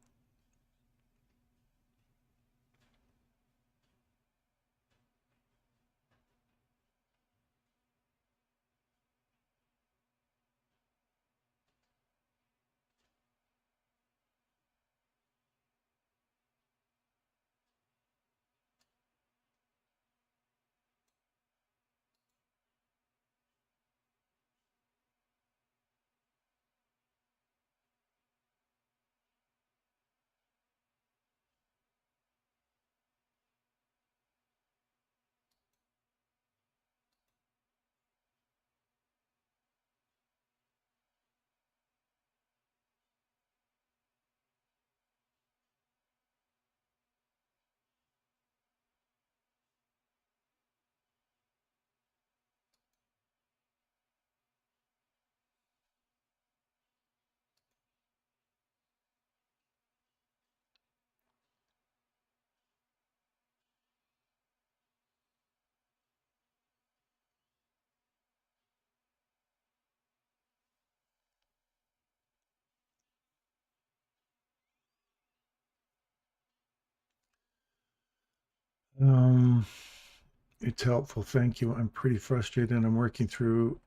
It's helpful. Thank you. I'm pretty frustrated. I'm working through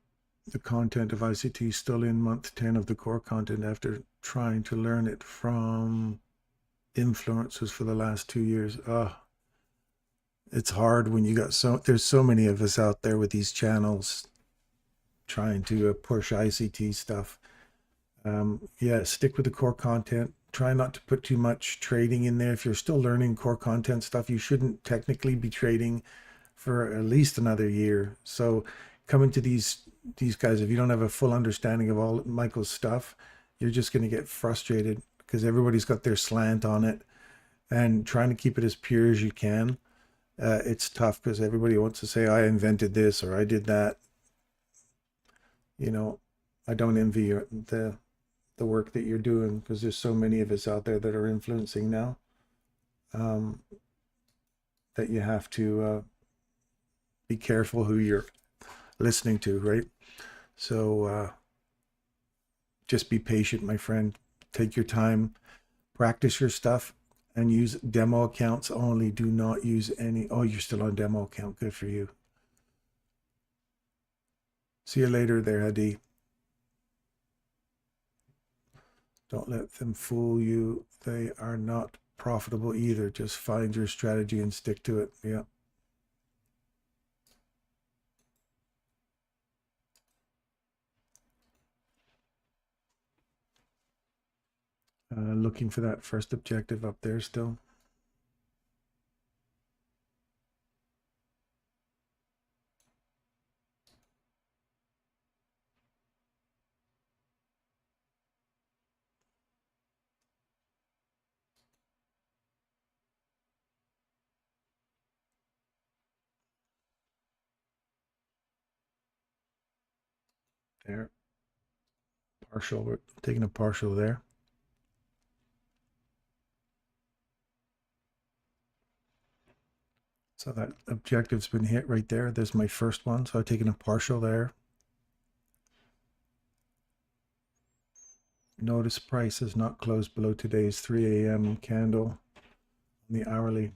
the content of ICT, still in month 10 of the core content after trying to learn it from influencers for the last 2 years. It's hard when you got there's so many of us out there with these channels trying to push ICT stuff. Yeah, stick with the core content. Try not to put too much trading in there. If you're still learning core content stuff, you shouldn't technically be trading for at least another year. So coming to these guys, if you don't have a full understanding of all Michael's stuff, you're just going to get frustrated because everybody's got their slant on it, and trying to keep it as pure as you can. It's tough because everybody wants to say, I invented this or I did that. You know, I don't envy the work that you're doing because there's so many of us out there that are influencing now, that you have to be careful who you're listening to, right? So just be patient, my friend. Take your time, practice your stuff, and use demo accounts only. Do not use any. Oh, you're still on demo account. Good for you. See you later there, Hadi. Don't let them fool you. They are not profitable either. Just find your strategy and stick to it. Yeah. Looking for that first objective up there still. There. Partial. We're taking a partial there. So that objective's been hit right there. There's my first one. So I've taken a partial there. Notice price has not closed below today's 3 a.m. candle on the hourly.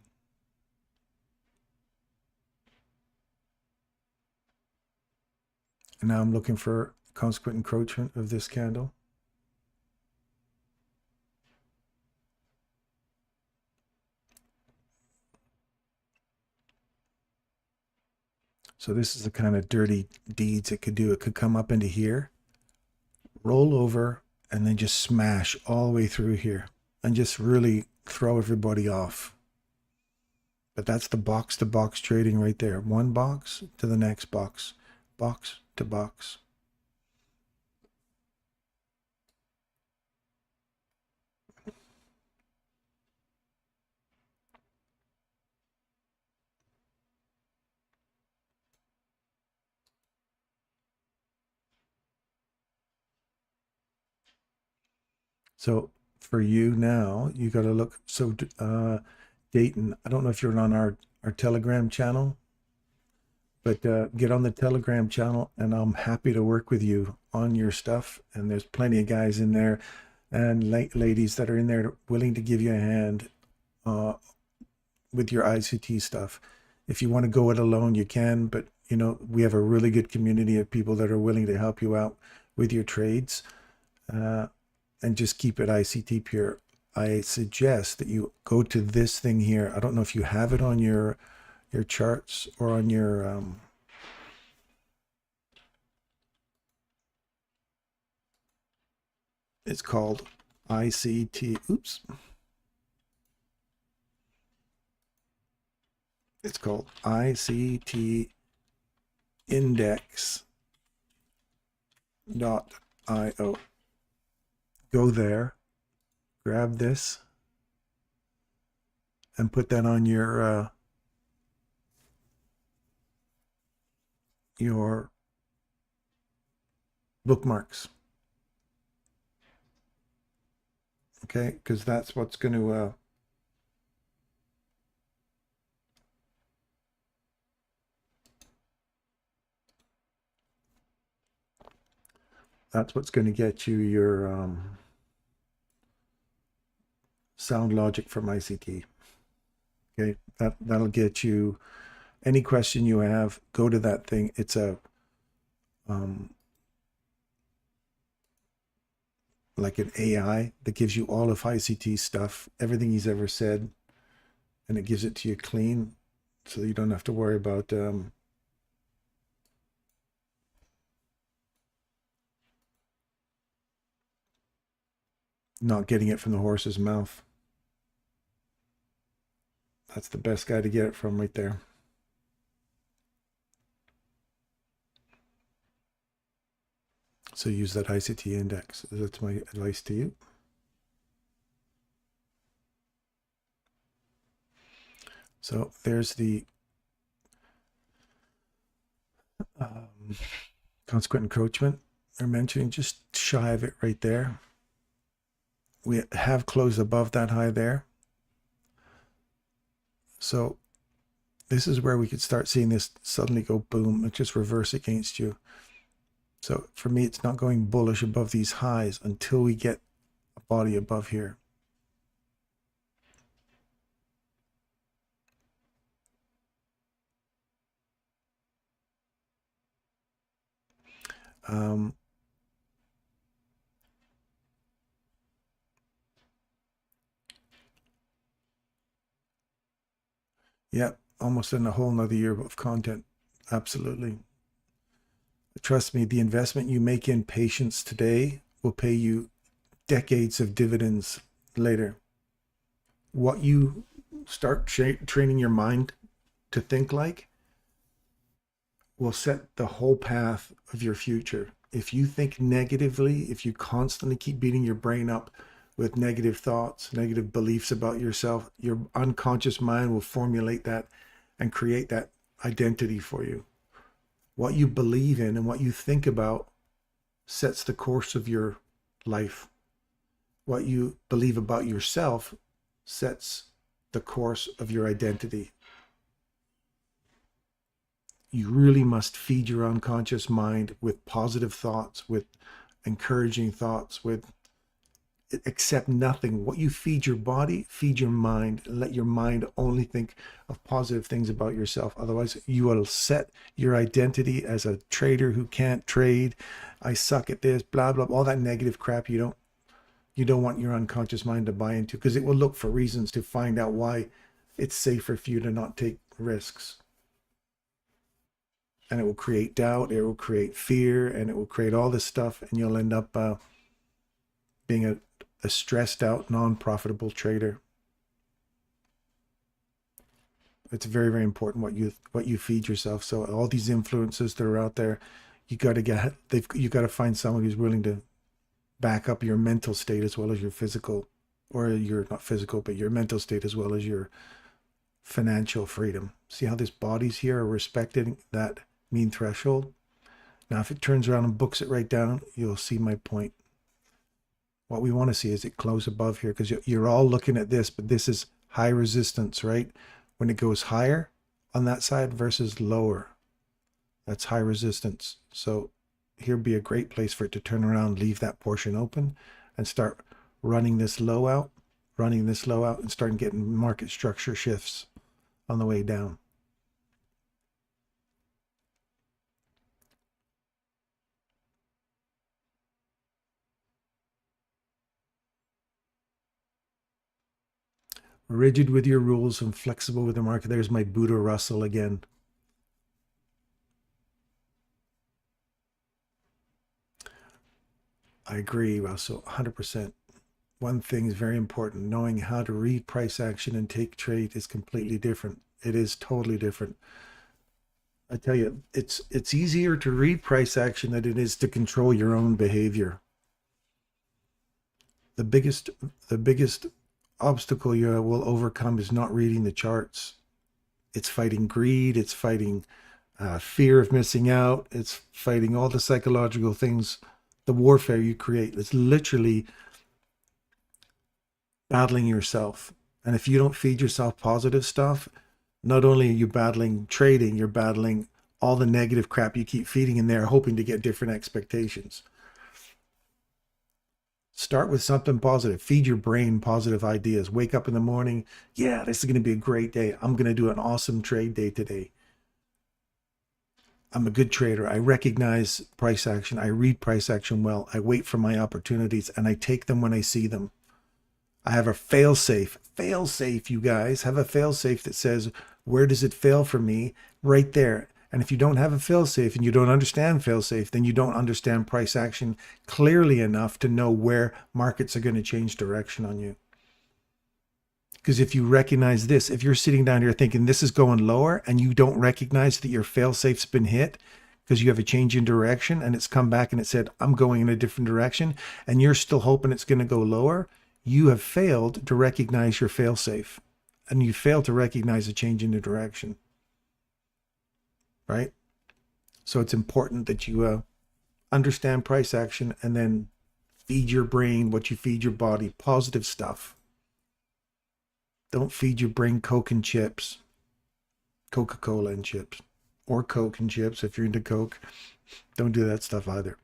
And now I'm looking for consequent encroachment of this candle. So this is the kind of dirty deeds it could do. It could come up into here, roll over, and then just smash all the way through here and just really throw everybody off. But that's the box to box trading right there. One box to the next box, box to box. So for you now, you got to look. So Dayton, I don't know if you're on our Telegram channel, but get on the Telegram channel and I'm happy to work with you on your stuff. And there's plenty of guys in there and ladies that are in there willing to give you a hand with your ICT stuff. If you want to go it alone, you can, but you know, we have a really good community of people that are willing to help you out with your trades. And just keep it ICT pure. I suggest that you go to this thing here. I don't know if you have it on your charts or on your it's called ICT. Oops. It's called ICT index.io. Go there, grab this, and put that on your bookmarks. Okay, because that's what's going to get you your sound logic from ICT. Okay, that'll get you any question you have. Go to that thing. It's a like an AI that gives you all of ICT stuff, everything he's ever said, and it gives it to you clean, so you don't have to worry about not getting it from the horse's mouth. That's the best guy to get it from right there. So use that ICT index. That's my advice to you. So there's the consequent encroachment they're mentioning, just shy of it right there. We have closed above that high there. So this is where we could start seeing this suddenly go boom and just reverse against you. So for me, it's not going bullish above these highs until we get a body above here. Yep, almost in a whole nother year of content. Absolutely. Trust me, the investment you make in patience today will pay you decades of dividends later. What you start training your mind to think like will set the whole path of your future. If you think negatively, if you constantly keep beating your brain up with negative thoughts, negative beliefs about yourself, your unconscious mind will formulate that and create that identity for you. What you believe in and what you think about sets the course of your life. What you believe about yourself sets the course of your identity. You really must feed your unconscious mind with positive thoughts, with encouraging thoughts, with accept nothing. What you feed your body, feed your mind, and let your mind only think of positive things about yourself. Otherwise, you will set your identity as a trader who can't trade. I suck at this, blah, blah, all that negative crap you don't want your unconscious mind to buy into, because it will look for reasons to find out why it's safer for you to not take risks. And it will create doubt, it will create fear, and it will create all this stuff, and you'll end up being a stressed out, non-profitable trader. It's very, very important what you feed yourself. So all these influences that are out there, you got to find someone who's willing to back up your mental state as well as your physical, or your not physical, but your mental state as well as your financial freedom. See how these bodies here are respecting that mean threshold? Now, if it turns around and books it right down, you'll see my point. What we want to see is it close above here, because you're all looking at this, but this is high resistance, right? When it goes higher on that side versus lower, that's high resistance. So here would be a great place for it to turn around, leave that portion open, and start running this low out, and starting getting market structure shifts on the way down. Rigid with your rules and flexible with the market. There's my Buddha Russell again. I agree, Russell, 100%. One thing is very important. Knowing how to read price action and take trade is completely different. It is totally different. I tell you, it's easier to read price action than it is to control your own behavior. The biggest obstacle you will overcome is not reading the charts. It's fighting greed. It's fighting fear of missing out. It's fighting all the psychological things, the warfare you create. It's literally battling yourself. And if you don't feed yourself positive stuff, not only are you battling trading, you're battling all the negative crap you keep feeding in there, hoping to get different expectations. Start with something positive. Feed your brain positive ideas. Wake up in the morning. Yeah, this is going to be a great day. I'm going to do an awesome trade day today. I'm a good trader. I recognize price action. I read price action well. I wait for my opportunities and I take them when I see them. I have a fail safe. Fail safe, you guys. Have a fail safe that says, where does it fail for me? Right there. And if you don't have a fail-safe and you don't understand fail-safe, then you don't understand price action clearly enough to know where markets are going to change direction on you. Because if you recognize this, if you're sitting down here thinking this is going lower and you don't recognize that your fail-safe's been hit because you have a change in direction and it's come back and it said, I'm going in a different direction, and you're still hoping it's going to go lower, you have failed to recognize your fail-safe, and you failed to recognize a change in the direction. Right? So it's important that you understand price action and then feed your brain what you feed your body, positive stuff. Don't feed your brain Coke and chips, Coca-Cola and chips, or Coke and chips if you're into Coke. Don't do that stuff either.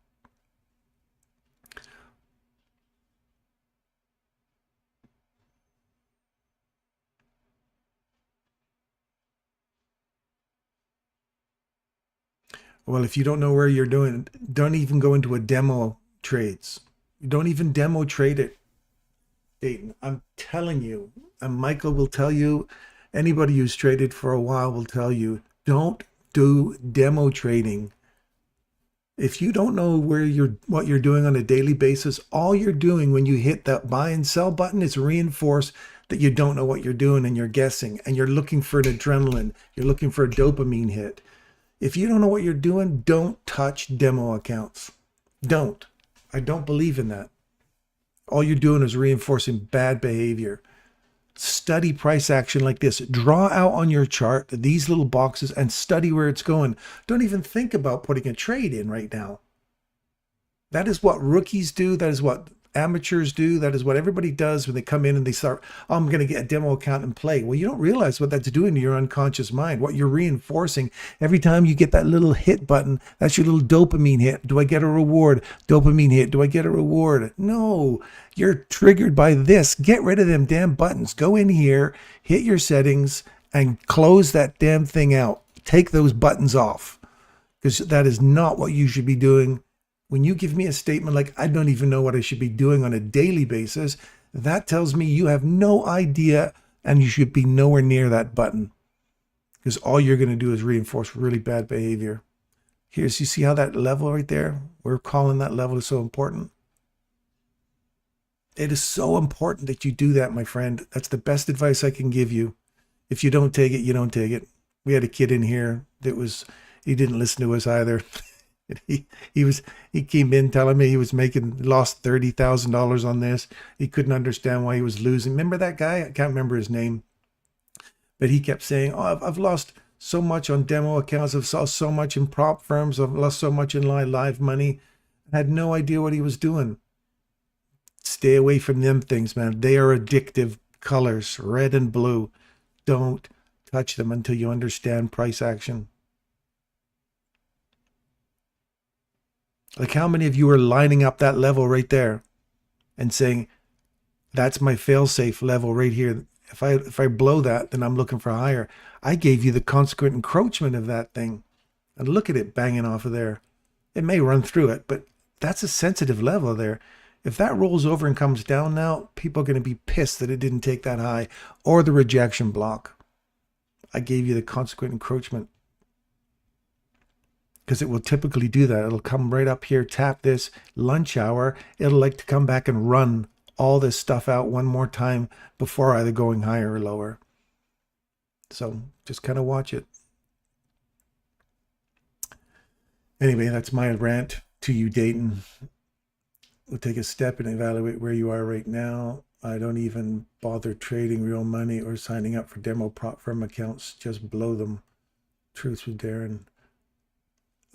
Well, if you don't know where you're doing, don't even go into a demo trades. Don't even demo trade it, Dayton. I'm telling you, and Michael will tell you, Anybody who's traded for a while will tell you, don't do demo trading. If you don't know what you're doing on a daily basis, all you're doing when you hit that buy and sell button is reinforce that you don't know what you're doing and you're guessing and you're looking for an adrenaline. You're looking for a dopamine hit. If you don't know what you're doing, don't touch demo accounts. Don't. I don't believe in that. All you're doing is reinforcing bad behavior. Study price action like this. Draw out on your chart these little boxes and study where it's going. Don't even think about putting a trade in right now. That is what rookies do. That is what amateurs do. That is what everybody does when they come in and they start, oh, I'm going to get a demo account and play. Well, you don't realize what that's doing to your unconscious mind, what you're reinforcing. Every time you get that little hit button, that's your little dopamine hit. Do I get a reward? Dopamine hit. Do I get a reward? No, you're triggered by this. Get rid of them damn buttons. Go in here, hit your settings, and close that damn thing out. Take those buttons off, because that is not what you should be doing. When you give me a statement like, I don't even know what I should be doing on a daily basis, that tells me you have no idea and you should be nowhere near that button, because all you're going to do is reinforce really bad behavior. Here's, you see how that level right there, we're calling that level, is so important. It is so important that you do that, my friend. That's the best advice I can give you. If you don't take it, you don't take it. We had a kid in here that he didn't listen to us either. He came in telling me he was lost $30,000 on this. He couldn't understand why he was losing. Remember that guy? I can't remember his name, but he kept saying, oh, I've lost so much on demo accounts. I've lost so much in prop firms. I've lost so much in live money. I had no idea what he was doing. Stay away from them things, man. They are addictive colors, red and blue. Don't touch them until you understand price action. Like, how many of you are lining up that level right there and saying, that's my fail-safe level right here. If I blow that, then I'm looking for higher. I gave you the consequent encroachment of that thing. And look at it banging off of there. It may run through it, but that's a sensitive level there. If that rolls over and comes down now, people are going to be pissed that it didn't take that high, or the rejection block. I gave you the consequent encroachment, because it will typically do that. It'll come right up here, tap this, lunch hour. It'll like to come back and run all this stuff out one more time before either going higher or lower. So just kind of watch it. Anyway, that's my rant to you, Dayton. We'll take a step and evaluate where you are right now. I don't even bother trading real money or signing up for demo prop firm accounts. Just blow them. Truth with Darren.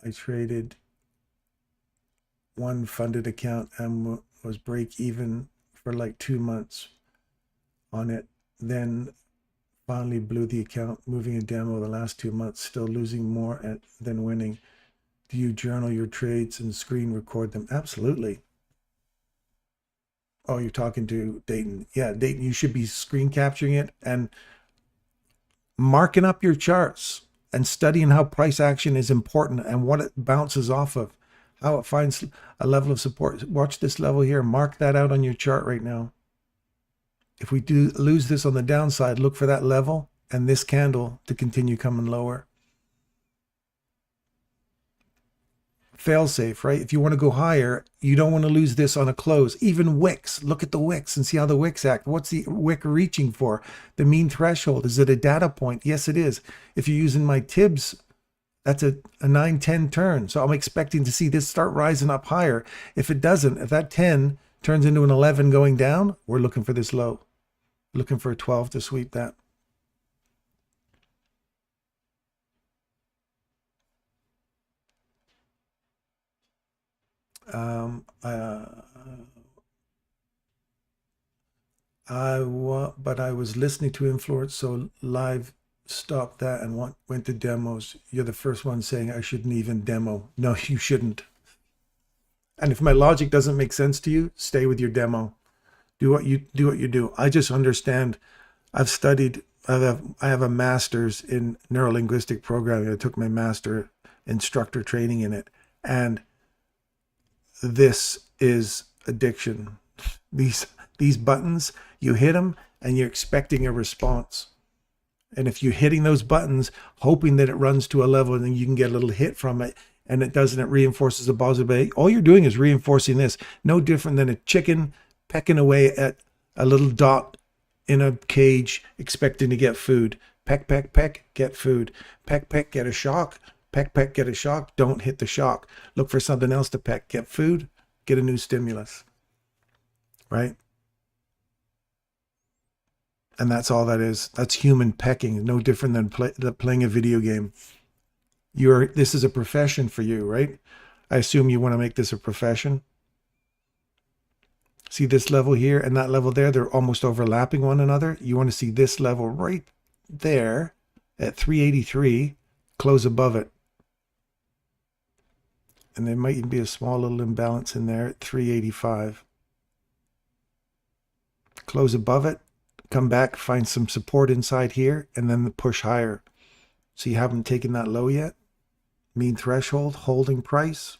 I traded one funded account and was break even for like 2 months on it. Then finally blew the account, moving a demo the last 2 months, still losing more than winning. Do you journal your trades and screen record them? Absolutely. Oh, you're talking to Dayton. Yeah, Dayton, you should be screen capturing it and marking up your charts and studying how price action is important and what it bounces off of, how it finds a level of support. Watch this level here. Mark that out on your chart right now. If we do lose this on the downside, look for that level and this candle to continue coming lower. Fail safe, right? If you want to go higher, you don't want to lose this on a close. Even wicks, look at the wicks and see how the wicks act. What's the wick reaching for? The mean threshold. Is it a data point? Yes, it is. If you're using my TIBs, that's a 9-10 turn. So I'm expecting to see this start rising up higher. If it doesn't, if that 10 turns into an 11 going down, we're looking for this low. Looking for a 12 to sweep that. But I was listening to influence, so live stopped that and went to demos. You're the first one saying I shouldn't even demo. No, you shouldn't. And if my logic doesn't make sense to you, stay with your demo. Do what you do. I just understand. I've studied. I have a master's in neurolinguistic programming. I took my master instructor training in it, and this is addiction. These buttons, you hit them and you're expecting a response. And if you're hitting those buttons, hoping that it runs to a level and then you can get a little hit from it, and it doesn't, it reinforces the positive behavior. All you're doing is reinforcing this. No different than a chicken pecking away at a little dot in a cage, expecting to get food. Peck, peck, peck, get food. Peck, peck, get a shock. Peck, peck, get a shock. Don't hit the shock. Look for something else to peck. Get food, get a new stimulus. Right? And that's all that is. That's human pecking. No different than playing a video game. This is a profession for you, right? I assume you want to make this a profession. See this level here and that level there, they're almost overlapping one another. You want to see this level right there at 383, close above it. And there might even be a small little imbalance in there at 385. Close above it, come back, find some support inside here, and then push higher. So you haven't taken that low yet. Mean threshold, holding price.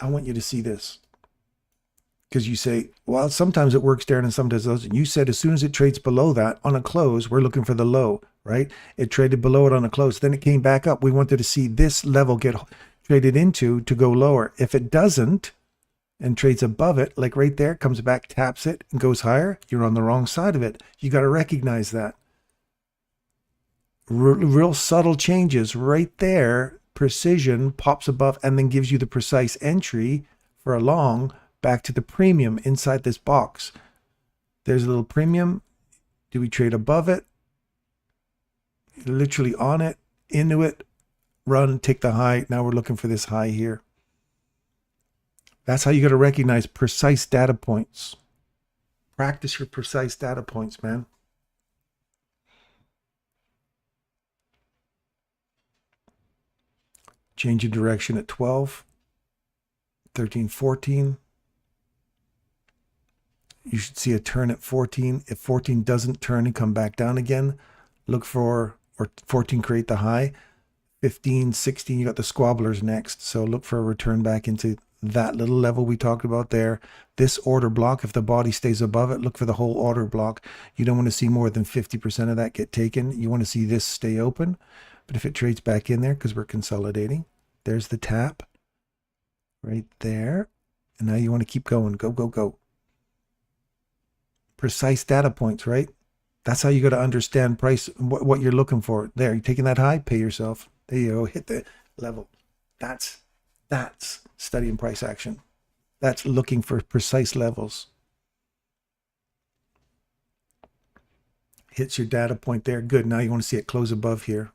I want you to see this. Because you say, well, sometimes it works there and sometimes it doesn't. You said as soon as it trades below that on a close, we're looking for the low, right? It traded below it on a close. Then it came back up. We wanted to see this level get traded into to go lower. If it doesn't and trades above it, like right there, comes back, taps it, and goes higher, you're on the wrong side of it. You got to recognize that. Real subtle changes right there. Precision pops above and then gives you the precise entry for a long back to the premium inside this box. There's a little premium. Do we trade above it? Literally on it, into it, run, take the high. Now we're looking for this high here. That's how you got to recognize precise data points. Practice your precise data points, man. Change of direction at 12, 13, 14. You should see a turn at 14. If 14 doesn't turn and come back down again, look for, or 14 create the high. 15, 16, you got the squabblers next. So look for a return back into that little level we talked about there. This order block, if the body stays above it, look for the whole order block. You don't want to see more than 50% of that get taken. You want to see this stay open. But if it trades back in there, because we're consolidating, there's the tap right there. And now you want to keep going. Go, go, go. Precise data points, right? That's how you got to understand price, what you're looking for. There, you're taking that high, pay yourself. There you go, hit the level. That's studying price action. That's looking for precise levels. Hits your data point there. Good. Now you want to see it close above here.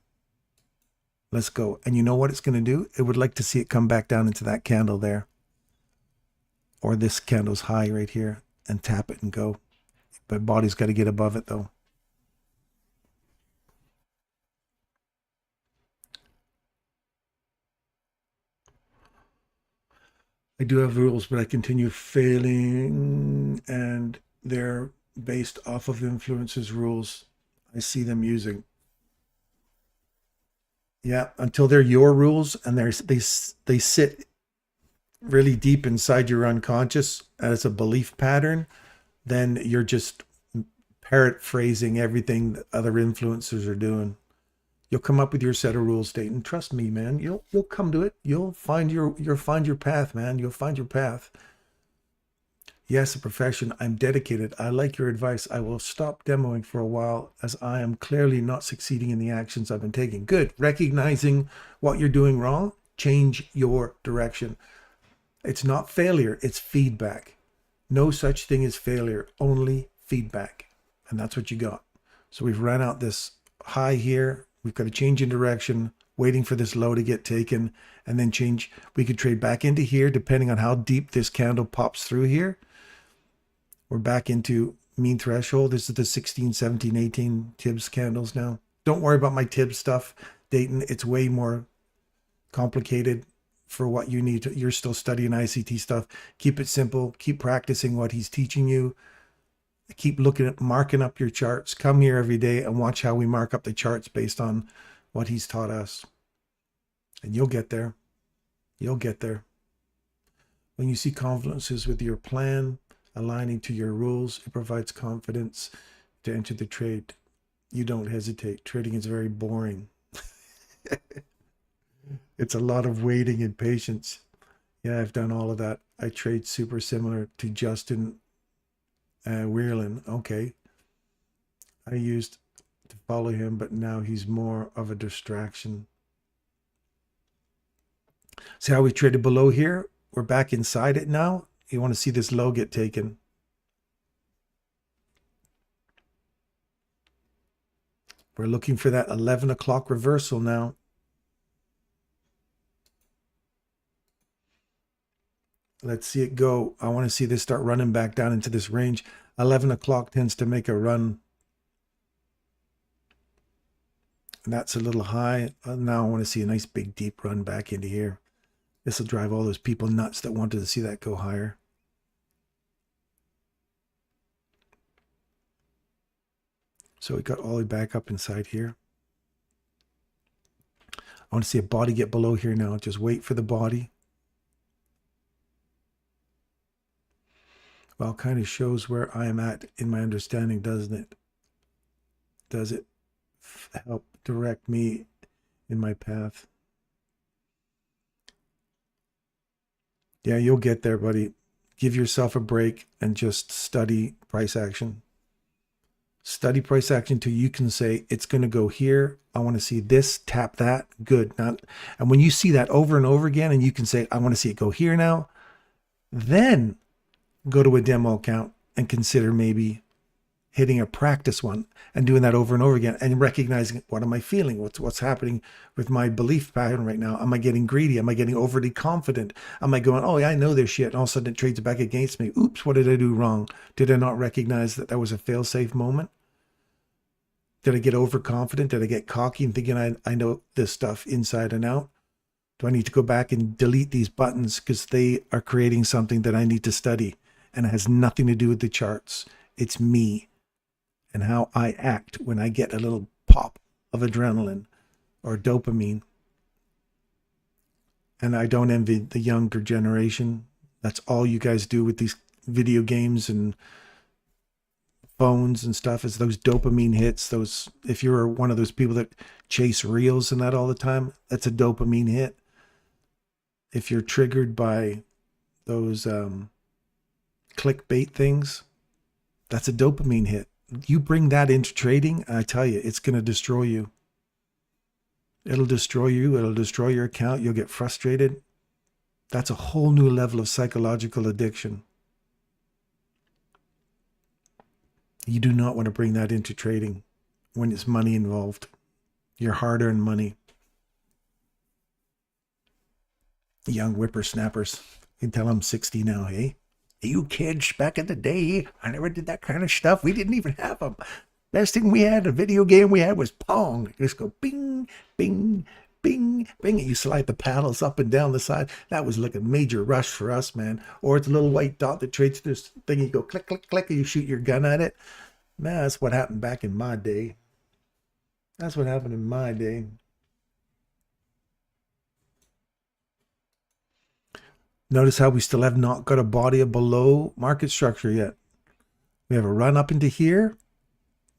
Let's go. And you know what it's going to do? It would like to see it come back down into that candle there. Or this candle's high right here and tap it and go. But body's got to get above it though. I do have rules, but I continue failing, and they're based off of influencers' rules I see them using. Yeah, until they're your rules and they sit really deep inside your unconscious as a belief pattern, then you're just paraphrasing everything that other influencers are doing. You'll come up with your set of rules, Dayton. Trust me, man. You'll come to it. You'll find your path, man. You'll find your path. Yes, a profession. I'm dedicated. I like your advice. I will stop demoing for a while as I am clearly not succeeding in the actions I've been taking. Good. Recognizing what you're doing wrong. Change your direction. It's not failure. It's feedback. No such thing as failure. Only feedback. And that's what you got. So we've ran out this high here. We've got a change in direction, waiting for this low to get taken, and then change. We could trade back into here depending on how deep this candle pops through here. We're back into mean threshold. This is the 16, 17, 18 Tibbs candles now. Don't worry about my Tibbs stuff, Dayton. It's way more complicated for what you need. You're still studying ICT stuff. Keep it simple. Keep practicing what he's teaching you. Keep looking at marking up your charts. Come here every day and watch how we mark up the charts based on what he's taught us. And you'll get there. You'll get there. When you see confluences with your plan, aligning to your rules, it provides confidence to enter the trade. You don't hesitate. Trading is very boring. It's a lot of waiting and patience. Yeah, I've done all of that. I trade super similar to Justin Weirlin. Okay. I used to follow him, but now he's more of a distraction. See how we traded below here? We're back inside it now. You want to see this low get taken. We're looking for that 11 o'clock reversal now. Let's see it go. I want to see this start running back down into this range. 11 o'clock tends to make a run. And that's a little high. Now I want to see a nice big deep run back into here. This will drive all those people nuts that wanted to see that go higher. So we got all the way back up inside here. I want to see a body get below here now. Just wait for the body. Well, it kind of shows where I am at in my understanding, doesn't it? Does it help direct me in my path? Yeah, you'll get there, buddy. Give yourself a break and just study price action. Study price action till you can say, it's going to go here. I want to see this, tap that, good. Not, and when you see that over and over again, and you can say, I want to see it go here now, then go to a demo account and consider maybe hitting a practice one and doing that over and over again and recognizing, what am I feeling? What's happening with my belief pattern right now? Am I getting greedy? Am I getting overly confident? Am I going, oh yeah, I know this shit, and all of a sudden it trades back against me. Oops, what did I do wrong? Did I not recognize that that was a fail-safe moment? Did I get overconfident? Did I get cocky and thinking I know this stuff inside and out? Do I need to go back and delete these buttons because they are creating something that I need to study? And it has nothing to do with the charts. It's me and how I act when I get a little pop of adrenaline or dopamine. And I don't envy the younger generation. That's all you guys do with these video games and phones and stuff, is those dopamine hits. Those, if you're one of those people that chase reels and that all the time, that's a dopamine hit. If you're triggered by those clickbait things, that's a dopamine hit. You bring that into trading, I tell you, it's going to destroy you. It'll destroy you. It'll destroy your account. You'll get frustrated. That's a whole new level of psychological addiction. You do not want to bring that into trading when it's money involved. Your hard-earned money. Young whippersnappers. You can tell I'm 60 now, hey? You kids, back in the day, I never did that kind of stuff. We didn't even have them. Best thing we had, a video game we had, was Pong. You just go bing, bing, bing, bing, and you slide the paddles up and down the side. That was like a major rush for us, man. Or it's a little white dot that trades this thing. You go click, click, click, and you shoot your gun at it. Man, that's what happened back in my day. That's what happened in my day. Notice how we still have not got a body of below market structure yet. We have a run up into here.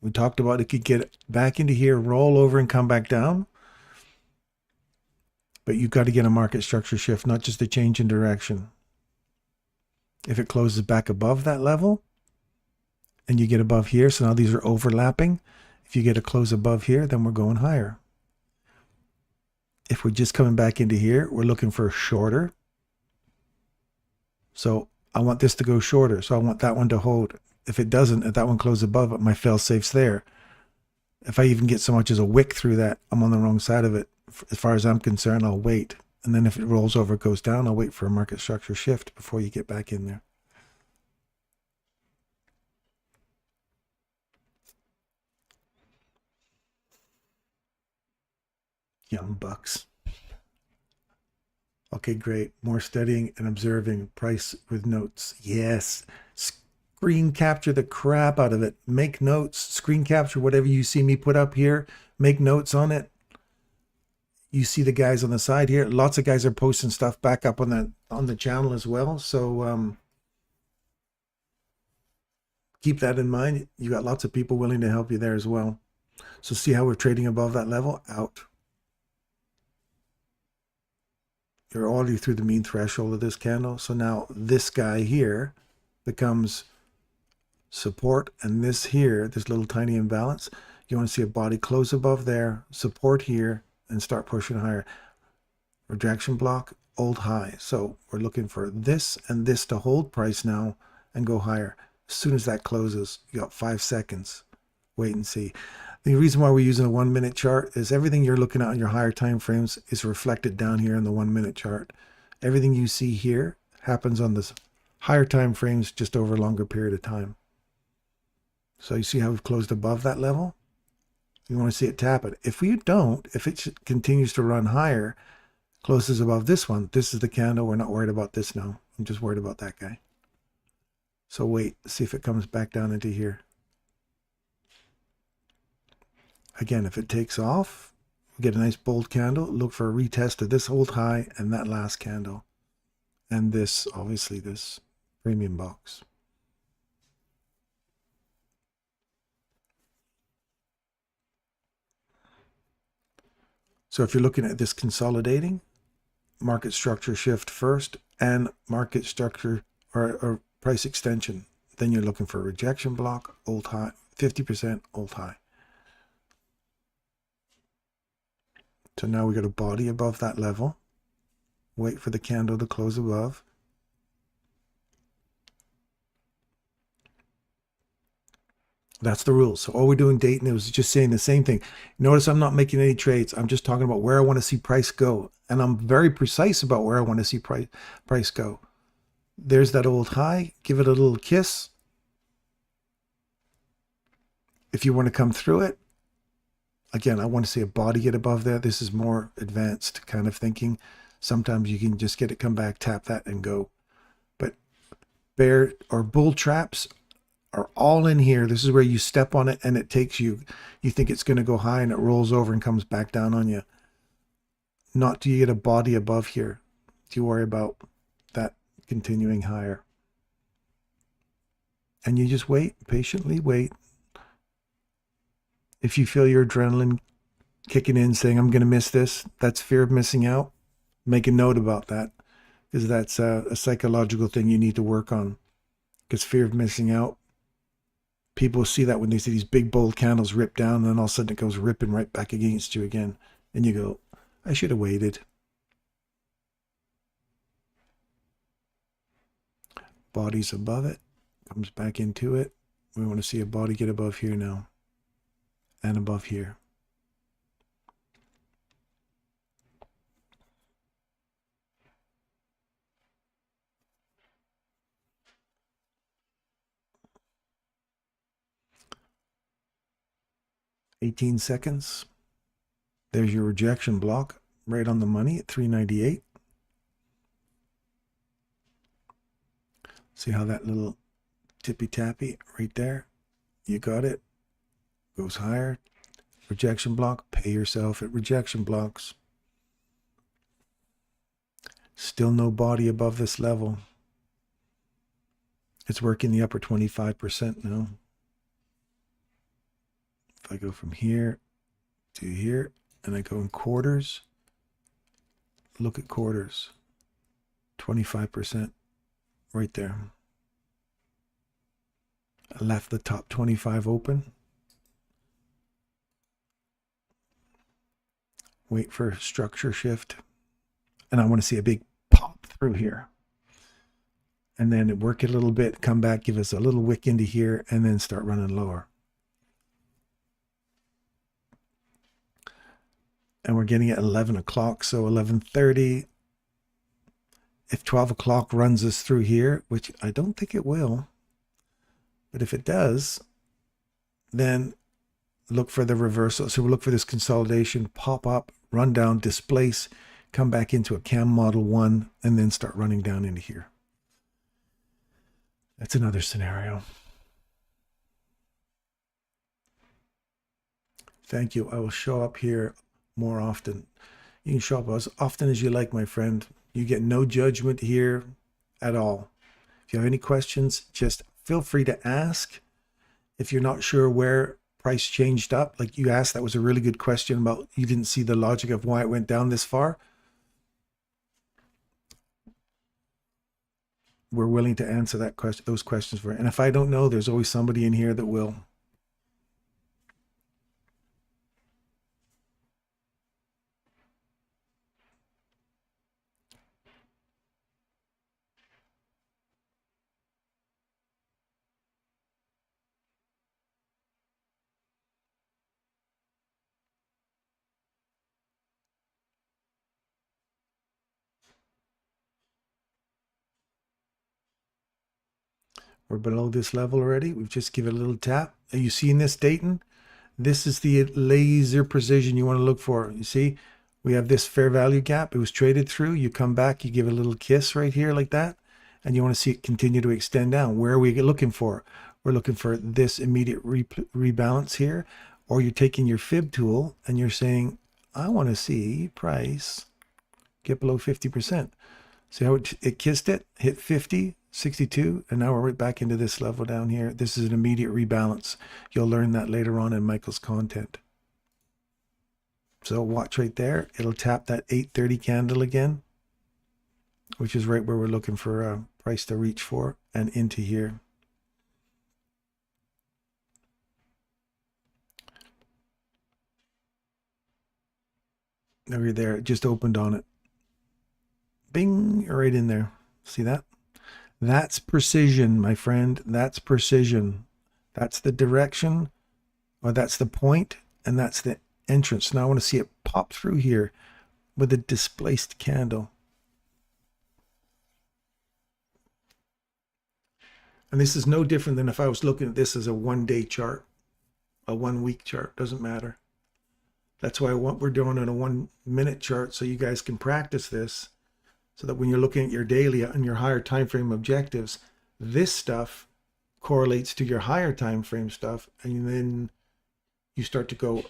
We talked about it could get back into here, roll over and come back down. But you've got to get a market structure shift, not just a change in direction. If it closes back above that level and you get above here, so now these are overlapping. If you get a close above here, then we're going higher. If we're just coming back into here, we're looking for a shorter. So I want this to go shorter. So I want that one to hold. If it doesn't, if that one closes above it, my fail safe's there. If I even get so much as a wick through that, I'm on the wrong side of it. As far as I'm concerned, I'll wait. And then if it rolls over, goes down, I'll wait for a market structure shift before you get back in there. Young bucks. Okay, great. More studying and observing. Price with notes. Yes. Screen capture the crap out of it. Make notes. Screen capture whatever you see me put up here. Make notes on it. You see the guys on the side here. Lots of guys are posting stuff back up on the channel as well. So keep that in mind. You got lots of people willing to help you there as well. So see how we're trading above that level? Out. You're already through the mean threshold of this candle. So now this guy here becomes support, and this here, this little tiny imbalance, you want to see a body close above there, support here, and start pushing higher. Rejection block, old high. So we're looking for this and this to hold price now and go higher. As soon as that closes, you got 5 seconds. Wait and see. The reason why we're using a 1 minute chart is everything you're looking at on your higher time frames is reflected down here in the 1 minute chart. Everything you see here happens on this higher time frames just over a longer period of time. So you see how we've closed above that level? You want to see it tap it. If we don't, if it continues to run higher, closes above this one, this is the candle. We're not worried about this now. I'm just worried about that guy. So wait, see if it comes back down into here. Again, if it takes off, we get a nice bold candle. Look for a retest of this old high and that last candle. And this, obviously, this premium box. So if you're looking at this consolidating, market structure shift first and market structure or price extension. Then you're looking for a rejection block, old high, 50% old high. So now we got a body above that level. Wait for the candle to close above. That's the rule. So all we're doing, Dayton, is just saying the same thing. Notice I'm not making any trades. I'm just talking about where I want to see price go. And I'm very precise about where I want to see price go. There's that old high. Give it a little kiss. If you want to come through it, again, I want to see a body get above there. This is more advanced kind of thinking. Sometimes you can just get it, come back, tap that, and go. But bear or bull traps are all in here. This is where you step on it and it takes you. You think it's going to go high and it rolls over and comes back down on you. Not do you get a body above here. Do you worry about that continuing higher? And you just wait, patiently wait. If you feel your adrenaline kicking in, saying, I'm going to miss this, that's fear of missing out. Make a note about that, because that's a psychological thing you need to work on. Because fear of missing out, people see that when they see these big bold candles rip down, and then all of a sudden it goes ripping right back against you again. And you go, I should have waited. Body's above it, comes back into it. We want to see a body get above here now. And above here. $18 seconds. There's your rejection block right on the money at 398. See how that little tippy tappy right there? You got it. Goes higher. Rejection block. Pay yourself at rejection blocks. Still no body above this level. It's working the upper 25% now. If I go from here to here and I go in quarters, look at quarters. 25% right there. I left the top 25 open. Wait for structure shift. And I want to see a big pop through here. And then work it a little bit, come back, give us a little wick into here, and then start running lower. And we're getting at 11 o'clock, so 11:30. If 12 o'clock runs us through here, which I don't think it will, but if it does, then look for the reversal. So we'll look for this consolidation, pop up, run down, displace, come back into a cam model 1, and then start running down into here. That's another scenario. Thank you. I will show up here more often. You can show up as often as you like, my friend. You get no judgment here at all. If you have any questions, just feel free to ask. If you're not sure where price changed up, like you asked, that was a really good question about you didn't see the logic of why it went down this far. We're willing to answer that question, those questions for you. And if I don't know, there's always somebody in here that will. We're below this level already. We've just given a little tap. Are you seeing this, Dayton? This is the laser precision you want to look for. You see, we have this fair value gap. It was traded through. You come back, you give a little kiss right here like that, and you want to see it continue to extend down. Where are we looking for? We're looking for this immediate rebalance here, or you're taking your fib tool and you're saying, I want to see price get below 50%. See how it kissed it, hit 50, 62, and now we're right back into this level down here. This is an immediate rebalance. You'll learn that later on in Michael's content. So watch right there. It'll tap that 830 candle again, which is right where we're looking for a price to reach for, and into here. Over there, it just opened on it. Bing, right in there. See that? That's precision, my friend. That's precision. That's the direction, or that's the point, and that's the entrance. Now I want to see it pop through here with a displaced candle. And this is no different than if I was looking at this as a one-day chart, a one-week chart. Doesn't matter. That's why what we're doing on a 1 minute chart, so you guys can practice this, so that when you're looking at your daily and your higher time frame objectives, this stuff correlates to your higher time frame stuff, and then you start to go,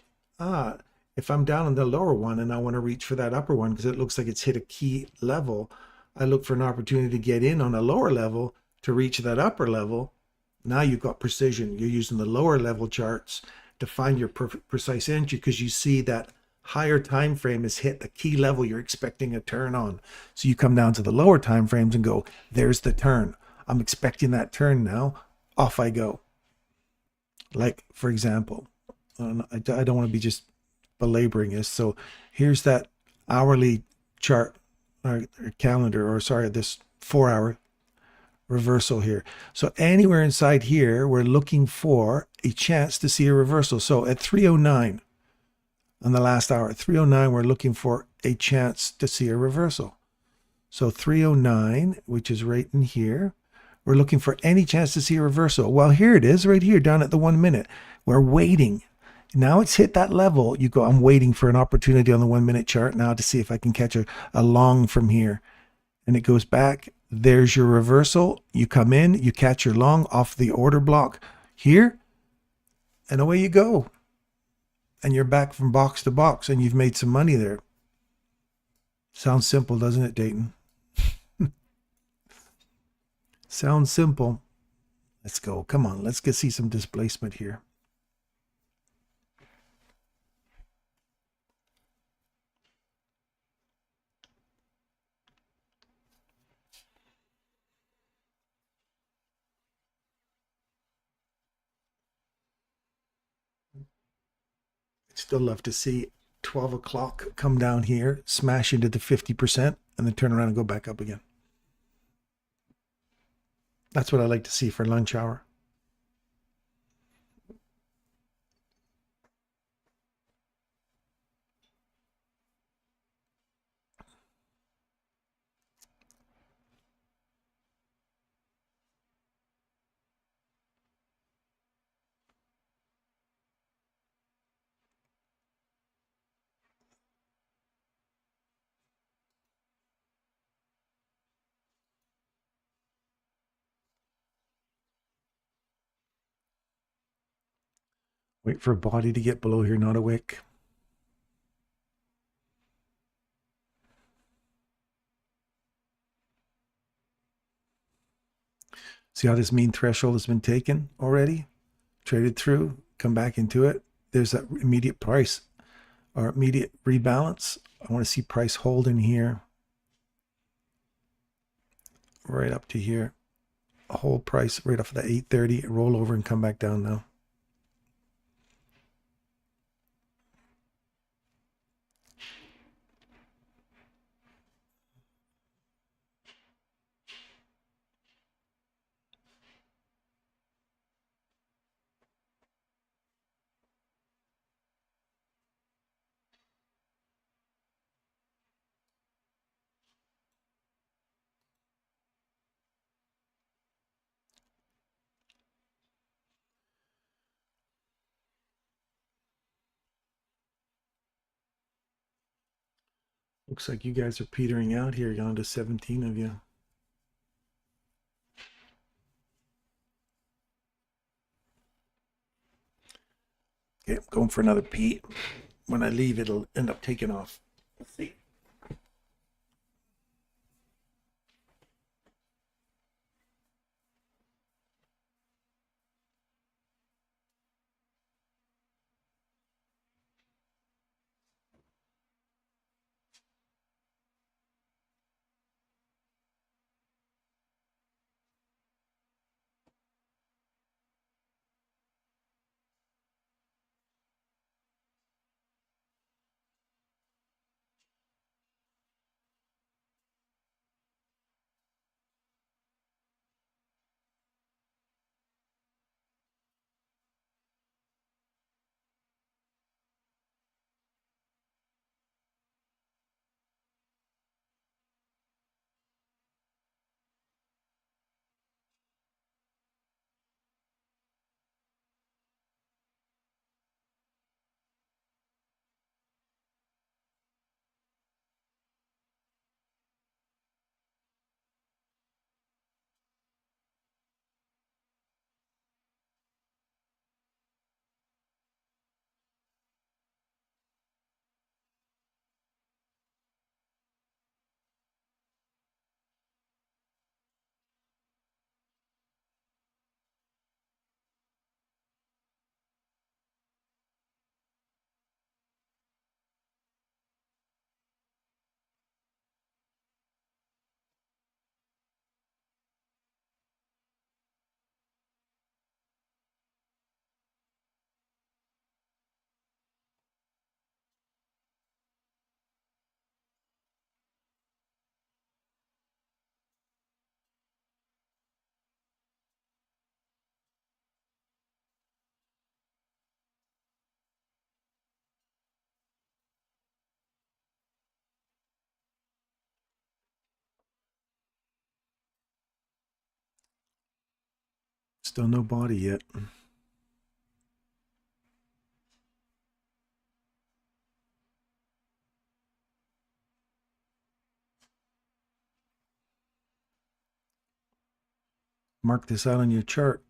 if I'm down on the lower one and I want to reach for that upper one because it looks like it's hit a key level, I look for an opportunity to get in on a lower level to reach that upper level. Now you've got precision. You're using the lower level charts to find your precise entry because you see that higher time frame has hit a key level you're expecting a turn on. So you come down to the lower time frames and go, there's the turn. I'm expecting that turn now. Off I go. Like, for example, I don't want to be just belaboring this. So here's that hourly chart or calendar, or sorry, this 4-hour reversal here. So anywhere inside here, we're looking for a chance to see a reversal. So at 309 on the last hour, at 309, we're looking for a chance to see a reversal. So 309, which is right in here, we're looking for any chance to see a reversal. Well, here it is right here down at the 1 minute. We're waiting. Now it's hit that level. You go, I'm waiting for an opportunity on the 1 minute chart now to see if I can catch a long from here. And it goes back. There's your reversal. You come in, you catch your long off the order block here, and away you go. And you're back from box to box, and you've made some money there. Sounds simple, doesn't it, Dayton? Sounds simple. Let's go. Come on, let's see some displacement here. I'd still love to see 12 o'clock come down here, smash into the 50%, and then turn around and go back up again. That's what I like to see for lunch hour. Wait for a body to get below here, not a wick. See how this mean threshold has been taken already, traded through, come back into it. There's that immediate price or immediate rebalance. I want to see price hold in here, right up to here. A hold price right off of the 830, roll over and come back down now. Looks like you guys are petering out here, down to 17 of you. Okay, I'm going for another P. When I leave, it'll end up taking off. Let's see. Still no body yet. Mark this out on your chart.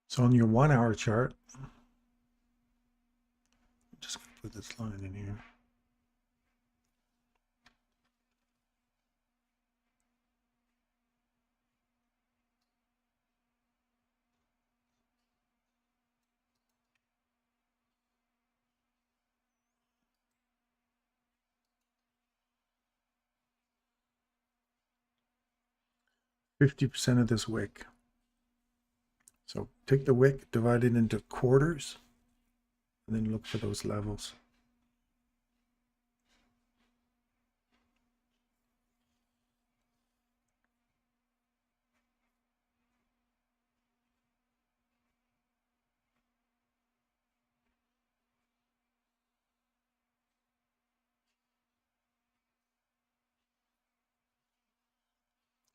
So on your 1 hour chart, just put this line in here. %50 of this wick. So take the wick, divide it into quarters, and then look for those levels.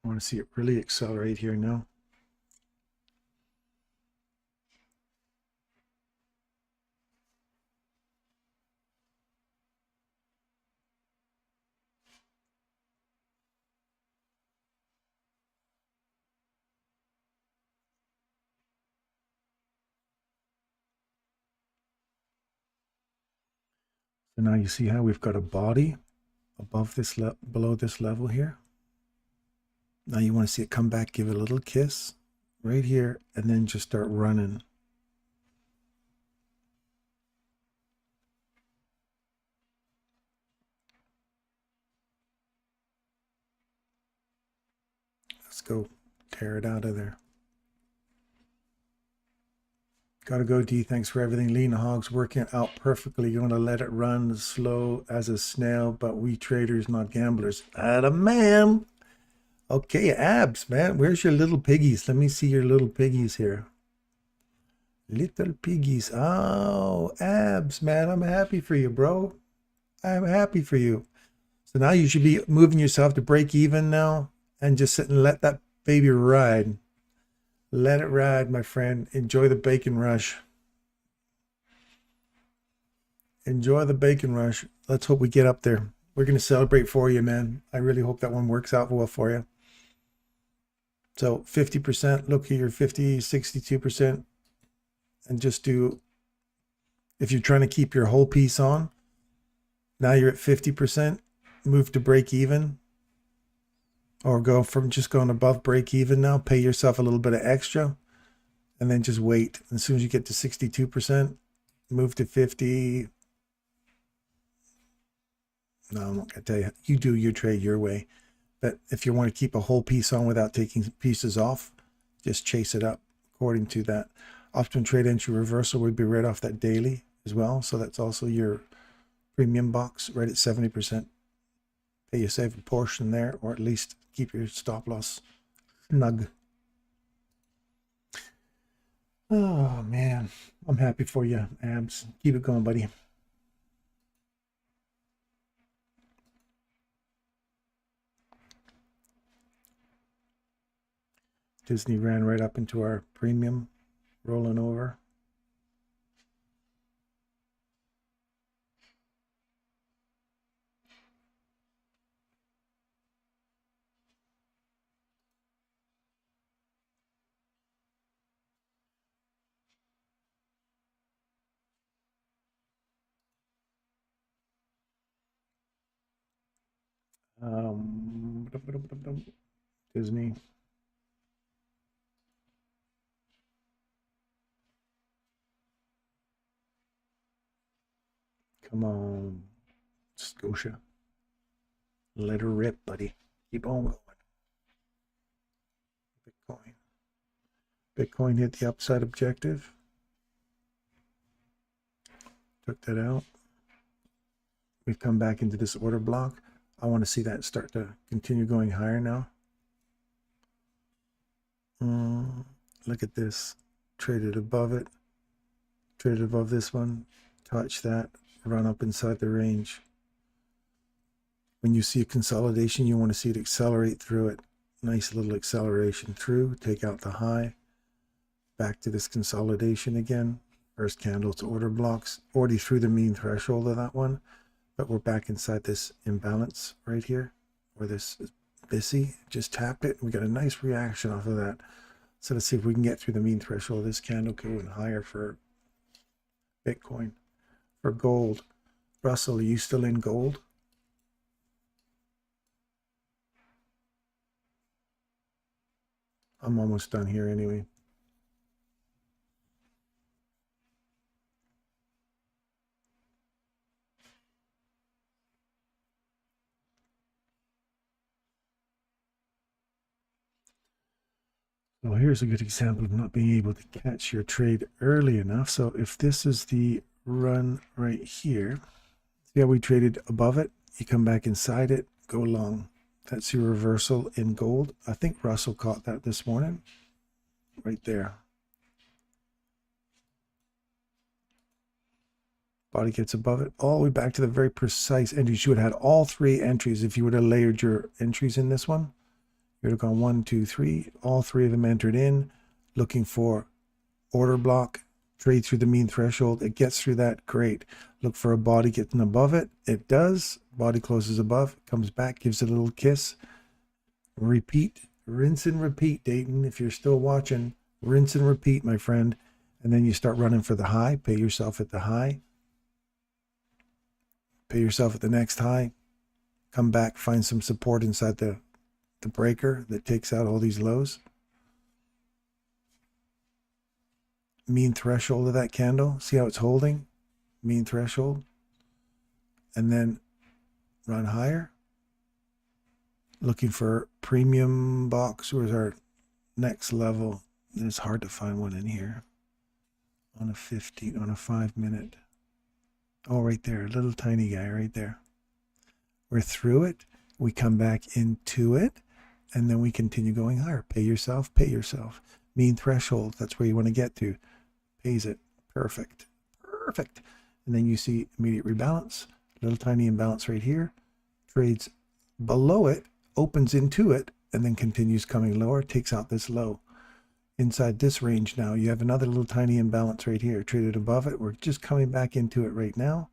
I want to see it really accelerate here now. So now you see how we've got a body above this below this level here. Now you want to see it come back, give it a little kiss right here, and then just start running. Let's go tear it out of there. Gotta go, D. Thanks for everything. Lean Hog's working out perfectly. You want to let it run slow as a snail, but we traders, not gamblers. Atta man. Okay, abs, man. Where's your little piggies? Let me see your little piggies here. Little piggies. Oh, abs, man. I'm happy for you, bro. I'm happy for you. So now you should be moving yourself to break even now and just sit and let that baby ride. Let it ride, my friend. Enjoy the bacon rush. Enjoy the bacon rush. Let's hope we get up there. We're going to celebrate for you, man. I really hope that one works out well for you. So 50%, look here, 50, 62%. And just do, if you're trying to keep your whole piece on, now you're at 50%, move to break even. Or go from just going above break even now, pay yourself a little bit of extra, and then just wait. As soon as you get to 62%, move to 50. No, I'm not going to tell you. You do your trade your way. But if you want to keep a whole piece on without taking pieces off, just chase it up according to that. Optimum trade entry reversal would be right off that daily as well. So that's also your premium box right at 70%. Pay you save a portion there, or at least keep your stop loss snug. Oh man, I'm happy for you, abs. Keep it going, buddy. Disney ran right up into our premium, rolling over. Disney. Come on, Scotia. Let her rip, buddy. Keep on going. Bitcoin. Bitcoin hit the upside objective. Took that out. We've come back into this order block. I want to see that start to continue going higher now. Look at this. Traded above it. Traded above this one. Touch that. Run up inside the range. When you see a consolidation, you want to see it accelerate through it. Nice little acceleration through. Take out the high. Back to this consolidation again. First candle to order blocks. Already through the mean threshold of that one. But we're back inside this imbalance right here. Where this is busy. Just tapped it. We got a nice reaction off of that. So let's see if we can get through the mean threshold. This candle going higher for Bitcoin. For gold. Russell, are you still in gold? I'm almost done here anyway. Well, here's a good example of not being able to catch your trade early enough. So if this is the run right here, see how we traded above it? You come back inside it, go long. That's your reversal in gold. I think Russell caught that this morning. Right there. Body gets above it, all the way back to the very precise entries. You would have had all three entries if you would have layered your entries in this one. You'd have gone 1, 2, 3. All three of them entered in, looking for order block, trade through the mean threshold. It gets through that, great. Look for a body getting above it. It does. Body closes above, comes back, gives it a little kiss. Repeat, rinse and repeat, Dayton. If you're still watching, rinse and repeat, my friend. And then you start running for the high. Pay yourself at the high. Pay yourself at the next high. Come back, find some support inside the breaker that takes out all these lows. Mean threshold of that candle. See how it's holding? Mean threshold. And then run higher. Looking for premium box. Where's our next level? It's hard to find one in here. On a 15, on a 5-minute. Oh, right there. A little tiny guy right there. We're through it. We come back into it. And then we continue going higher. Pay yourself, pay yourself. Mean threshold, that's where you want to get to. Pays it. Perfect. Perfect. And then you see immediate rebalance. Little tiny imbalance right here. Trades below it, opens into it, and then continues coming lower, takes out this low. Inside this range now, you have another little tiny imbalance right here. Traded above it. We're just coming back into it right now.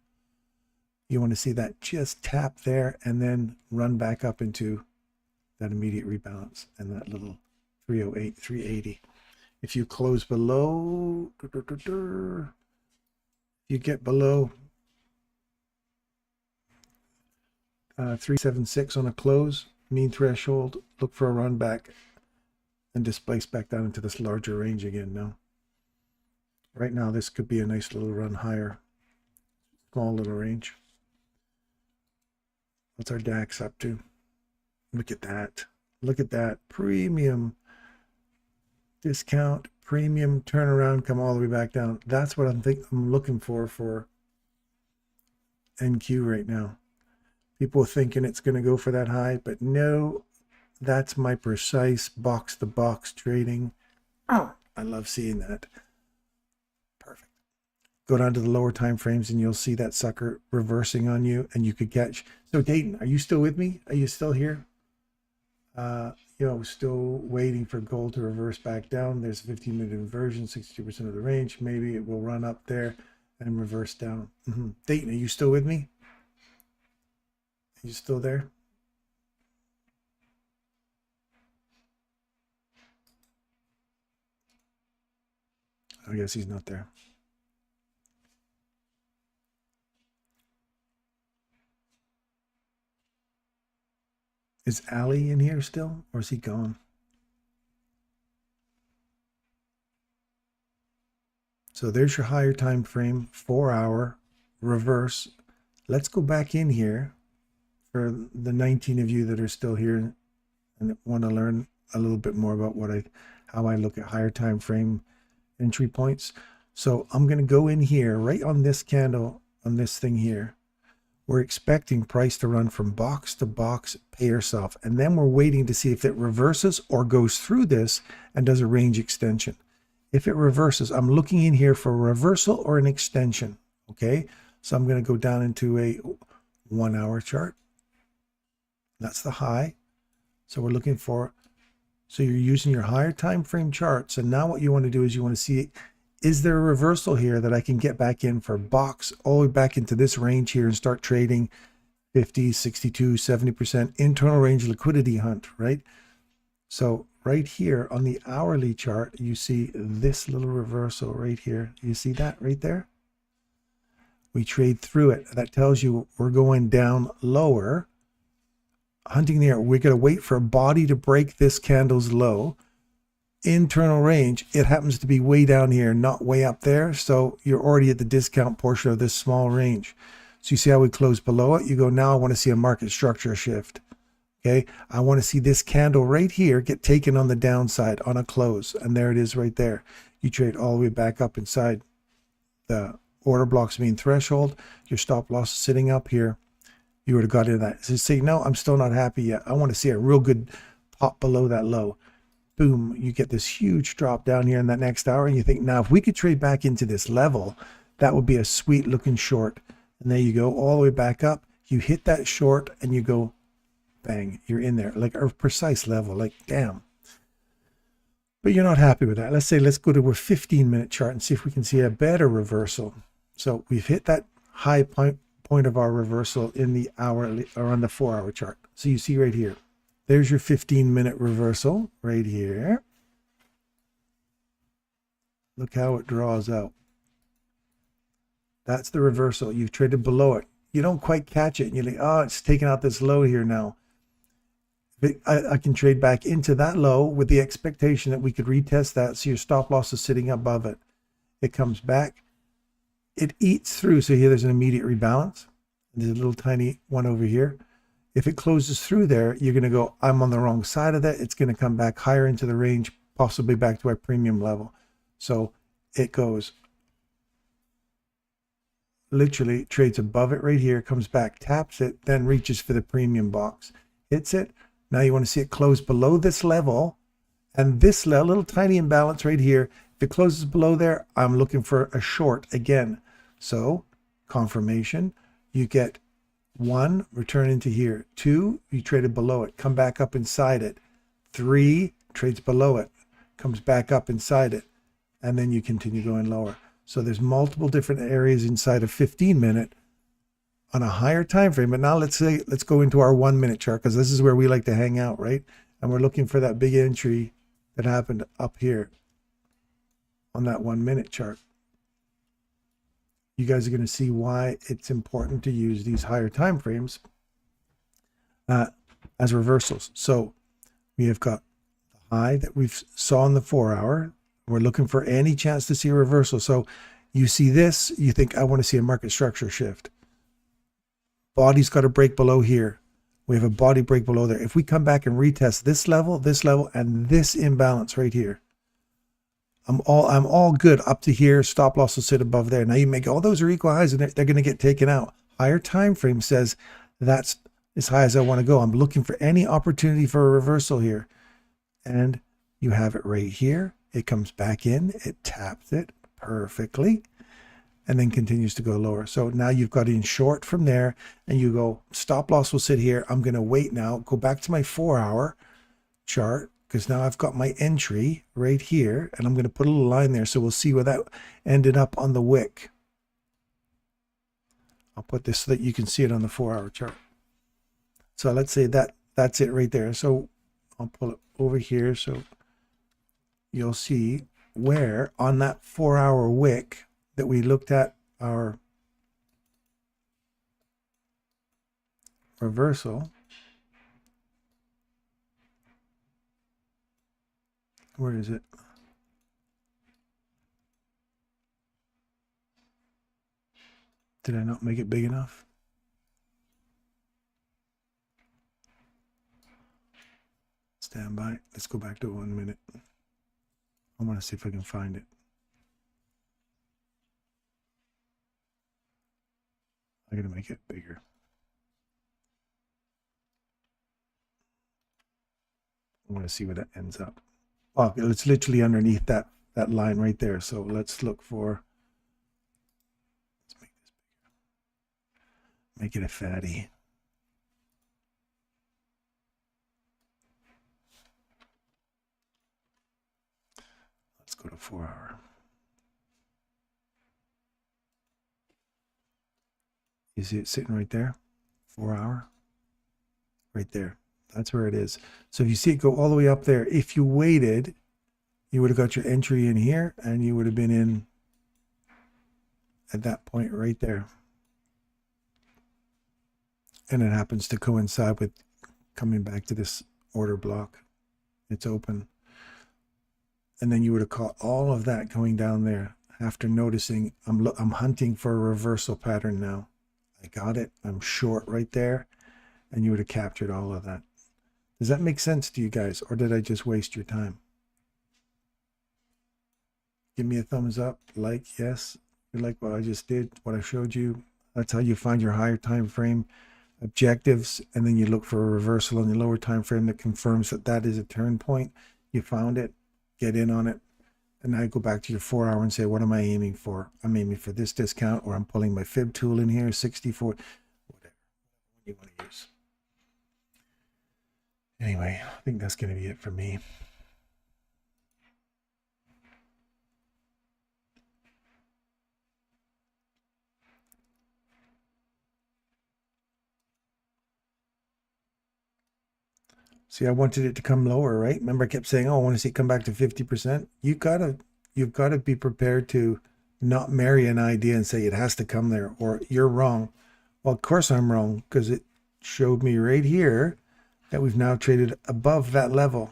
You want to see that just tap there and then run back up into that immediate rebalance and that little 308, 380. If you close below, you get below 376 on a close, mean threshold, look for a run back and displace back down into this larger range again now. Right now, this could be a nice little run higher, small little range. What's our DAX up to? Look at that. Look at that. Premium discount, premium turnaround, come all the way back down. That's what I'm looking for NQ right now. People thinking it's going to go for that high, but no, that's my precise box-to-box trading. Oh, I love seeing that. Perfect. Go down to the lower time frames and you'll see that sucker reversing on you and you could catch. So Dayton, are you still with me? Are you still here? Still waiting for gold to reverse back down. There's a 15-minute inversion, 62% of the range. Maybe it will run up there and reverse down. Dayton, are you still with me? Are you still there? I guess he's not there. Is Ali in here still, or is he gone? So there's your higher time frame, 4-hour reverse. Let's go back in here for the 19 of you that are still here and want to learn a little bit more about how I look at higher time frame entry points. So I'm going to go in here right on this candle, on this thing here. We're expecting price to run from box to box, pay yourself. And then we're waiting to see if it reverses or goes through this and does a range extension. If it reverses, I'm looking in here for a reversal or an extension. Okay. So I'm going to go down into a 1-hour chart. That's the high. So we're looking for, so you're using your higher time frame charts. And now what you want to do is you want to see, is there a reversal here that I can get back in for box all the way back into this range here and start trading 50, 62, 70% internal range liquidity hunt, right? So right here on the hourly chart, you see this little reversal right here. You see that right there? We trade through it. That tells you we're going down lower. Hunting there, we're going to wait for a body to break this candle's low. Internal range, it happens to be way down here, not way up there. So you're already at the discount portion of this small range. So you see how we close below it? You go, now I want to see a market structure shift. Okay, I want to see this candle right here get taken on the downside on a close. And there it is right there. You trade all the way back up inside the order blocks mean threshold. Your stop loss is sitting up here. You would have got into that. So say, no, I'm still not happy yet. I want to see a real good pop below that low. Boom, you get this huge drop down here in that next hour. And you think, now, if we could trade back into this level, that would be a sweet looking short. And there you go, all the way back up. You hit that short and you go, bang, you're in there, like a precise level, like damn. But you're not happy with that. Let's go to a 15-minute chart and see if we can see a better reversal. So we've hit that high point of our reversal in the hourly or on the 4-hour chart. So you see right here, there's your 15-minute reversal right here. Look how it draws out. That's the reversal. You've traded below it. You don't quite catch it. And you're like, oh, it's taking out this low here now. I can trade back into that low with the expectation that we could retest that. So your stop loss is sitting above it. It comes back. It eats through. So here there's an immediate rebalance. There's a little tiny one over here. If it closes through there, you're going to go, I'm on the wrong side of that. It's going to come back higher into the range, possibly back to our premium level. So it goes, literally trades above it right here, comes back, taps it, then reaches for the premium box, hits it. Now you want to see it close below this level, and this little tiny imbalance right here. If it closes below there, I'm looking for a short again. So confirmation, you get 1, return into here. 2, you traded below it, come back up inside it. 3, trades below it, comes back up inside it, and then you continue going lower. So there's multiple different areas inside of 15-minute on a higher time frame. But now let's go into our 1-minute chart, because this is where we like to hang out, right? And we're looking for that big entry that happened up here on that 1-minute chart. You guys are going to see why it's important to use these higher time frames as reversals. So we have got the high that we saw in the 4-hour. We're looking for any chance to see a reversal. So you see this, you think, I want to see a market structure shift. Body's got to break below here. We have a body break below there. If we come back and retest this level, and this imbalance right here, I'm all good up to here. Stop loss will sit above there. Now you may go, oh, those are equal highs, and they're going to get taken out. Higher time frame says that's as high as I want to go. I'm looking for any opportunity for a reversal here. And you have it right here. It comes back in, it taps it perfectly, and then continues to go lower. So now you've got in short from there, and you go, stop loss will sit here. I'm going to wait now, go back to my 4-hour chart, because now I've got my entry right here, and I'm going to put a little line there. So we'll see where that ended up on the wick. I'll put this so that you can see it on the 4-hour chart. So let's say that's it right there. So I'll pull it over here. So you'll see where on that 4-hour wick that we looked at our reversal. Where is it? Did I not make it big enough? Stand by. Let's go back to 1 minute. I want to see if I can find it. I'm going to make it bigger. I want to see where that ends up. Oh, it's literally underneath that line right there. So let's look for, let's make this bigger. Make it a fatty. Let's go to 4-hour. You see it sitting right there? 4-hour? Right there. That's where it is. So if you see it go all the way up there, if you waited, you would have got your entry in here, and you would have been in at that point right there. And it happens to coincide with coming back to this order block. It's open. And then you would have caught all of that going down there after noticing I'm hunting for a reversal pattern now. I got it. I'm short right there. And you would have captured all of that. Does that make sense to you guys, or did I just waste your time? Give me a thumbs up, like, yes. You like what I just did, what I showed you. That's how you find your higher time frame objectives, and then you look for a reversal on the lower time frame that confirms that that is a turn point. You found it, get in on it, and now go back to your 4-hour and say, what am I aiming for? I'm aiming for this discount, or I'm pulling my fib tool in here, 64, whatever you want to use. Anyway, I think that's going to be it for me. See, I wanted it to come lower, right? Remember I kept saying, oh, I want to see it come back to 50%. You've got to be prepared to not marry an idea and say it has to come there or you're wrong. Well, of course I'm wrong because it showed me right here that we've now traded above that level.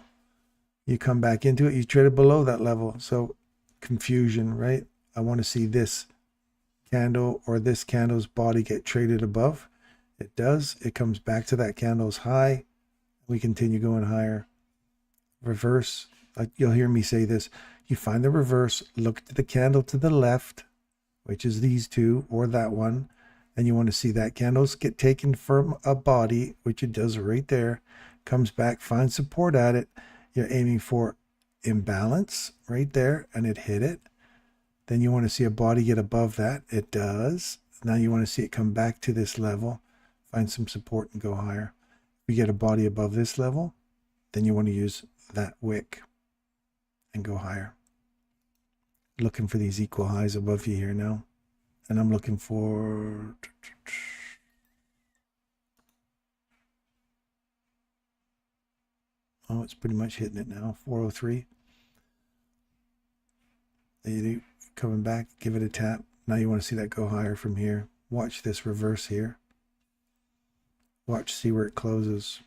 You come back into it, you traded below that level. So confusion, right? I want to see this candle or this candle's body get traded above. It does. It comes back to that candle's high. We continue going higher. Reverse. You'll hear me say this. You find the reverse, look to the candle to the left, which is these two or that one, and you want to see that candles get taken from a body, which it does right there, comes back, finds support at it. You're aiming for imbalance right there, and it hit it. Then you want to see a body get above that. It does. Now you want to see it come back to this level, find some support and go higher. If you get a body above this level, then you want to use that wick and go higher. Looking for these equal highs above you here now. And I'm looking for... Oh, it's pretty much hitting it now. 403. There you do. Coming back, give it a tap. Now you want to see that go higher from here. Watch this reverse here. Watch, see where it closes.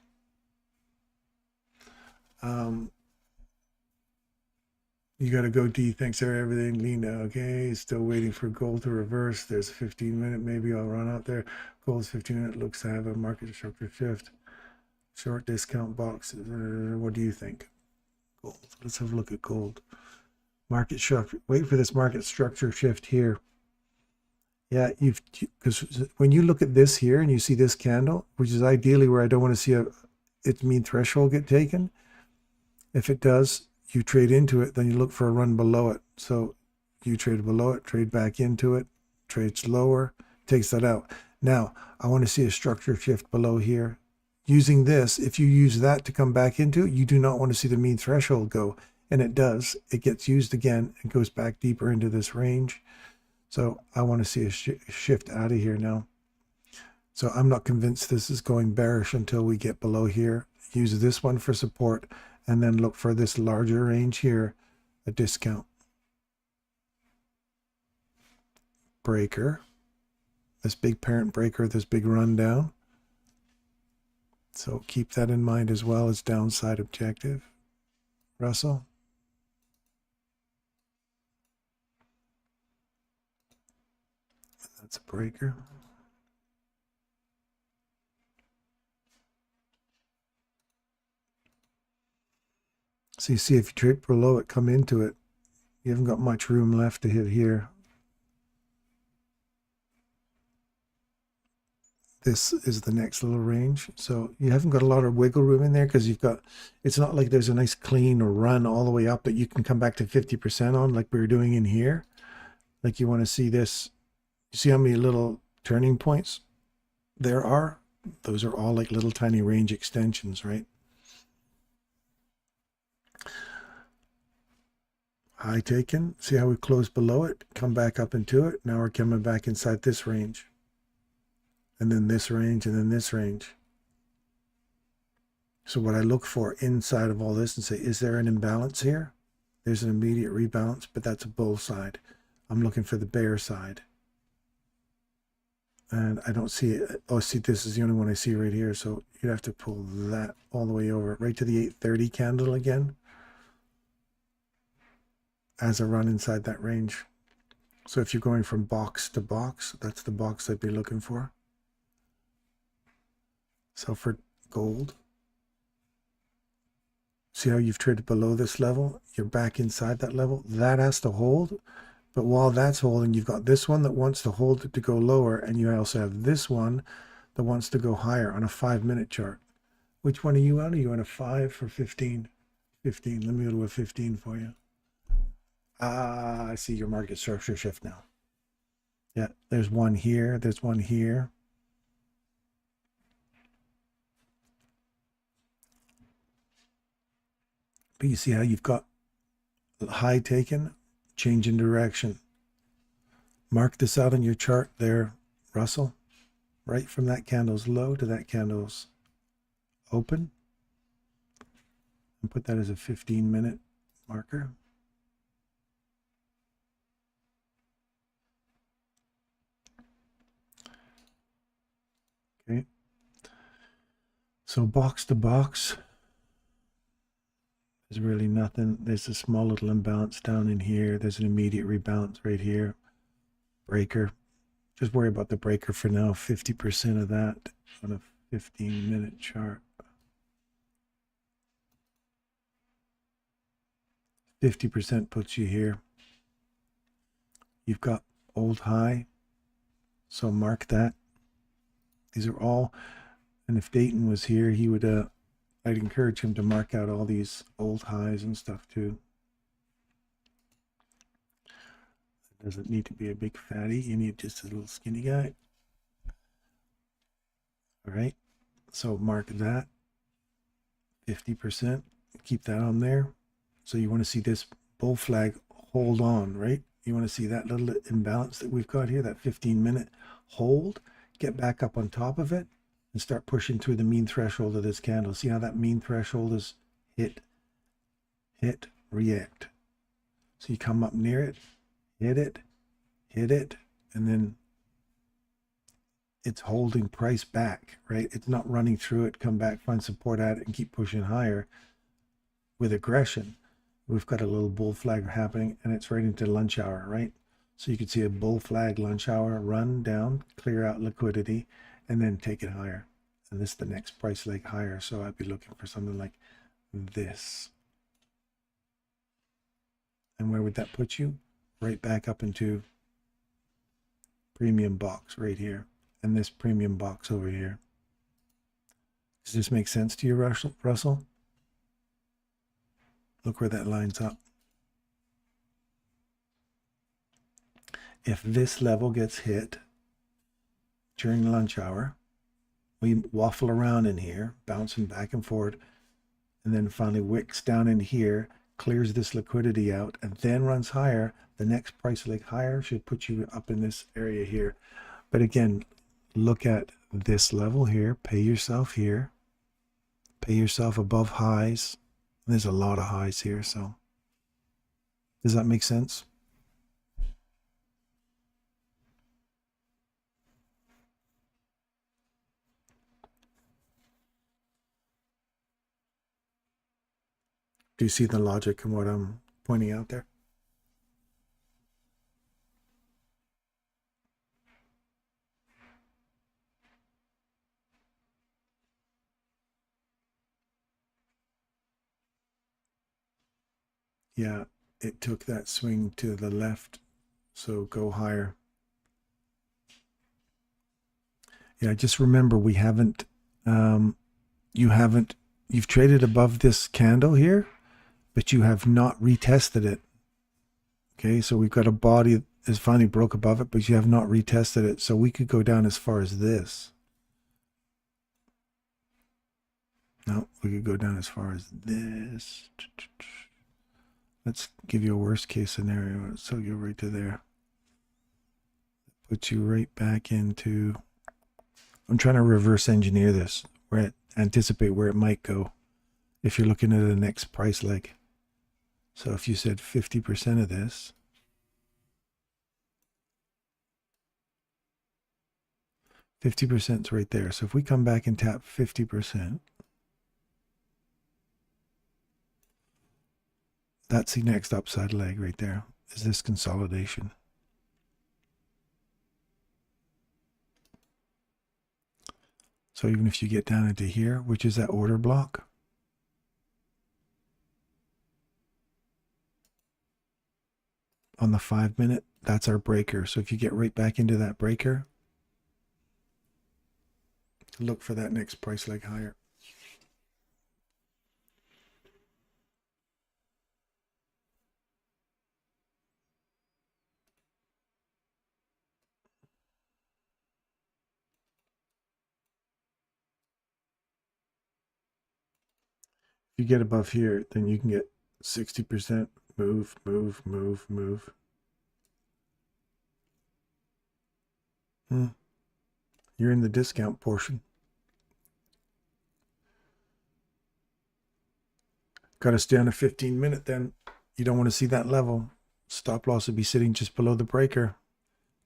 You got to go D. Thanks for everything. Lena, okay. Still waiting for gold to reverse. There's a 15-minute. Maybe I'll run out there. Gold's 15-minute looks to have a market structure shift. Short discount box. What do you think? Gold. Let's have a look at gold. Market structure. Wait for this market structure shift here. Yeah, because when you look at this here and you see this candle, which is ideally where I don't want to see its mean threshold get taken. If it does, you trade into it, then you look for a run below it. So you trade below it, trade back into it, trades lower, takes that out. Now, I want to see a structure shift below here. Using this, if you use that to come back into it, you do not want to see the mean threshold go. And it does. It gets used again and goes back deeper into this range. So I want to see a shift out of here now. So I'm not convinced this is going bearish until we get below here. Use this one for support and then look for this larger range here, a discount. Breaker. This big parent breaker, this big rundown. So keep that in mind as well as downside objective. Russell. That's a breaker. So you see if you trade below it, come into it, you haven't got much room left to hit here. This is the next little range. So you haven't got a lot of wiggle room in there because you've got, it's not like there's a nice clean run all the way up that you can come back to 50% on like we were doing in here. Like you want to see this, you see how many little turning points there are? Those are all like little tiny range extensions, right? High taken, see how we close below it, come back up into it. Now we're coming back inside this range. And then this range, and then this range. So what I look for inside of all this and say, is there an imbalance here? There's an immediate rebalance, but that's a bull side. I'm looking for the bear side. And I don't see it. Oh, see, this is the only one I see right here. So you'd have to pull that all the way over, right to the 830 candle again, as a run inside that range. So if you're going from box to box, that's the box I'd be looking for. So for gold, see how you've traded below this level? You're back inside that level. That has to hold. But while that's holding, you've got this one that wants to hold it to go lower. And you also have this one that wants to go higher on a 5-minute chart. Which one are you on? Are you on a 5 or 15? 15. Let me go to a 15 for you. Ah, I see your market structure shift now. Yeah, there's one here. There's one here. But you see how you've got high taken, change in direction. Mark this out on your chart there, Russell. Right from that candle's low to that candle's open. And put that as a 15-minute marker. Okay. So box to box, there's really nothing. There's a small little imbalance down in here. There's an immediate rebalance right here. Breaker. Just worry about the breaker for now. 50% of that on a 15-minute chart. 50% puts you here. You've got old high, so mark that. These are all, and if Dayton was here, he would, I'd encourage him to mark out all these old highs and stuff too. It doesn't need to be a big fatty. You need just a little skinny guy. All right, so mark that 50%. Keep that on there. So you want to see this bull flag hold on, right? You want to see that little imbalance that we've got here, that 15-minute hold. Get back up on top of it and start pushing through the mean threshold of this candle. See how that mean threshold is hit, react. So you come up near it, hit it, and then it's holding price back, right? It's not running through it, come back, find support at it, and keep pushing higher with aggression. We've got a little bull flag happening, and it's right into lunch hour, right? So you can see a bull flag lunch hour, run down, clear out liquidity, and then take it higher. And this is the next price leg higher. So I'd be looking for something like this. And where would that put you? Right back up into premium box right here. And this premium box over here. Does this make sense to you, Russell? Look where that lines up. If this level gets hit during lunch hour, we waffle around in here, bouncing back and forth, and then finally wicks down in here, clears this liquidity out, and then runs higher. The next price leg higher should put you up in this area here. But again, look at this level here, pay yourself here, pay yourself above highs. There's a lot of highs here, so does that make sense? Do you see the logic in what I'm pointing out there? Yeah, it took that swing to the left, so go higher. Yeah, just remember we haven't, you've traded above this candle here, but you have not retested it. Okay, so we've got a body that finally broke above it, but you have not retested it. So we could go down as far as this. No, we could go down as far as this. Let's give you a worst case scenario. So you're right to there. Put you right back into, I'm trying to reverse engineer this, where anticipate where it might go if you're looking at the next price leg. So if you said 50% of this, 50% is right there. So if we come back and tap 50%, that's the next upside leg right there, is this consolidation. So even if you get down into here, which is that order block, on the 5-minute, that's our breaker. So if you get right back into that breaker, look for that next price leg higher. If you get above here, then you can get 60%. Move, move, move, move. You're in the discount portion. Got to stay on a 15-minute then. You don't want to see that level. Stop loss would be sitting just below the breaker.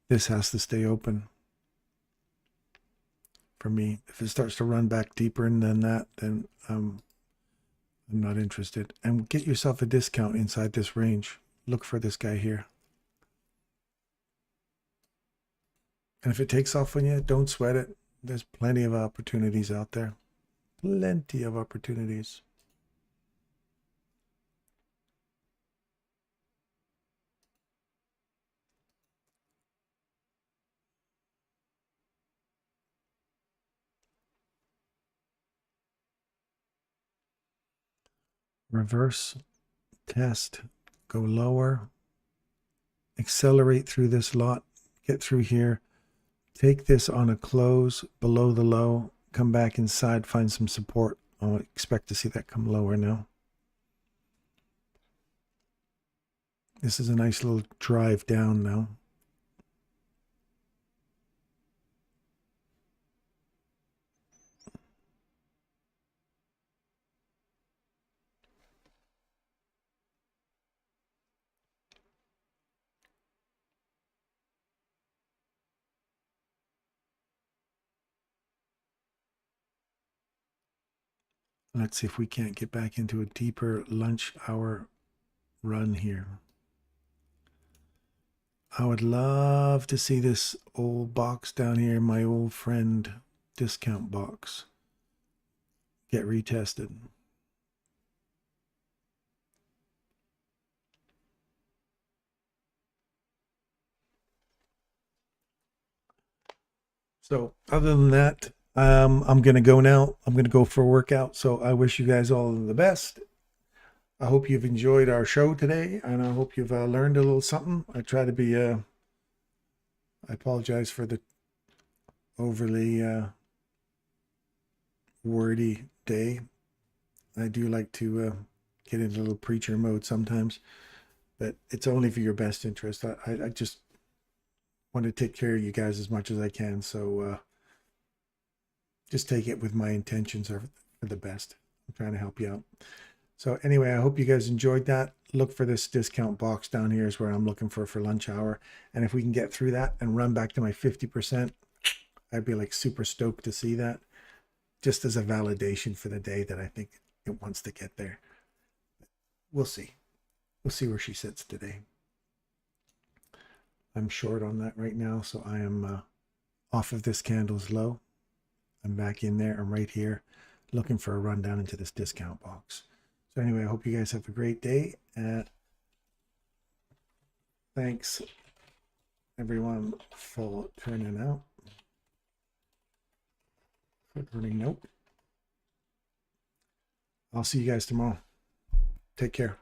This has to stay open. For me, if it starts to run back deeper than that, then I'm not interested. And get yourself a discount inside this range. Look for this guy here. And if it takes off on you, don't sweat it. There's plenty of opportunities out there. Plenty of opportunities. Reverse, test, go lower, accelerate through this lot, get through here, take this on a close below the low, come back inside, find some support. I'll expect to see that come lower now. This is a nice little drive down now. Let's see if we can't get back into a deeper lunch hour run here. I would love to see this old box down here, my old friend discount box, get retested. So other than that, I'm going to go now. I'm going to go for a workout. So I wish you guys all the best. I hope you've enjoyed our show today, and I hope you've learned a little something. I try to be, I apologize for the overly wordy day. I do like to get into a little preacher mode sometimes, but it's only for your best interest. I just want to take care of you guys as much as I can. So just take it with my intentions are for the best. I'm trying to help you out. So anyway, I hope you guys enjoyed that. Look for this discount box down here is where I'm looking for lunch hour. And if we can get through that and run back to my 50%, I'd be like super stoked to see that. Just as a validation for the day that I think it wants to get there. We'll see. We'll see where she sits today. I'm short on that right now, so I am off of this candle's low. I'm back in there. I'm right here looking for a run down into this discount box. So anyway, I hope you guys have a great day. Thanks everyone for turning out. Nope. I'll see you guys tomorrow. Take care.